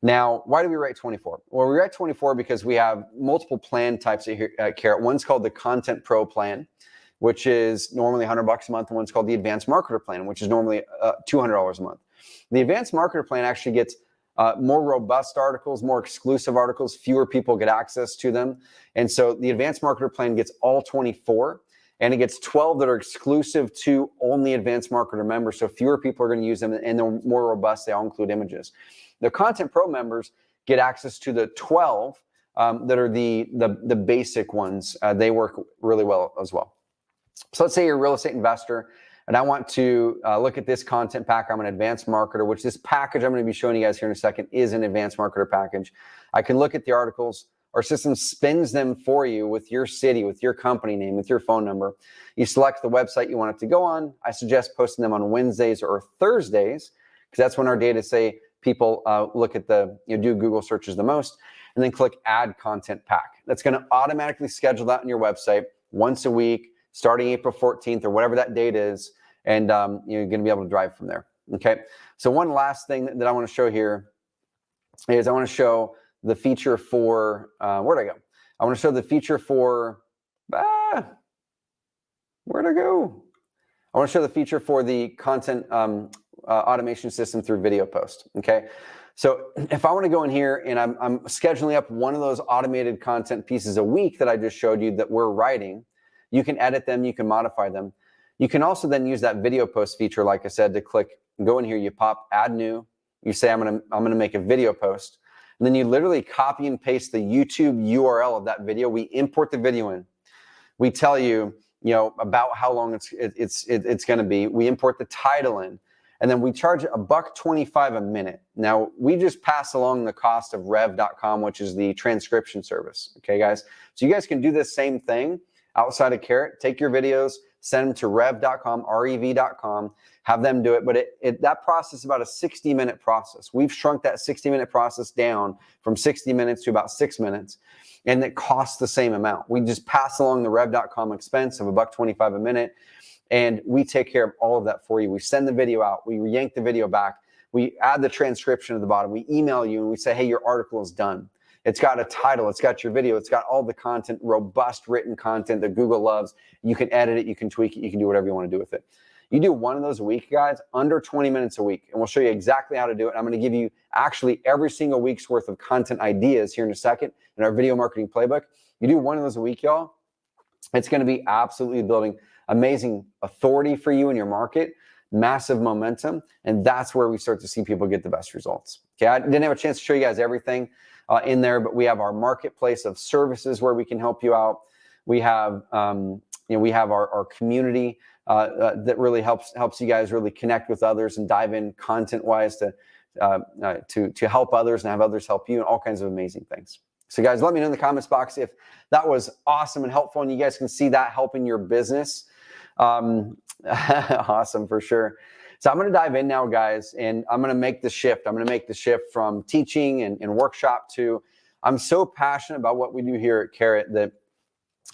Now, why do we write 24? Well, we write 24 because we have multiple plan types at Carrot. One's called the Content Pro plan, which is normally $100 a month, and one's called the Advanced Marketer plan, which is normally $200 a month. The Advanced Marketer plan actually gets more robust articles, more exclusive articles, fewer people get access to them. And so the Advanced Marketer plan gets all 24, and it gets 12 that are exclusive to only Advanced Marketer members. So fewer people are going to use them, and they're more robust. They all include images. The Content Pro members get access to the 12 that are the basic ones. They work really well as well. So let's say you're a real estate investor, and I want to look at this content pack. I'm an advanced marketer, which this package I'm going to be showing you guys here in a second is an advanced marketer package. I can look at the articles. Our system spins them for you with your city, with your company name, with your phone number. You select the website you want it to go on. I suggest posting them on Wednesdays or Thursdays, because that's when our data say people look at do Google searches the most, and then click Add Content Pack. That's going to automatically schedule that on your website once a week, starting April 14th or whatever that date is, and you're going to be able to drive from there. Okay. So one last thing that I want to show here is I want to show the feature for where'd I go? I want to show the feature for Where'd it go? I want to show the feature for the content automation system through video post, okay? So if I want to go in here and I'm scheduling up one of those automated content pieces a week that I just showed you that we're writing, you can edit them, you can modify them. You can also then use that video post feature, like I said, to click, go in here, you pop add new, you say I'm gonna make a video post, and then you literally copy and paste the YouTube URL of that video. We import the video in. We tell you, about how long it's going to be. We import the title in, and then we charge $1.25 a minute. Now we just pass along the cost of rev.com, which is the transcription service. Okay, guys. So you guys can do this same thing outside of Carrot. Take your videos, send them to rev.com, rev.com, have them do it. But that process is about a 60-minute process. We've shrunk that 60-minute process down from 60 minutes to about 6 minutes. And it costs the same amount. We just pass along the rev.com expense of $1.25 a minute, and we take care of all of that for you. We send the video out, we yank the video back, we add the transcription at the bottom, we email you, and we say, hey, your article is done. It's got a title, it's got your video, it's got all the content, robust written content that Google loves. You can edit it, you can tweak it, you can do whatever you want to do with it. You do one of those a week, guys, under 20 minutes a week, and we'll show you exactly how to do it. I'm going to give you actually every single week's worth of content ideas here in a second in our video marketing playbook. You do one of those a week, y'all, it's going to be absolutely building amazing authority for you in your market, massive momentum, and that's where we start to see people get the best results. Okay, I didn't have a chance to show you guys everything in there, but we have our marketplace of services where we can help you out. We have, we have our community that really helps you guys really connect with others and dive in content-wise to help others and have others help you, and all kinds of amazing things. So guys, let me know in the comments box if that was awesome and helpful, and you guys can see that helping your business. Awesome, for sure. So I'm going to dive in now, guys, and I'm going to make the shift. I'm going to make the shift from teaching and workshop to, I'm so passionate about what we do here at Carrot that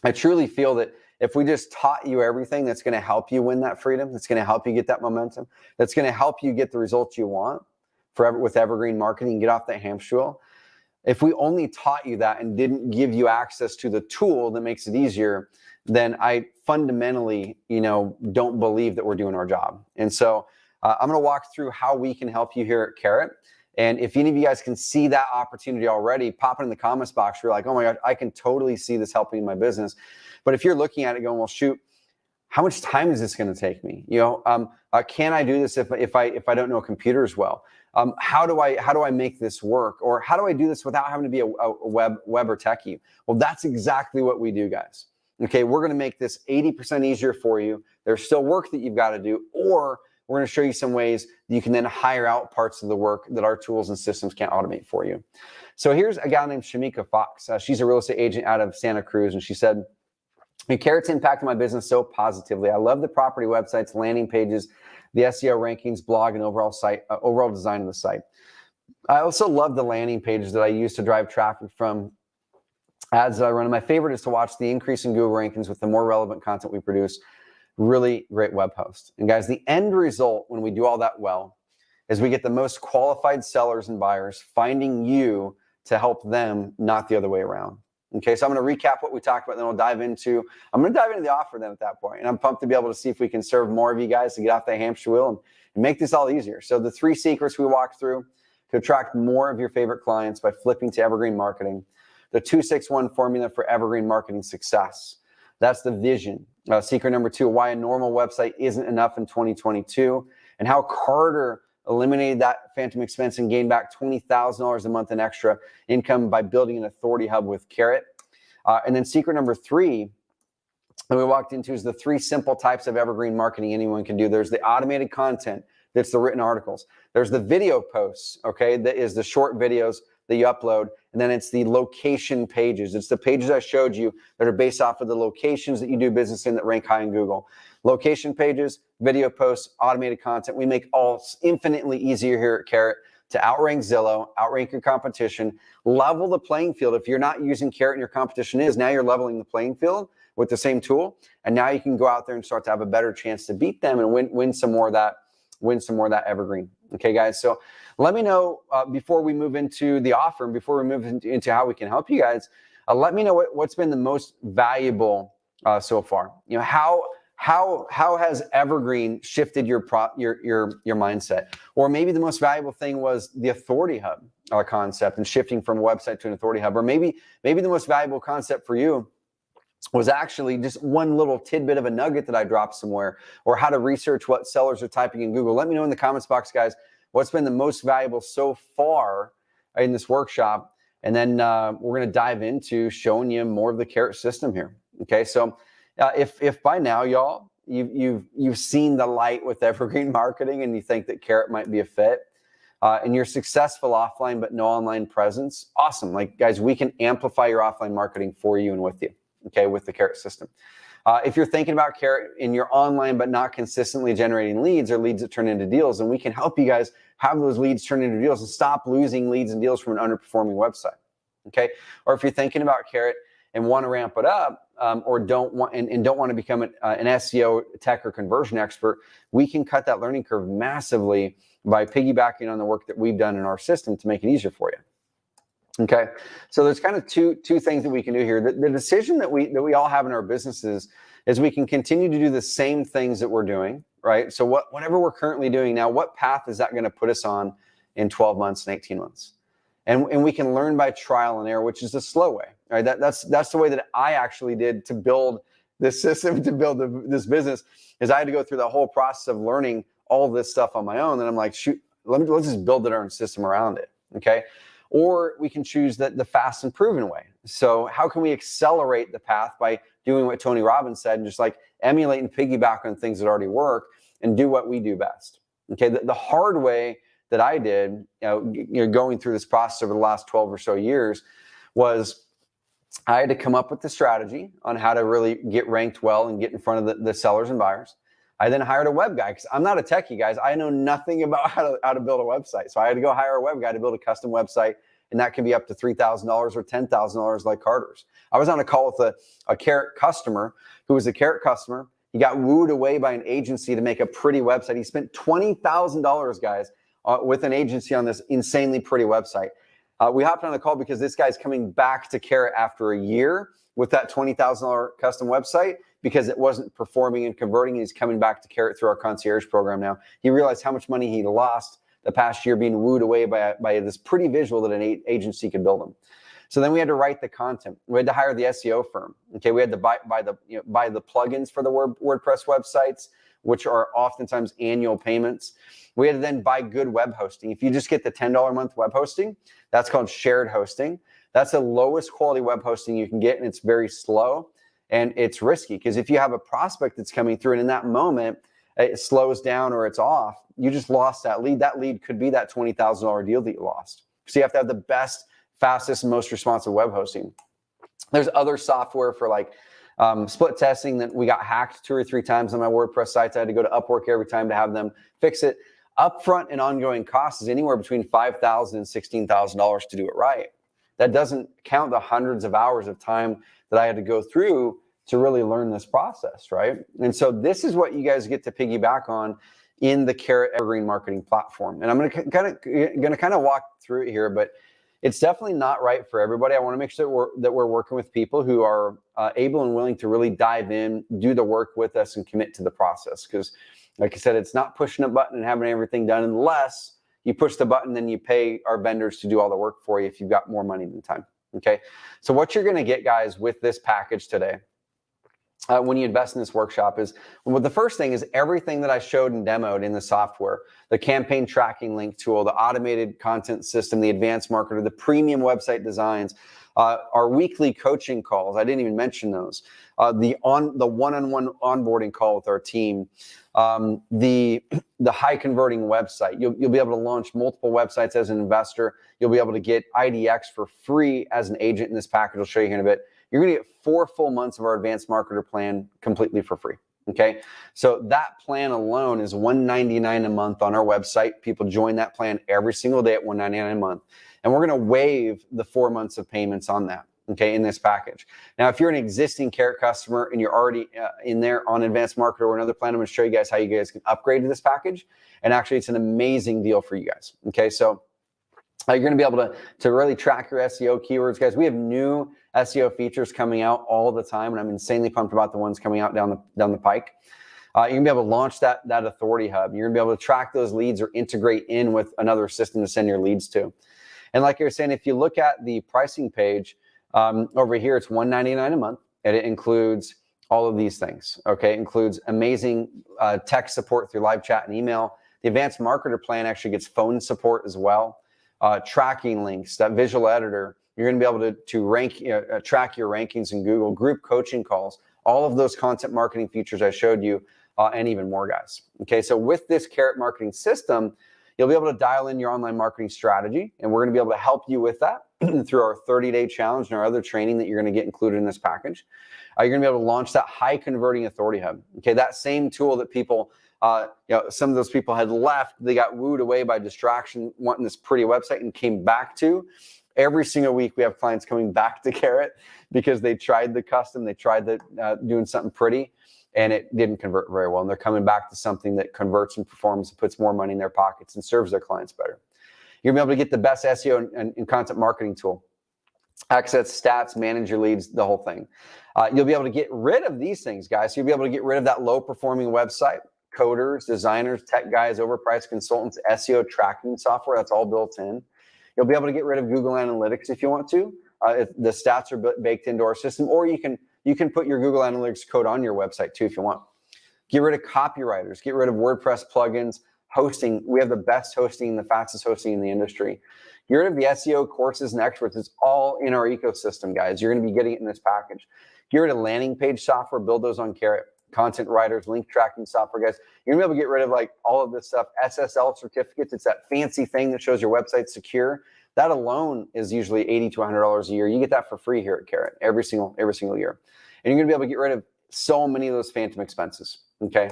I truly feel that if we just taught you everything that's going to help you win that freedom, that's going to help you get that momentum, that's going to help you get the results you want with Evergreen Marketing, get off that hamster wheel. If we only taught you that and didn't give you access to the tool that makes it easier, then I fundamentally, don't believe that we're doing our job. And so I'm going to walk through how we can help you here at Carrot. And if any of you guys can see that opportunity already, pop it in the comments box. You're like, oh my God, I can totally see this helping my business. But if you're looking at it going, well, shoot, how much time is this going to take me? Can I do this if I don't know computers well? How do I make this work? Or how do I do this without having to be a web or techie? Well, that's exactly what we do, guys. Okay, we're going to make this 80% easier for you. There's still work that you've got to do, or we're going to show you some ways that you can then hire out parts of the work that our tools and systems can't automate for you. So here's a gal named Shamika Fox. She's a real estate agent out of Santa Cruz, and she said, Carrot's impacted my business so positively. I love the property websites, landing pages, the SEO rankings, blog, and overall design of the site. I also love the landing pages that I use to drive traffic from ads that I run. My favorite is to watch the increase in Google rankings with the more relevant content we produce. Really great web host. And guys, the end result when we do all that well is we get the most qualified sellers and buyers finding you to help them, not the other way around. Okay, so I'm going to recap what we talked about, then I'm going to dive into the offer then at that point. And I'm pumped to be able to see if we can serve more of you guys to get off that hamster wheel and make this all easier. So the 3 secrets we walked through to attract more of your favorite clients by flipping to Evergreen Marketing. The 2-6-1 formula for Evergreen Marketing success. That's the vision. Secret number 2, why a normal website isn't enough in 2022, and how Carter eliminated that phantom expense and gained back $20,000 a month in extra income by building an authority hub with Carrot. And then secret number 3 that we walked into is the 3 simple types of Evergreen Marketing anyone can do. There's the automated content, that's the written articles. There's the video posts, okay, that is the short videos that you upload. And then it's the location pages. It's the pages I showed you that are based off of the locations that you do business in that rank high in Google. Location pages, video posts, automated content. We make all infinitely easier here at Carrot to outrank Zillow, outrank your competition, level the playing field. If you're not using Carrot and your competition is, now you're leveling the playing field with the same tool. And now you can go out there and start to have a better chance to beat them and win some more of that Evergreen. Okay, guys. So let me know before we move into the offer and before we move into how we can help you guys, let me know what's been the most valuable so far. How how has Evergreen shifted your mindset? Or maybe the most valuable thing was the authority hub concept and shifting from a website to an authority hub. Or maybe the most valuable concept for you was actually just one little tidbit of a nugget that I dropped somewhere, or how to research what sellers are typing in Google. Let me know in the comments box, guys, what's been the most valuable so far in this workshop. And then we're going to dive into showing you more of the carrot system here. Okay, so if by now, y'all, you've seen the light with Evergreen Marketing and you think that carrot might be a fit, and you're successful offline but no online presence, awesome. Like, guys, we can amplify your offline marketing for you and with you. Okay, with the carrot system. If you're thinking about carrot and you're online but not consistently generating leads or leads that turn into deals, then we can help you guys have those leads turn into deals and stop losing leads and deals from an underperforming website. Okay, or if you're thinking about carrot and want to ramp it up, or don't want to become an SEO tech or conversion expert, we can cut that learning curve massively by piggybacking on the work that we've done in our system to make it easier for you. Okay, so there's kind of two things that we can do here. The decision that we all have in our businesses is we can continue to do the same things that we're doing, right? So whatever we're currently doing now, what path is that going to put us on in 12 months and 18 months? And we can learn by trial and error, which is the slow way, right? That's the way that I actually did to build this system, to build this business, is I had to go through the whole process of learning all this stuff on my own. And I'm like, shoot, let's just build our own system around it, okay? Or we can choose the fast and proven way. So how can we accelerate the path by doing what Tony Robbins said and just like emulate and piggyback on things that already work and do what we do best? Okay, the hard way that I did, going through this process over the last 12 or so years, was I had to come up with the strategy on how to really get ranked well and get in front of the sellers and buyers. I then hired a web guy because I'm not a techie, guys. I know nothing about how to build a website. So I had to go hire a web guy to build a custom website, and that can be up to $3,000 or $10,000 like Carter's. I was on a call with a carrot customer who was a carrot customer. He got wooed away by an agency to make a pretty website. He spent $20,000, guys, with an agency on this insanely pretty website. We hopped on a call because this guy's coming back to Carrot after a year with that $20,000 custom website because it wasn't performing and converting. He's coming back to Carrot through our concierge program now. He realized how much money he lost the past year being wooed away by this pretty visual that an agency could build him. So then we had to write the content. We had to hire the SEO firm. Okay, we had to buy the plugins for the WordPress websites, which are oftentimes annual payments. We had to then buy good web hosting. If you just get the $10 a month web hosting, that's called shared hosting. That's the lowest quality web hosting you can get, and it's very slow and it's risky because if you have a prospect that's coming through and in that moment it slows down or it's off, you just lost that lead. That lead could be that $20,000 deal that you lost. So you have to have the best, fastest, and most responsive web hosting. There's other software for like split testing that we got hacked 2 or 3 times on my WordPress sites. I had to go to Upwork every time to have them fix it. Upfront and ongoing costs is anywhere between $5,000 and $16,000 to do it right. That doesn't count the hundreds of hours of time that I had to go through to really learn this process, right? And so this is what you guys get to piggyback on in the Carrot Evergreen Marketing platform. And I'm going to kind of walk through it here, but it's definitely not right for everybody. I want to make sure that we're working with people who are able and willing to really dive in, do the work with us, and commit to the process. Because, like I said, it's not pushing a button and having everything done unless you push the button, then you pay our vendors to do all the work for you if you've got more money than time. Okay, so what you're going to get, guys, with this package today, when you invest in this workshop is, well, the first thing is everything that I showed and demoed in the software, the campaign tracking link tool, the automated content system, the advanced marketer, the premium website designs, our weekly coaching calls. I didn't even mention those. The one-on-one onboarding call with our team, the high converting website. You'll be able to launch multiple websites as an investor. You'll be able to get IDX for free as an agent in this package. I'll show you here in a bit. You're going to get 4 full months of our advanced marketer plan completely for free. Okay, so that plan alone is $199 a month on our website. People join that plan every single day at $199 a month, and we're going to waive the 4 months of payments on that. Okay, in this package. Now, if you're an existing Carrot customer and you're already in there on advanced marketer or another plan, I'm going to show you guys how you guys can upgrade to this package. And actually, it's an amazing deal for you guys. Okay, so You're going to be able to really track your SEO keywords, guys. We have new SEO features coming out all the time, and I'm insanely pumped about the ones coming out down the pike. You're going to be able to launch that authority hub. You're going to be able to track those leads or integrate in with another system to send your leads to. And like you're saying, if you look at the pricing page over here, it's $199 a month, and it includes all of these things. Okay, it includes amazing tech support through live chat and email. The advanced marketer plan actually gets phone support as well. Tracking links, that visual editor. You're going to be able to rank, track your rankings in Google, group coaching calls, all of those content marketing features I showed you, and even more, guys. Okay, so with this Carrot marketing system, you'll be able to dial in your online marketing strategy, and we're going to be able to help you with that through our 30-day challenge and our other training that you're going to get included in this package. You're going to be able to launch that high converting authority hub. Okay, that same tool that people, some of those people had left, they got wooed away by distraction, wanting this pretty website and came back to. Every single week we have clients coming back to Carrot because they tried the custom, they tried doing something pretty, and it didn't convert very well. And they're coming back to something that converts and performs and puts more money in their pockets and serves their clients better. You're going to be able to get the best SEO and content marketing tool. Access stats, manage your leads, the whole thing. You'll be able to get rid of these things, guys. So you'll be able to get rid of that low-performing website, coders, designers, tech guys, overpriced consultants, SEO tracking software. That's all built in. You'll be able to get rid of Google Analytics if you want to. If the stats are baked into our system, or you can put your Google Analytics code on your website too if you want. Get rid of copywriters. Get rid of WordPress plugins. Hosting. We have the best hosting, the fastest hosting in the industry. Get rid of the SEO courses and experts. It's all in our ecosystem, guys. You're going to be getting it in this package. Get rid of landing page software. Build those on Carrot. Content writers, link tracking software, guys. You're going to be able to get rid of like all of this stuff. SSL certificates. It's that fancy thing that shows your website's secure. That alone is usually $80 to $100 a year. You get that for free here at Carrot every single year. And you're going to be able to get rid of so many of those phantom expenses. Okay.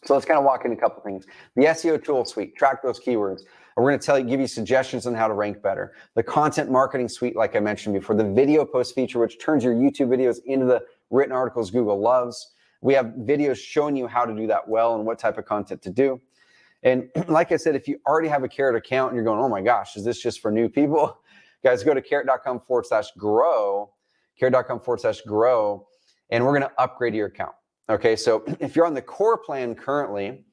So let's kind of walk into a couple things. The SEO tool suite, track those keywords. We're going to give you suggestions on how to rank better. The content marketing suite, like I mentioned before, the video post feature, which turns your YouTube videos into the written articles Google loves. We have videos showing you how to do that well and what type of content to do. And like I said, if you already have a Carrot account and you're going, oh my gosh, is this just for new people? Guys, go to carrot.com/grow, carrot.com/grow, and we're going to upgrade your account. Okay, so if you're on the core plan currently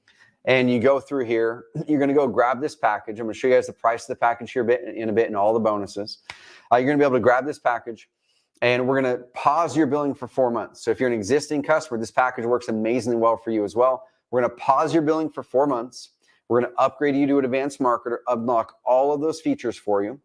and you go through here, you're going to go grab this package. I'm going to show you guys the price of the package here in a bit and all the bonuses. You're going to be able to grab this package, and we're going to pause your billing for 4 months. So if you're an existing customer, this package works amazingly well for you as well. We're going to pause your billing for 4 months. We're going to upgrade you to an advanced marketer, unlock all of those features for you.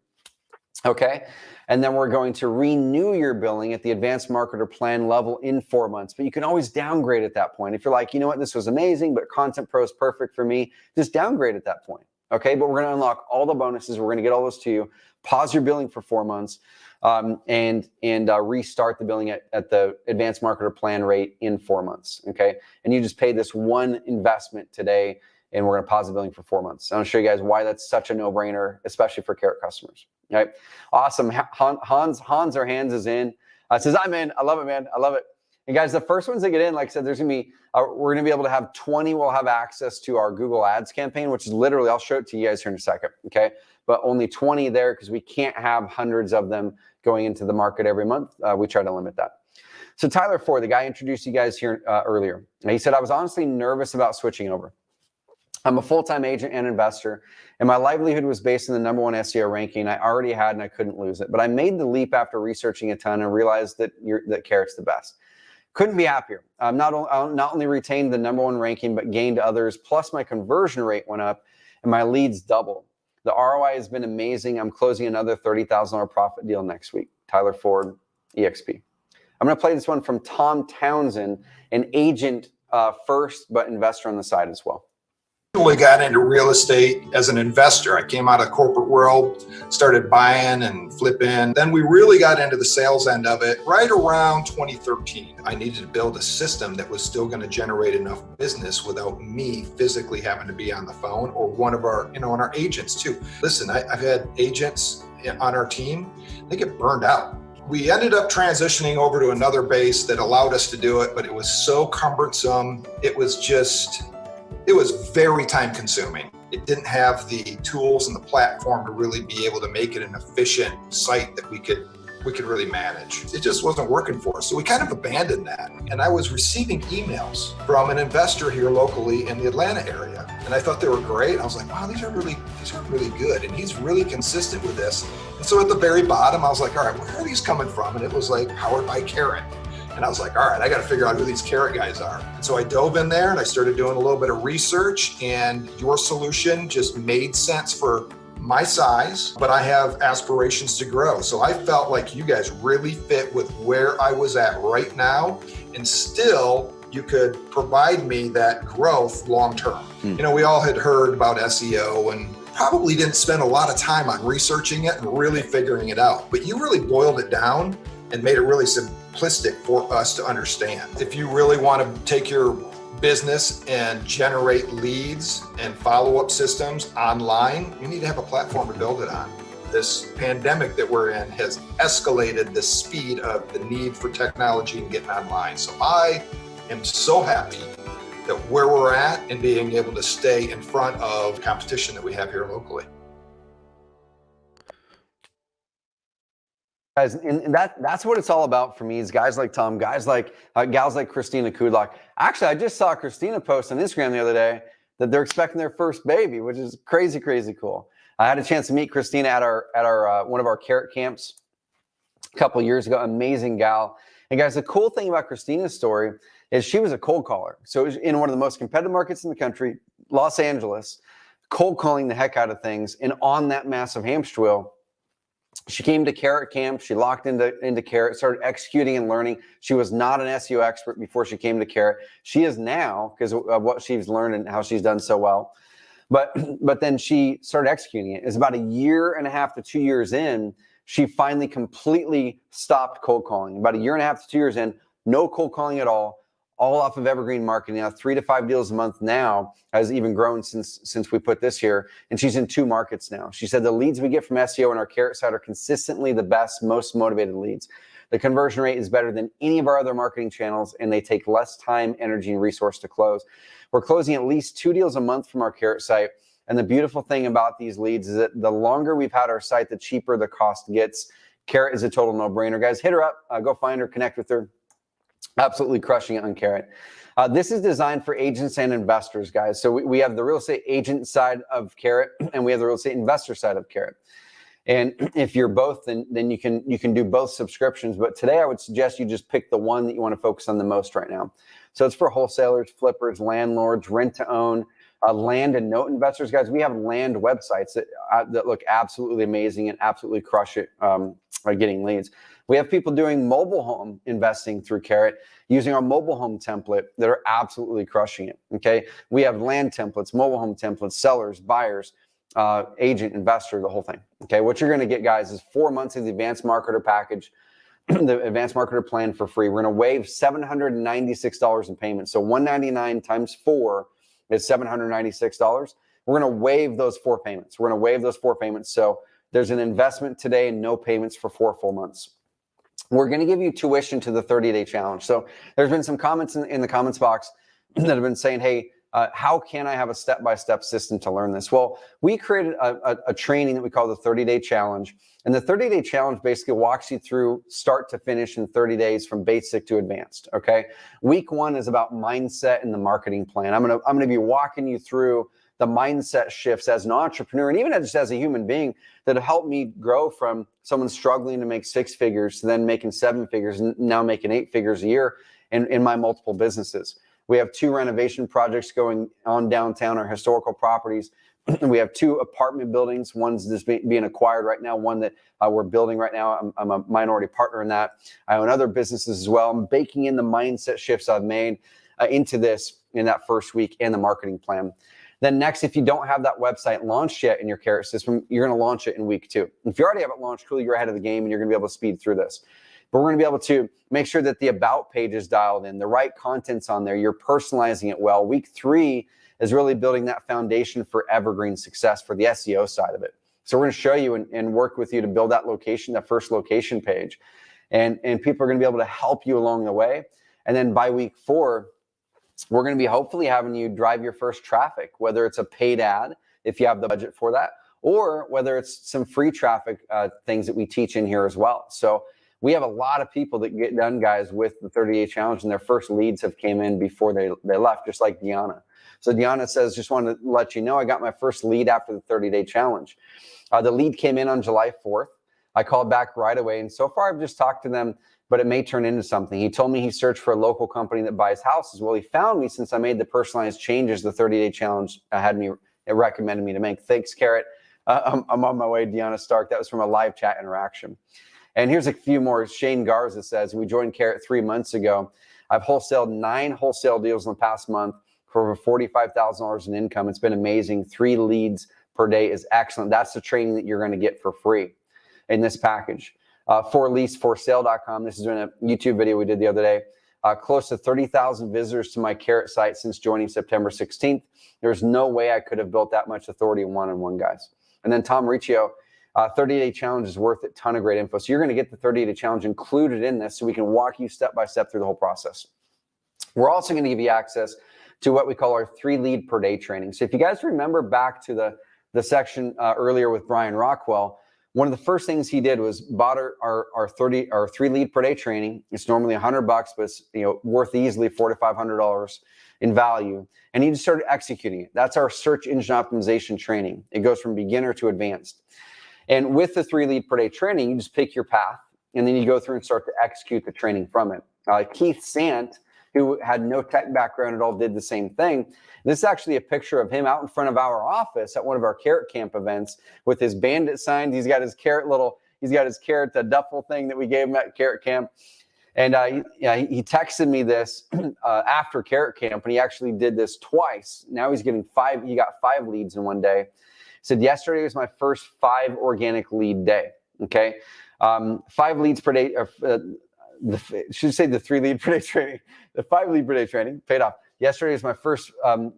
Okay, and then we're going to renew your billing at the advanced marketer plan level in 4 months, but you can always downgrade at that point. If you're like, you know what, this was amazing, but Content Pro is perfect for me, just downgrade at that point. Okay, but we're going to unlock all the bonuses. We're going to get all those to you. Pause your billing for 4 months, and restart the billing at the advanced marketer plan rate in 4 months. Okay, and you just pay this one investment today, and we're going to pause the billing for 4 months. I'm going to show you guys why that's such a no-brainer, especially for Carrot customers. All right, awesome. Hans or Hands is in. Says, I'm in. I love it, man. I love it. And guys, the first ones that get in, like I said, there's going to be, we're going to be able to have 20 will have access to our Google Ads campaign, which is literally, I'll show it to you guys here in a second, okay? But only 20 there because we can't have hundreds of them going into the market every month. We try to limit that. So Tyler Ford, the guy I introduced you guys here earlier, he said, I was honestly nervous about switching over. I'm a full-time agent and investor, and my livelihood was based on the #1 SEO ranking I already had, and I couldn't lose it. But I made the leap after researching a ton and realized that Carrot's the best. Couldn't be happier. Not only retained the #1 ranking, but gained others. Plus, my conversion rate went up, and my leads doubled. The ROI has been amazing. I'm closing another $30,000 profit deal next week. Tyler Ford, EXP. I'm going to play this one from Tom Townsend, an agent first, but investor on the side as well. I got into real estate as an investor. I came out of the corporate world, started buying and flipping. Then we really got into the sales end of it right around 2013. I needed to build a system that was still going to generate enough business without me physically having to be on the phone, or one of our, and our agents too. Listen, I've had agents on our team, they get burned out. We ended up transitioning over to another base that allowed us to do it, but it was so cumbersome. It was very time consuming. It didn't have the tools and the platform to really be able to make it an efficient site that we could really manage. It just wasn't working for us. So we kind of abandoned that. And I was receiving emails from an investor here locally in the Atlanta area. And I thought they were great. I was like, wow, these are really good. And he's really consistent with this. And so at the very bottom, I was like, all right, where are these coming from? And it was like powered by Carrot. And I was like, all right, I got to figure out who these Carrot guys are. And so I dove in there and I started doing a little bit of research, and your solution just made sense for my size, but I have aspirations to grow. So I felt like you guys really fit with where I was at right now, and still you could provide me that growth long term. You know, we all had heard about SEO and probably didn't spend a lot of time on researching it and really figuring it out, but you really boiled it down and made it really simplistic for us to understand. If you really want to take your business and generate leads and follow-up systems online, you need to have a platform to build it on. This pandemic that we're in has escalated the speed of the need for technology and getting online. So I am so happy that where we're at and being able to stay in front of competition that we have here locally. Guys, and that's what it's all about for me, is guys like Tom, guys like gals like Christina Kudlock. Actually, I just saw Christina post on Instagram the other day that they're expecting their first baby, which is crazy cool. I had a chance to meet Christina at our one of our Carrot camps a couple of years ago. Amazing gal. And guys, the cool thing about Christina's story is she was a cold caller. So it was in one of the most competitive markets in the country, Los Angeles, cold calling the heck out of things. And on that massive hamster wheel, she came to Carrot camp. She locked into Carrot, started executing and learning. She was not an SEO expert before she came to Carrot. She is now, because of what she's learned and how she's done so well. But then she started executing it. It's about 1.5 to 2 years in, she finally completely stopped cold calling. About 1.5 to 2 years in, no cold calling at all off of Evergreen Marketing. Now 3 to 5 deals a month now, has even grown since we put this here. And she's in 2 markets now. She said the leads we get from SEO and our Carrot site are consistently the best, most motivated leads. The conversion rate is better than any of our other marketing channels, and they take less time, energy, and resource to close. We're closing at least 2 deals a month from our Carrot site. And the beautiful thing about these leads is that the longer we've had our site, the cheaper the cost gets. Carrot is a total no-brainer. Guys, hit her up, go find her, connect with her. Absolutely crushing it on Carrot. This is designed for agents and investors, guys. So we have the real estate agent side of Carrot, and we have the real estate investor side of Carrot. And if you're both, then you can do both subscriptions. But today I would suggest you just pick the one that you want to focus on the most right now. So it's for wholesalers, flippers, landlords, rent to own, land and note investors. Guys, we have land websites that look absolutely amazing and absolutely crush it by getting leads. We have people doing mobile home investing through Carrot using our mobile home template that are absolutely crushing it. Okay, we have land templates, mobile home templates, sellers, buyers, agent, investor, the whole thing. Okay, what you're going to get, guys, is 4 months of the advanced marketer package, the advanced marketer plan for free. We're going to waive $796 in payments. So $199 times 4 is $796. We're going to waive those 4 payments. We're going to waive those 4 payments. So there's an investment today and no payments for 4 full months. We're going to give you tuition to the 30-day challenge. So there's been some comments in the comments box that have been saying, hey, how can I have a step-by-step system to learn this? Well, we created a training that we call the 30-day challenge. And the 30-day challenge basically walks you through start to finish in 30 days from basic to advanced, okay? Week 1 is about mindset and the marketing plan. I'm gonna be walking you through the mindset shifts as an entrepreneur and even just as a human being that have helped me grow from someone struggling to make 6 figures to then making 7 figures and now making 8 figures a year in my multiple businesses. We have 2 renovation projects going on downtown, our historical properties. We have 2 apartment buildings. One's just being acquired right now, one that we're building right now. I'm a minority partner in that. I own other businesses as well. I'm baking in the mindset shifts I've made into this in that first week and the marketing plan. Then next, if you don't have that website launched yet in your Carrot system, you're going to launch it in week 2. If you already have it launched, cool, you're ahead of the game and you're going to be able to speed through this. But we're going to be able to make sure that the about page is dialed in, the right content's on there, you're personalizing it well. Week 3 is really building that foundation for evergreen success for the SEO side of it. So we're going to show you and work with you to build that location, that first location page. And people are going to be able to help you along the way. And then by week 4, we're going to be hopefully having you drive your first traffic, whether it's a paid ad, if you have the budget for that, or whether it's some free traffic things that we teach in here as well. So we have a lot of people that get done, guys, with the 30-day challenge, and their first leads have came in before they left, just like Deanna. So Deanna says, just wanted to let you know, I got my first lead after the 30-day challenge. The lead came in on July 4th. I called back right away, and so far I've just talked to them, but it may turn into something. He told me he searched for a local company that buys houses. Well, he found me since I made the personalized changes the 30-day challenge it recommended me to make. Thanks, Carrot. I'm on my way, Deanna Stark. That was from a live chat interaction. And here's a few more. Shane Garza says, we joined Carrot 3 months ago. I've wholesaled 9 wholesale deals in the past month for over $45,000 in income. It's been amazing. 3 leads per day is excellent. That's the training that you're going to get for free in this package. ForLeaseForSale.com. This is doing a YouTube video we did the other day. Close to 30,000 visitors to my Carrot site since joining September 16th. There's no way I could have built that much authority in one-on-one, guys. And then Tom Riccio, 30-day challenge is worth it. Ton of great info. So you're going to get the 30-day challenge included in this so we can walk you step by step through the whole process. We're also going to give you access to what we call our 3 lead per day training. So if you guys remember back to the section earlier with Brian Rockwell, one of the first things he did was bought our 3 lead per day training. It's normally $100, but it's worth easily $400 to $500 in value. And he just started executing it. That's our search engine optimization training. It goes from beginner to advanced. And with the 3 lead per day training, you just pick your path, and then you go through and start to execute the training from it. Keith Sant, who had no tech background at all, did the same thing. This is actually a picture of him out in front of our office at one of our Carrot Camp events with his bandit signs. He's got his Carrot duffel thing that we gave him at Carrot Camp. And he texted me this after Carrot Camp, and he actually did this twice. Now he's getting 5. He got 5 leads in one day. He said, yesterday was my first 5 organic lead day. Okay. 5 leads per day. Should say the 3 lead per day training. The 5 lead per day training paid off. Yesterday was my first 3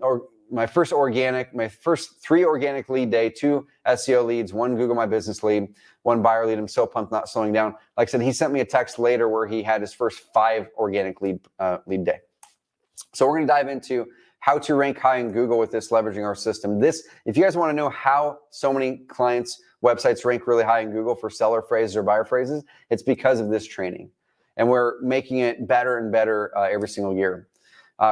organic lead day, 2 SEO leads, 1 Google My Business lead, 1 buyer lead. I'm so pumped, not slowing down. Like I said, he sent me a text later where he had his first 5 organic lead day. So we're going to dive into how to rank high in Google with this, leveraging our system. If you guys want to know how so many clients' websites rank really high in Google for seller phrases or buyer phrases, it's because of this training. And we're making it better and better every single year.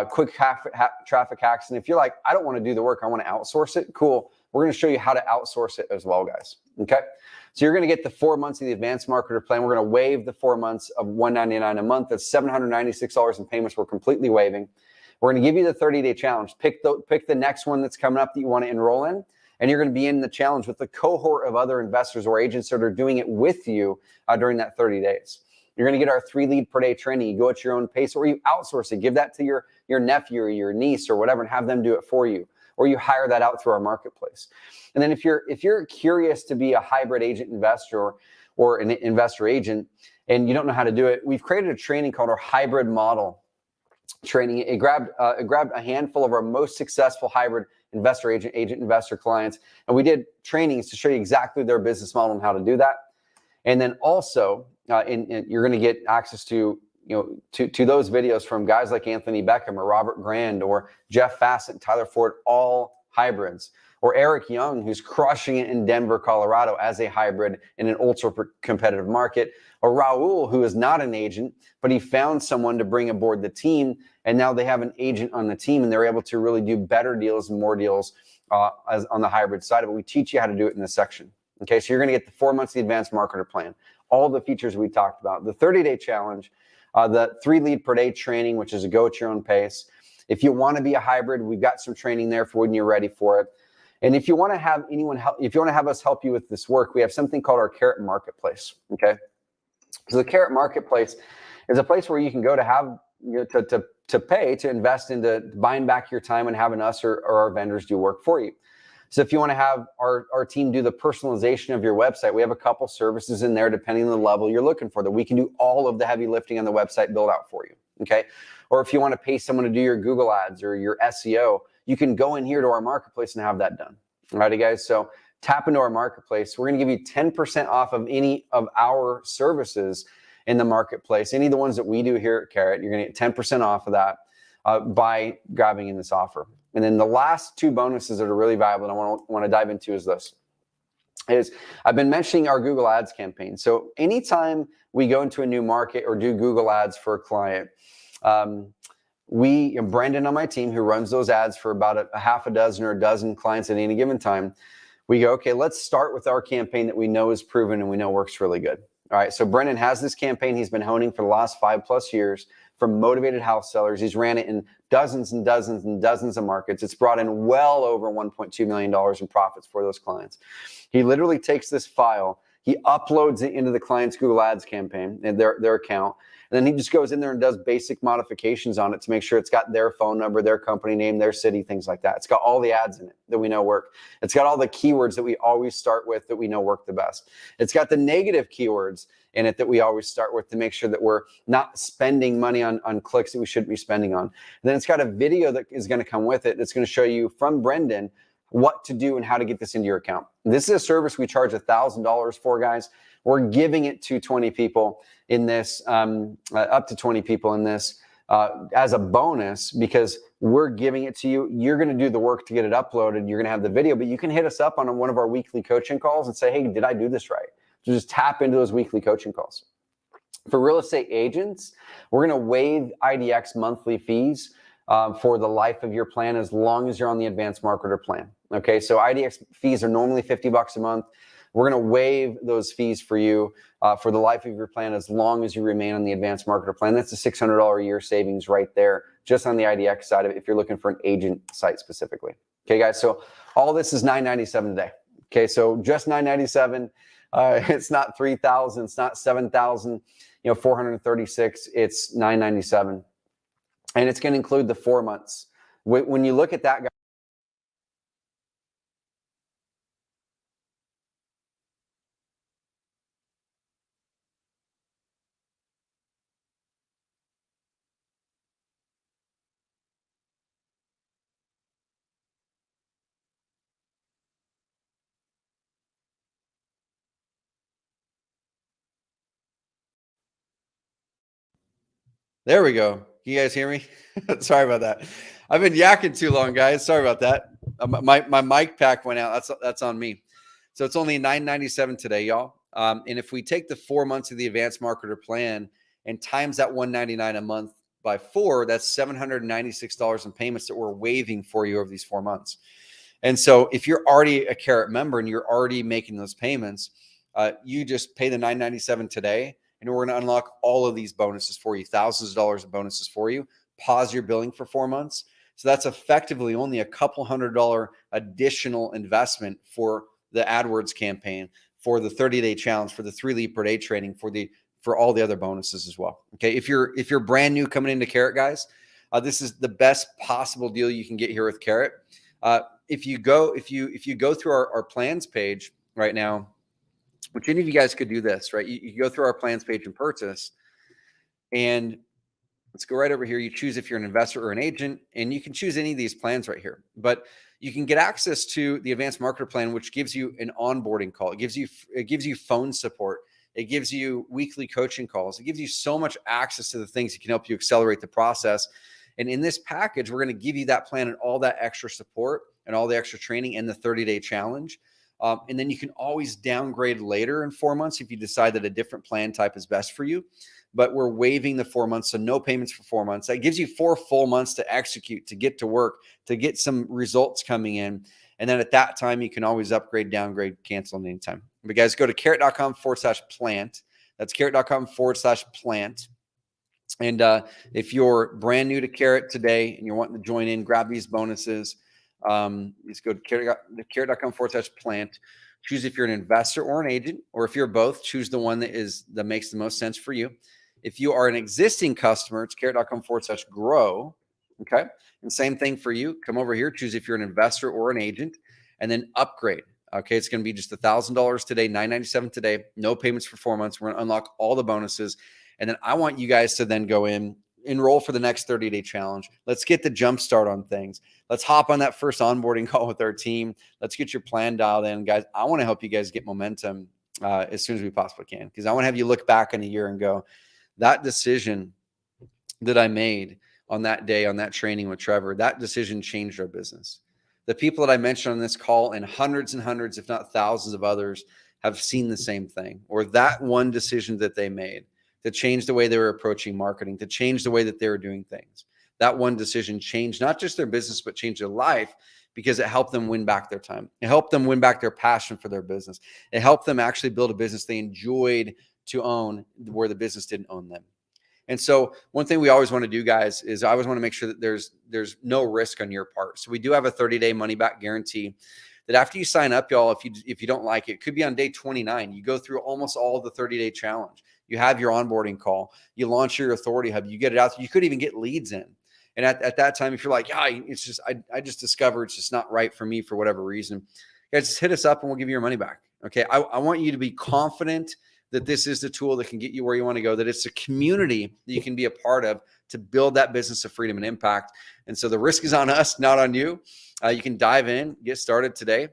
Quick traffic hacks. And if you're like, I don't want to do the work, I want to outsource it, cool. We're going to show you how to outsource it as well, guys. Okay. So you're going to get the 4 months of the advanced marketer plan. We're going to waive the 4 months of $199 a month. That's $796 in payments we're completely waiving. We're going to give you the 30-day challenge. Pick the next one that's coming up that you want to enroll in. And you're going to be in the challenge with the cohort of other investors or agents that are doing it with you during that 30 days. You're going to get our 3 lead per day training. You go at your own pace, or you outsource it. Give that to your nephew or your niece or whatever, and have them do it for you. Or you hire that out through our marketplace. And then if you're curious to be a hybrid agent investor or an investor agent, and you don't know how to do it, we've created a training called our hybrid model training. It grabbed a handful of our most successful hybrid investor agent investor clients, and we did trainings to show you exactly their business model and how to do that. And then also, you're going to get access to those videos from guys like Anthony Beckham or Robert Grand or Jeff Fassett, Tyler Ford, all hybrids, or Eric Young, who's crushing it in Denver, Colorado as a hybrid in an ultra competitive market, or Raul, who is not an agent, but he found someone to bring aboard the team, and now they have an agent on the team, and they're able to really do better deals and more deals as on the hybrid side of it. We teach you how to do it in this section. Okay, so you're going to get the 4 months of the advanced marketer plan, all the features we talked about, the 30-day challenge, the 3 lead per day training, which is a go at your own pace. If you want to be a hybrid, we've got some training there for when you're ready for it. And if you want to have anyone help, if you want to have us help you with this work, we have something called our Carrot Marketplace. Okay, so the Carrot Marketplace is a place where you can go to have to pay to invest into buying back your time and having us or our vendors do work for you. So if you want to have our team do the personalization of your website, we have a couple services in there depending on the level you're looking for that we can do all of the heavy lifting on the website build out for you. Okay. Or if you want to pay someone to do your Google ads or your SEO, you can go in here to our marketplace and have that done. All righty, guys. So tap into our marketplace. We're going to give you 10% off of any of our services in the marketplace. Any of the ones that we do here at Carrot, you're going to get 10% off of that by grabbing in this offer. And then the last two bonuses that are really valuable and I want to dive into is this. I've been mentioning our Google Ads campaign. So anytime we go into a new market or do Google Ads for a client, Brandon on my team, who runs those ads for about a half a dozen or a dozen clients at any given time, we go, okay, let's start with our campaign that we know is proven and we know works really good. All right, so Brendan has this campaign he's been honing for the last 5+ years from motivated house sellers. He's ran it in dozens and dozens and dozens of markets. It's brought in well over $1.2 million in profits for those clients. He literally takes this file, he uploads it into the client's Google Ads campaign and their account, and then he just goes in there and does basic modifications on it to make sure it's got their phone number, their company name, their city, things like that. It's got all the ads in it that we know work. It's got all the keywords that we always start with that we know work the best. It's got the negative keywords in it that we always start with to make sure that we're not spending money on clicks that we shouldn't be spending on. And then it's got a video that is going to come with it that's going to show you from Brendan what to do and how to get this into your account. This is a service we charge $1,000 for, guys. We're giving it to 20 people in this, up to 20 people in this as a bonus because we're giving it to you. You're going to do the work to get it uploaded. You're going to have the video, but you can hit us up on one of our weekly coaching calls and say, hey, did I do this right? So just tap into those weekly coaching calls. For real estate agents, we're going to waive IDX monthly fees for the life of your plan as long as you're on the advanced marketer plan. Okay, so IDX fees are normally $50 a month. We're going to waive those fees for you for the life of your plan as long as you remain on the advanced marketer plan. That's a $600 a year savings right there, just on the IDX side of it if you're looking for an agent site specifically. Okay, guys, so all this is $997 today. Okay, so just $997. It's not $3,000. It's not $7,000. 436. It's $997, and it's going to include the 4 months. When you look at that, guys. There we go. Can you guys hear me? Sorry about that. I've been yakking too long, guys. Sorry about that. My mic pack went out. That's on me. So it's only $997 today, y'all. And if we take the 4 months of the advanced marketer plan and times that $199 a month by 4, that's $796 in payments that we're waiving for you over these 4 months. And so if you're already a Carrot member and you're already making those payments, you just pay the $997 today. And we're going to unlock all of these bonuses for you, thousands of dollars of bonuses for you. Pause your billing for 4 months. So that's effectively only a couple $100 additional investment for the AdWords campaign, for the 30-day challenge, for the 3 lead per day training, for all the other bonuses as well. Okay, if you're brand new coming into Carrot, guys, this is the best possible deal you can get here with Carrot. If you go through our plans page right now, which any of you guys could do this, right? You go through our plans page and purchase, and let's go right over here. You choose if you're an investor or an agent, and you can choose any of these plans right here. But you can get access to the advanced marketer plan, which gives you an onboarding call. It gives you phone support. It gives you weekly coaching calls. It gives you so much access to the things that can help you accelerate the process. And in this package, we're going to give you that plan and all that extra support and all the extra training and the 30-day challenge. And then you can always downgrade later in 4 months if you decide that a different plan type is best for you. But we're waiving the 4 months, so no payments for 4 months. That gives you 4 full months to execute, to get to work, to get some results coming in. And then at that time, you can always upgrade, downgrade, cancel at any time. But guys, go to carrot.com/plant. That's carrot.com/plant. And if you're brand new to Carrot today and you're wanting to join in, grab these bonuses, just go to carrot.com/plant. Choose if you're an investor or an agent, or if you're both, choose the one that makes the most sense for you. If you are an existing customer, it's carrot.com/grow. Okay. And same thing for you. Come over here, choose if you're an investor or an agent, and then upgrade. Okay. It's going to be just $1,000 today, $997 today, no payments for 4 months. We're going to unlock all the bonuses. And then I want you guys to then go in, enroll for the next 30-day challenge. Let's get the jump start on things. Let's hop on that first onboarding call with our team. Let's get your plan dialed in, guys. I want to help you guys get momentum as soon as we possibly can, because I want to have you look back in a year and go, that decision that I made on that day, on that training with Trevor, that decision changed our business. The people that I mentioned on this call and hundreds, if not thousands of others have seen the same thing, or that one decision that they made to change the way they were approaching marketing, to change the way that they were doing things. That one decision changed not just their business, but changed their life because it helped them win back their time. It helped them win back their passion for their business. It helped them actually build a business they enjoyed to own where the business didn't own them. And so one thing we always want to do, guys, is I always want to make sure that there's no risk on your part. So we do have a 30-day money-back guarantee that after you sign up, y'all, if you don't like it, it could be on day 29. You go through almost all of the 30-day challenge. You have your onboarding call. You launch your authority hub. You get it out. You could even get leads in. And at that time, if you're like, yeah, it's just I just discovered it's just not right for me for whatever reason, guys, just hit us up and we'll give you your money back. Okay, I want you to be confident that this is the tool that can get you where you want to go, that it's a community that you can be a part of to build that business of freedom and impact. And so the risk is on us, not on you. You can dive in, get started today.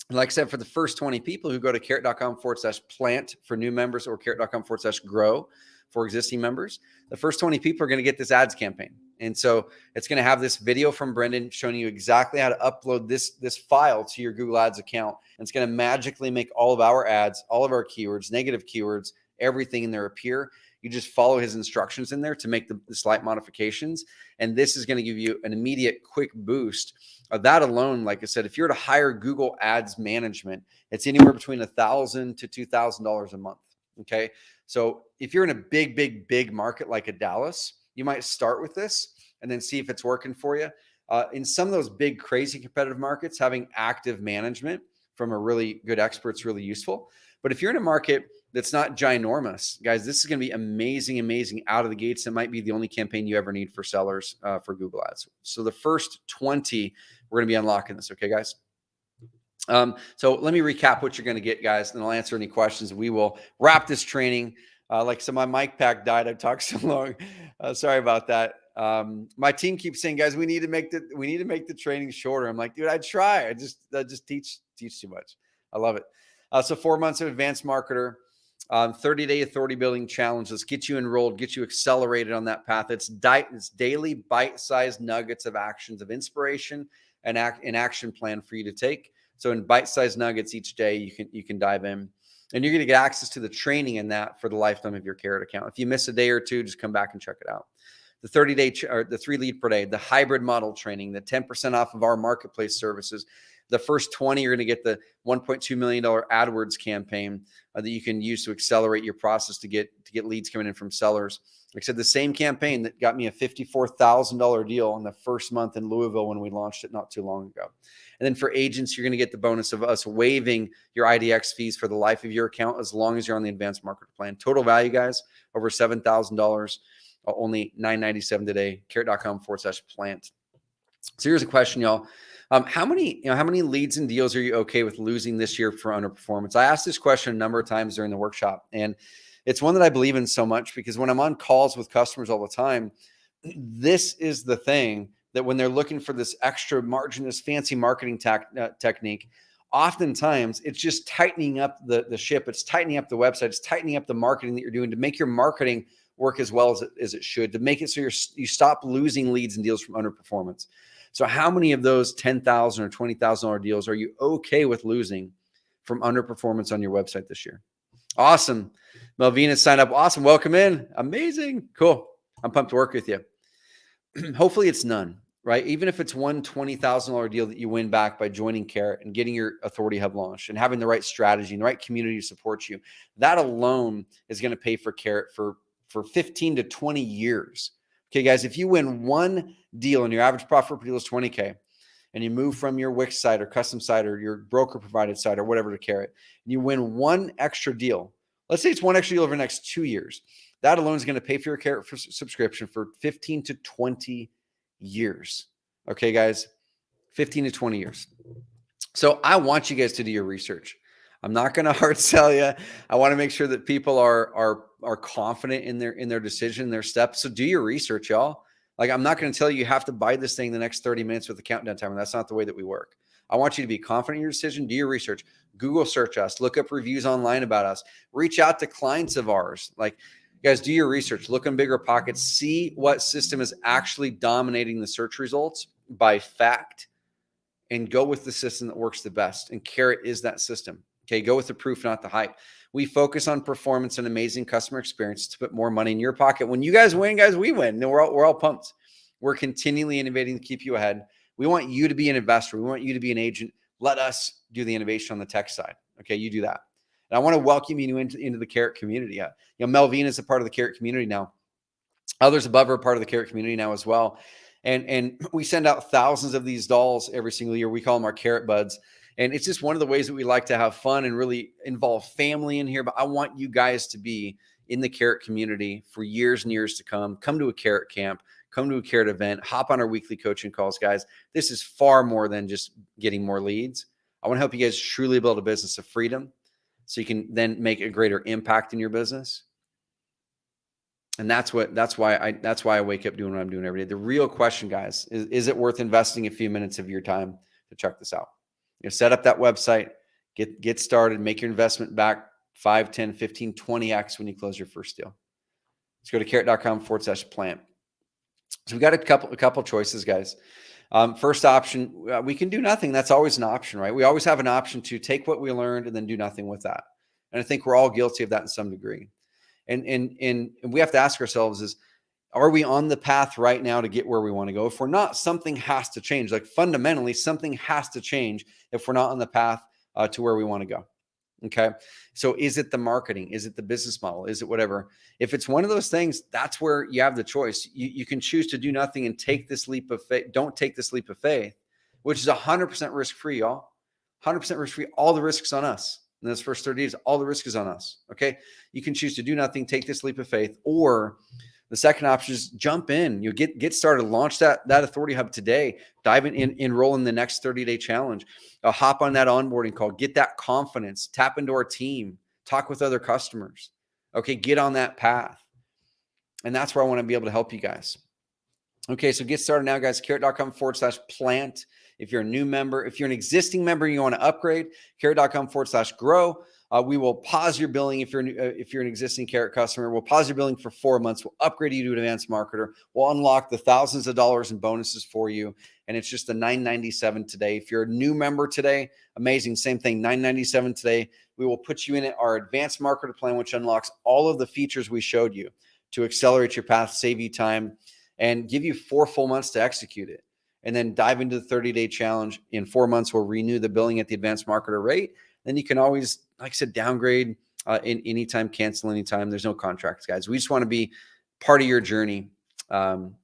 And like I said, for the first 20 people who go to carrot.com/plant for new members or carrot.com/grow for existing members, the first 20 people are going to get this ads campaign. And so it's going to have this video from Brendan showing you exactly how to upload this file to your Google Ads account. And it's going to magically make all of our ads, all of our keywords, negative keywords, everything in there appear. You just follow his instructions in there to make the slight modifications. And this is going to give you an immediate quick boost. That alone, like I said, if you're to hire Google Ads management, it's anywhere between $1,000 to $2,000 a month. Okay. So if you're in a big market like a Dallas, you might start with this and then see if it's working for you. In some of those big, crazy competitive markets, having active management from a really good expert is really useful. But if you're in a market that's not ginormous, guys, this is going to be amazing out of the gates. It might be the only campaign you ever need for sellers for Google Ads. So the first 20, we're going to be unlocking this. Okay, guys? So let me recap what you're going to get, guys, and I'll answer any questions. We will wrap this training. So my mic pack died. I've talked so long. Sorry about that. My team keeps saying, guys, we need to make the training shorter. I'm like, dude, I try. I just teach too much. I love it. So 4 months of advanced marketer, 30-day authority building challenge. Let's get you enrolled, get you accelerated on that path. It's daily bite-sized nuggets of actions of inspiration and an action plan for you to take. So in bite-sized nuggets each day, you can dive in. And you're going to get access to the training in that for the lifetime of your Carrot account. If you miss a day or two, just come back and check it out. The 30-day or the 3 lead per day, the hybrid model training, the 10% off of our marketplace services. The first 20, you're going to get the $1.2 million AdWords campaign that you can use to accelerate your process to get leads coming in from sellers. Like I said, the same campaign that got me a $54,000 deal in the first month in Louisville when we launched it not too long ago. And then for agents, you're going to get the bonus of us waiving your IDX fees for the life of your account as long as you're on the advanced marketer plan. Total value, guys, over $7,000, only $997 today, carrot.com/plant. So here's a question, y'all. How many leads and deals are you okay with losing this year for underperformance? I asked this question a number of times during the workshop, and it's one that I believe in so much because when I'm on calls with customers all the time, this is the thing that when they're looking for this extra margin, this fancy marketing technique, oftentimes it's just tightening up the ship. It's tightening up the website. It's tightening up the marketing that you're doing to make your marketing work as well as it should, to make it so you stop losing leads and deals from underperformance. So how many of those $10,000 or $20,000 deals are you okay with losing from underperformance on your website this year? Awesome. Melvina signed up. Awesome. Welcome in. Amazing. Cool. I'm pumped to work with you. Hopefully it's none, right? Even if it's one $20,000 deal that you win back by joining Carrot and getting your Authority Hub launched and having the right strategy and the right community to support you, that alone is going to pay for Carrot for 15 to 20 years. Okay, guys, if you win one deal and your average profit per deal is 20K and you move from your Wix site or custom site or your broker provided site or whatever to Carrot, and you win one extra deal, let's say it's one extra deal over the next 2 years, that alone is going to pay for your Carrot subscription for 15 to 20 years. Okay, guys, 15 to 20 years. So I want you guys to do your research. I'm not going to hard sell you. I want to make sure that people are confident in their decision, their steps. So do your research, y'all. Like, I'm not going to tell you have to buy this thing the next 30 minutes with the countdown timer. That's not the way that we work. I want you to be confident in your decision. Do your research. Google search us. Look up reviews online about us. Reach out to clients of ours. Like, Guys, do your research, look on Bigger Pockets, see what system is actually dominating the search results by fact, and go with the system that works the best. And Carrot is that system. Okay, go with the proof, not the hype. We focus on performance and amazing customer experience to put more money in your pocket. When you guys win, guys, we win. Then we're all pumped. We're continually innovating to keep you ahead. We want you to be an investor. We want you to be an agent. Let us do the innovation on the tech side. Okay, you do that. And I want to welcome you into the Carrot community. Melvina is a part of the Carrot community now. Others above her are part of the Carrot community now as well. And we send out thousands of these dolls every single year. We call them our Carrot Buds. And it's just one of the ways that we like to have fun and really involve family in here. But I want you guys to be in the Carrot community for years and years to come. Come to a Carrot camp, come to a Carrot event, hop on our weekly coaching calls, guys. This is far more than just getting more leads. I want to help you guys truly build a business of freedom so you can then make a greater impact in your business. And that's why I wake up doing what I'm doing every day. The real question, guys, is it worth investing a few minutes of your time to check this out? Set up that website, get started, make your investment back 5, 10, 15, 20x when you close your first deal. Let's go to carrot.com/plant. So we got a couple choices, guys. First option, we can do nothing. That's always an option, right? We always have an option to take what we learned and then do nothing with that. And I think we're all guilty of that in some degree. And we have to ask ourselves is, are we on the path right now to get where we want to go? If we're not, something has to change. Like fundamentally, something has to change if we're not on the path to where we want to go. Okay. So is it the marketing? Is it the business model? Is it whatever? If it's one of those things, that's where you have the choice. You can choose to do nothing and take this leap of faith. Don't take this leap of faith, which is 100% risk-free, y'all. 100% risk-free. All the risks on us. In those first 30 days, all the risk is on us. Okay. You can choose to do nothing, take this leap of faith, or the second option is jump in. You get started, launch that Authority Hub today, dive in, enroll in the next 30-day challenge, hop on that onboarding call, get that confidence, tap into our team, talk with other customers. Okay, get on that path. And that's where I want to be able to help you guys. Okay, so get started now, guys. Carrot.com/plant. If you're a new member, if you're an existing member and you want to upgrade, Carrot.com/grow. We will pause your billing if you're an existing Carrot customer. We'll pause your billing for 4 months. We'll upgrade you to an advanced marketer. We'll unlock the thousands of dollars in bonuses for you. And it's just the $997 today. If you're a new member today, amazing. Same thing, $997 today. We will put you in our advanced marketer plan, which unlocks all of the features we showed you to accelerate your path, save you time, and give you 4 full months to execute it. And then dive into the 30-day challenge. In 4 months, we'll renew the billing at the advanced marketer rate. Then you can always, like I said, downgrade in anytime, cancel anytime. There's no contracts, guys. We just want to be part of your journey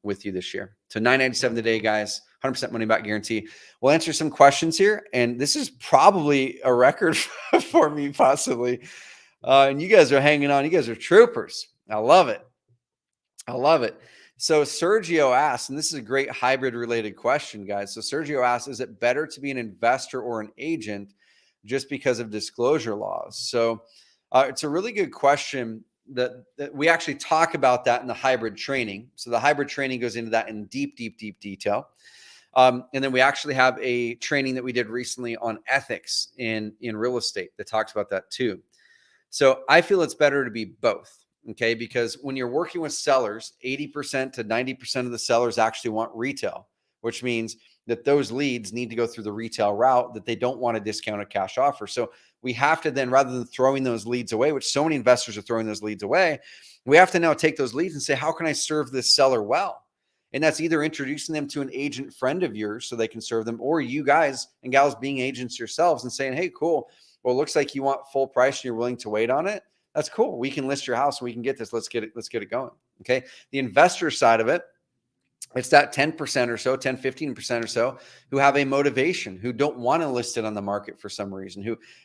with you this year. So $997 today, guys. 100% money back guarantee. We'll answer some questions here, and this is probably a record for me, possibly. And you guys are hanging on. You guys are troopers. I love it. I love it. So Sergio asks, and this is a great hybrid-related question, guys. So Sergio asks, is it better to be an investor or an agent just because of disclosure laws? So it's a really good question that we actually talk about that in the hybrid training. So the hybrid training goes into that in deep detail. And then we actually have a training that we did recently on ethics in real estate that talks about that too. So I feel it's better to be both. Okay, because when you're working with sellers, 80% to 90% of the sellers actually want retail, which means that those leads need to go through the retail route, that they don't want a discounted cash offer. So we have to then, rather than throwing those leads away, which so many investors are throwing those leads away, we have to now take those leads and say, how can I serve this seller well? And that's either introducing them to an agent friend of yours so they can serve them, or you guys and gals being agents yourselves and saying, hey, cool. Well, it looks like you want full price and you're willing to wait on it. That's cool. We can list your house and we can get this. Let's get it going. Okay. The investor side of it, it's that 10% or so, 10, 15% or so who have a motivation, who don't want to list it on the market for some reason,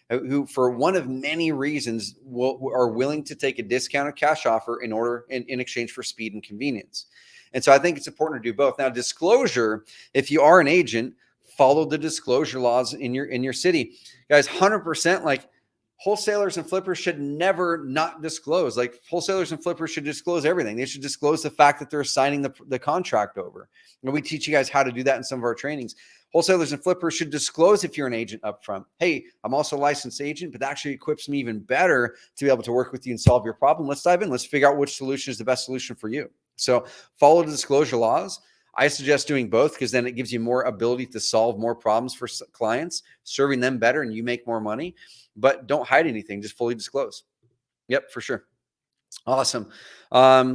who for one of many reasons are willing to take a discounted cash offer in exchange for speed and convenience. And so I think it's important to do both. Now, disclosure, if you are an agent, follow the disclosure laws in your city. Guys, 100%, like, wholesalers and flippers should never not disclose. Like wholesalers and flippers should disclose everything. They should disclose the fact that they're signing the contract over. And we teach you guys how to do that in some of our trainings. Wholesalers and flippers should disclose if you're an agent up front. Hey, I'm also a licensed agent, but that actually equips me even better to be able to work with you and solve your problem. Let's dive in. Let's figure out which solution is the best solution for you. So follow the disclosure laws. I suggest doing both because then it gives you more ability to solve more problems for clients, serving them better, and you make more money. But don't hide anything. Just fully disclose. Yep, for sure. Awesome. Yeah,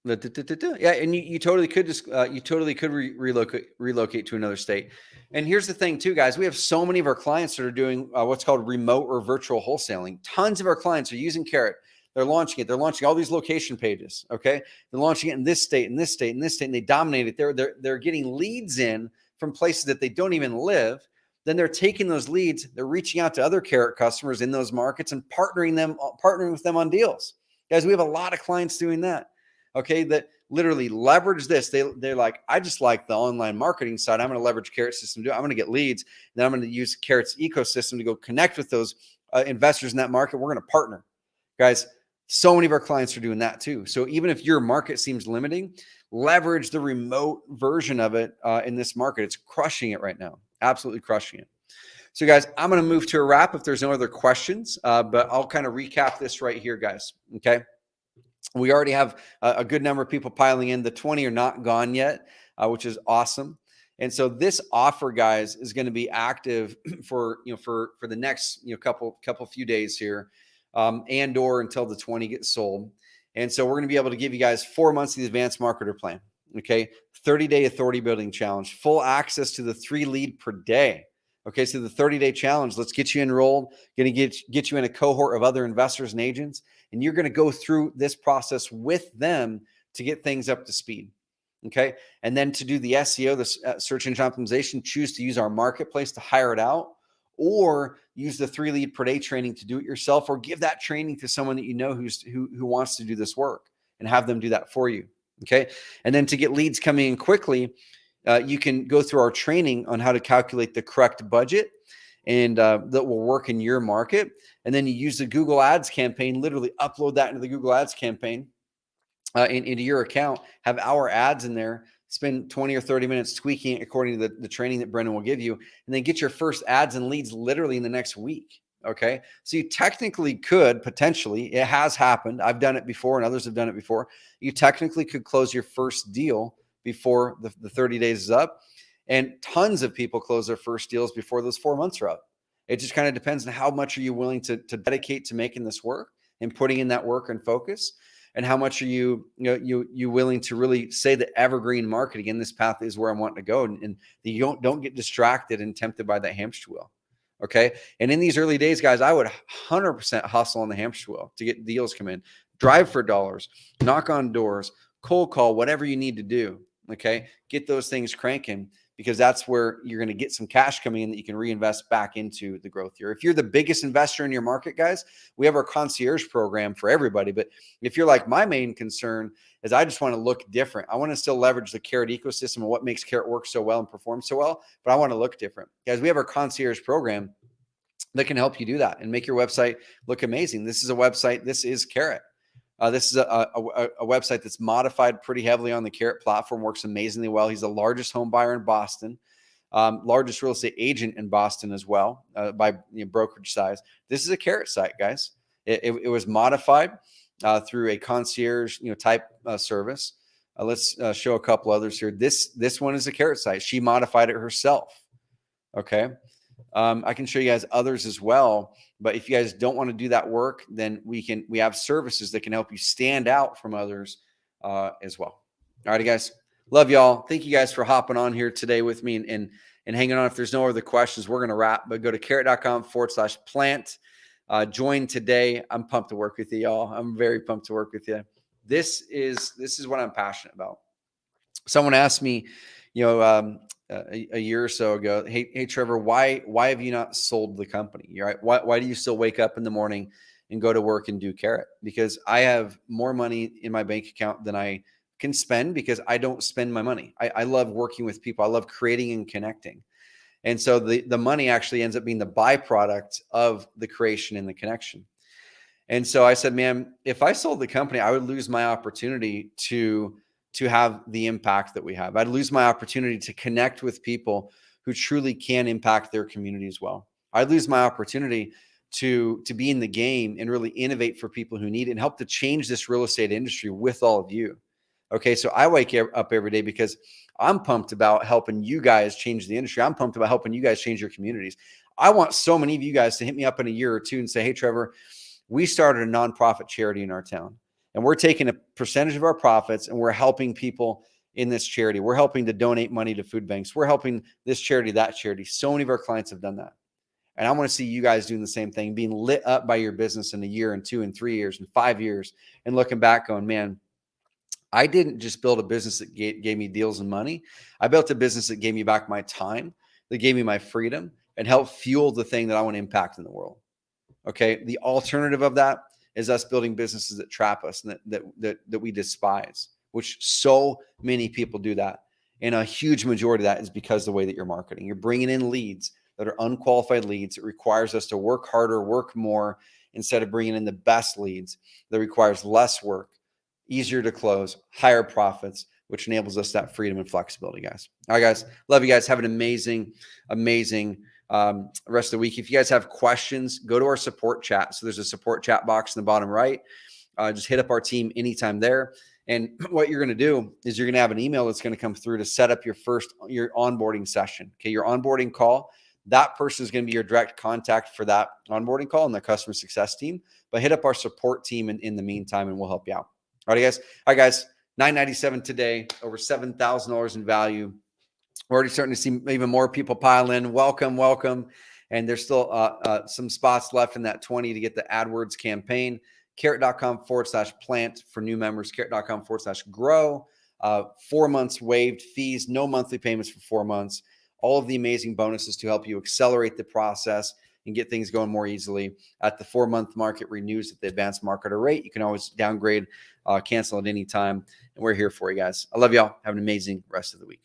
and you totally could just relocate to another state. And here's the thing too, guys. We have so many of our clients that are doing what's called remote or virtual wholesaling. Tons of our clients are using Carrot. They're launching it. They're launching all these location pages. Okay, they're launching it in this state, in this state, in this state, and they dominate it. They're getting leads in from places that they don't even live. Then they're taking those leads. They're reaching out to other Carrot customers in those markets and partnering with them on deals. Guys, we have a lot of clients doing that. Okay, that literally leverage this. They're like, I just like the online marketing side. I'm going to leverage Carrot system. I'm going to get leads. Then I'm going to use Carrot's ecosystem to go connect with those investors in that market. We're going to partner, guys. So many of our clients are doing that too. So even if your market seems limiting, leverage the remote version of it in this market. It's crushing it right now. Absolutely crushing it. So guys, I'm going to move to a wrap if there's no other questions, but I'll kind of recap this right here, guys. Okay. We already have a good number of people piling in. The 20 are not gone yet, which is awesome. And so this offer, guys, is going to be active for the next couple few days here, and or until the 20 gets sold. And so we're going to be able to give you guys 4 months of the advanced marketer plan. Okay, 30-day authority building challenge, full access to the 3 lead per day. Okay, so the 30-day challenge, let's get you enrolled, going to get you in a cohort of other investors and agents, and you're going to go through this process with them to get things up to speed. Okay, and then to do the SEO, the search engine optimization, choose to use our marketplace to hire it out, or use the 3 lead per day training to do it yourself, or give that training to someone that you know who wants to do this work and have them do that for you. Okay, and then to get leads coming in quickly, you can go through our training on how to calculate the correct budget and that will work in your market. And then you use the Google Ads campaign, literally upload that into the Google Ads campaign into your account, have our ads in there, spend 20 or 30 minutes tweaking it according to the training that Brendan will give you, and then get your first ads and leads literally in the next week. Okay. So you technically could potentially, it has happened. I've done it before and others have done it before. You technically could close your first deal before the 30 days is up. And tons of people close their first deals before those 4 months are up. It just kind of depends on how much are you willing to dedicate to making this work and putting in that work and focus. And how much are you willing to really say that evergreen marketing in this path is where I'm wanting to go, and you don't get distracted and tempted by that hamster wheel. Okay. And in these early days, guys, I would 100% hustle on the hamster wheel to get deals come in, drive for dollars, knock on doors, cold call, whatever you need to do. Okay. Get those things cranking, because that's where you're going to get some cash coming in that you can reinvest back into the growth here. If you're the biggest investor in your market, guys, we have our concierge program for everybody. But if you're like, my main concern is I just want to look different. I want to still leverage the Carrot ecosystem and what makes Carrot work so well and perform so well, but I want to look different. Guys, we have our concierge program that can help you do that and make your website look amazing. This is a website. This is Carrot. This is a website that's modified pretty heavily on the Carrot platform, works amazingly well. He's the largest home buyer in Boston, largest real estate agent in Boston as well, by brokerage size. This is a Carrot site, guys. It was modified through a concierge type service. Let's show a couple others here. This one is a Carrot site. She modified it herself. Okay. I can show you guys others as well. But if you guys don't want to do that work, then we have services that can help you stand out from others as well. All right, guys. Love y'all. Thank you guys for hopping on here today with me and hanging on. If there's no other questions, we're going to wrap. But go to carrot.com/plant. Join today. I'm pumped to work with you, y'all. I'm very pumped to work with you. This is what I'm passionate about. Someone asked me, a year or so ago, hey Trevor, why have you not sold the company? You're right. Why do you still wake up in the morning and go to work and do Carrot? Because I have more money in my bank account than I can spend, because I don't spend my money. I love working with people. I love creating and connecting. And so the money actually ends up being the byproduct of the creation and the connection. And so I said, man, if I sold the company, I would lose my opportunity to have the impact that we have. I'd lose my opportunity to connect with people who truly can impact their community as well. I'd lose my opportunity to be in the game and really innovate for people who need it and help to change this real estate industry with all of you. Okay, so I wake up every day because I'm pumped about helping you guys change the industry. I'm pumped about helping you guys change your communities. I want so many of you guys to hit me up in a year or two and say, hey, Trevor, we started a nonprofit charity in our town, and we're taking a percentage of our profits and we're helping people in this charity. We're helping to donate money to food banks. We're helping this charity, that charity. So many of our clients have done that. And I want to see you guys doing the same thing, being lit up by your business in a year and 2 and 3 years and 5 years, and looking back going, man, I didn't just build a business that gave me deals and money. I built a business that gave me back my time, that gave me my freedom, and helped fuel the thing that I want to impact in the world. Okay. The alternative of that is us building businesses that trap us and that we despise, which so many people do that. And a huge majority of that is because of the way that you're marketing. You're bringing in leads that are unqualified leads. It requires us to work harder, work more, instead of bringing in the best leads that requires less work, easier to close, higher profits, which enables us that freedom and flexibility, guys. All right, guys. Love you guys. Have an amazing rest of the week. If you guys have questions, go to our support chat. So there's a support chat box in the bottom right. Just hit up our team anytime there. And what you're going to do is you're going to have an email that's going to come through to set up your onboarding session. Okay. Your onboarding call, that person is going to be your direct contact for that onboarding call and the customer success team, but hit up our support team in the meantime, and we'll help you out. All right, guys. All right, guys. $997 today, over $7,000 in value. We're already starting to see even more people pile in. Welcome. And there's still some spots left in that 20 to get the AdWords campaign. Carrot.com/plant for new members. Carrot.com/grow. 4 months waived fees, no monthly payments for 4 months. All of the amazing bonuses to help you accelerate the process and get things going more easily. At the 4-month mark, it renews at the advanced marketer rate. You can always downgrade, cancel at any time. And we're here for you guys. I love y'all. Have an amazing rest of the week.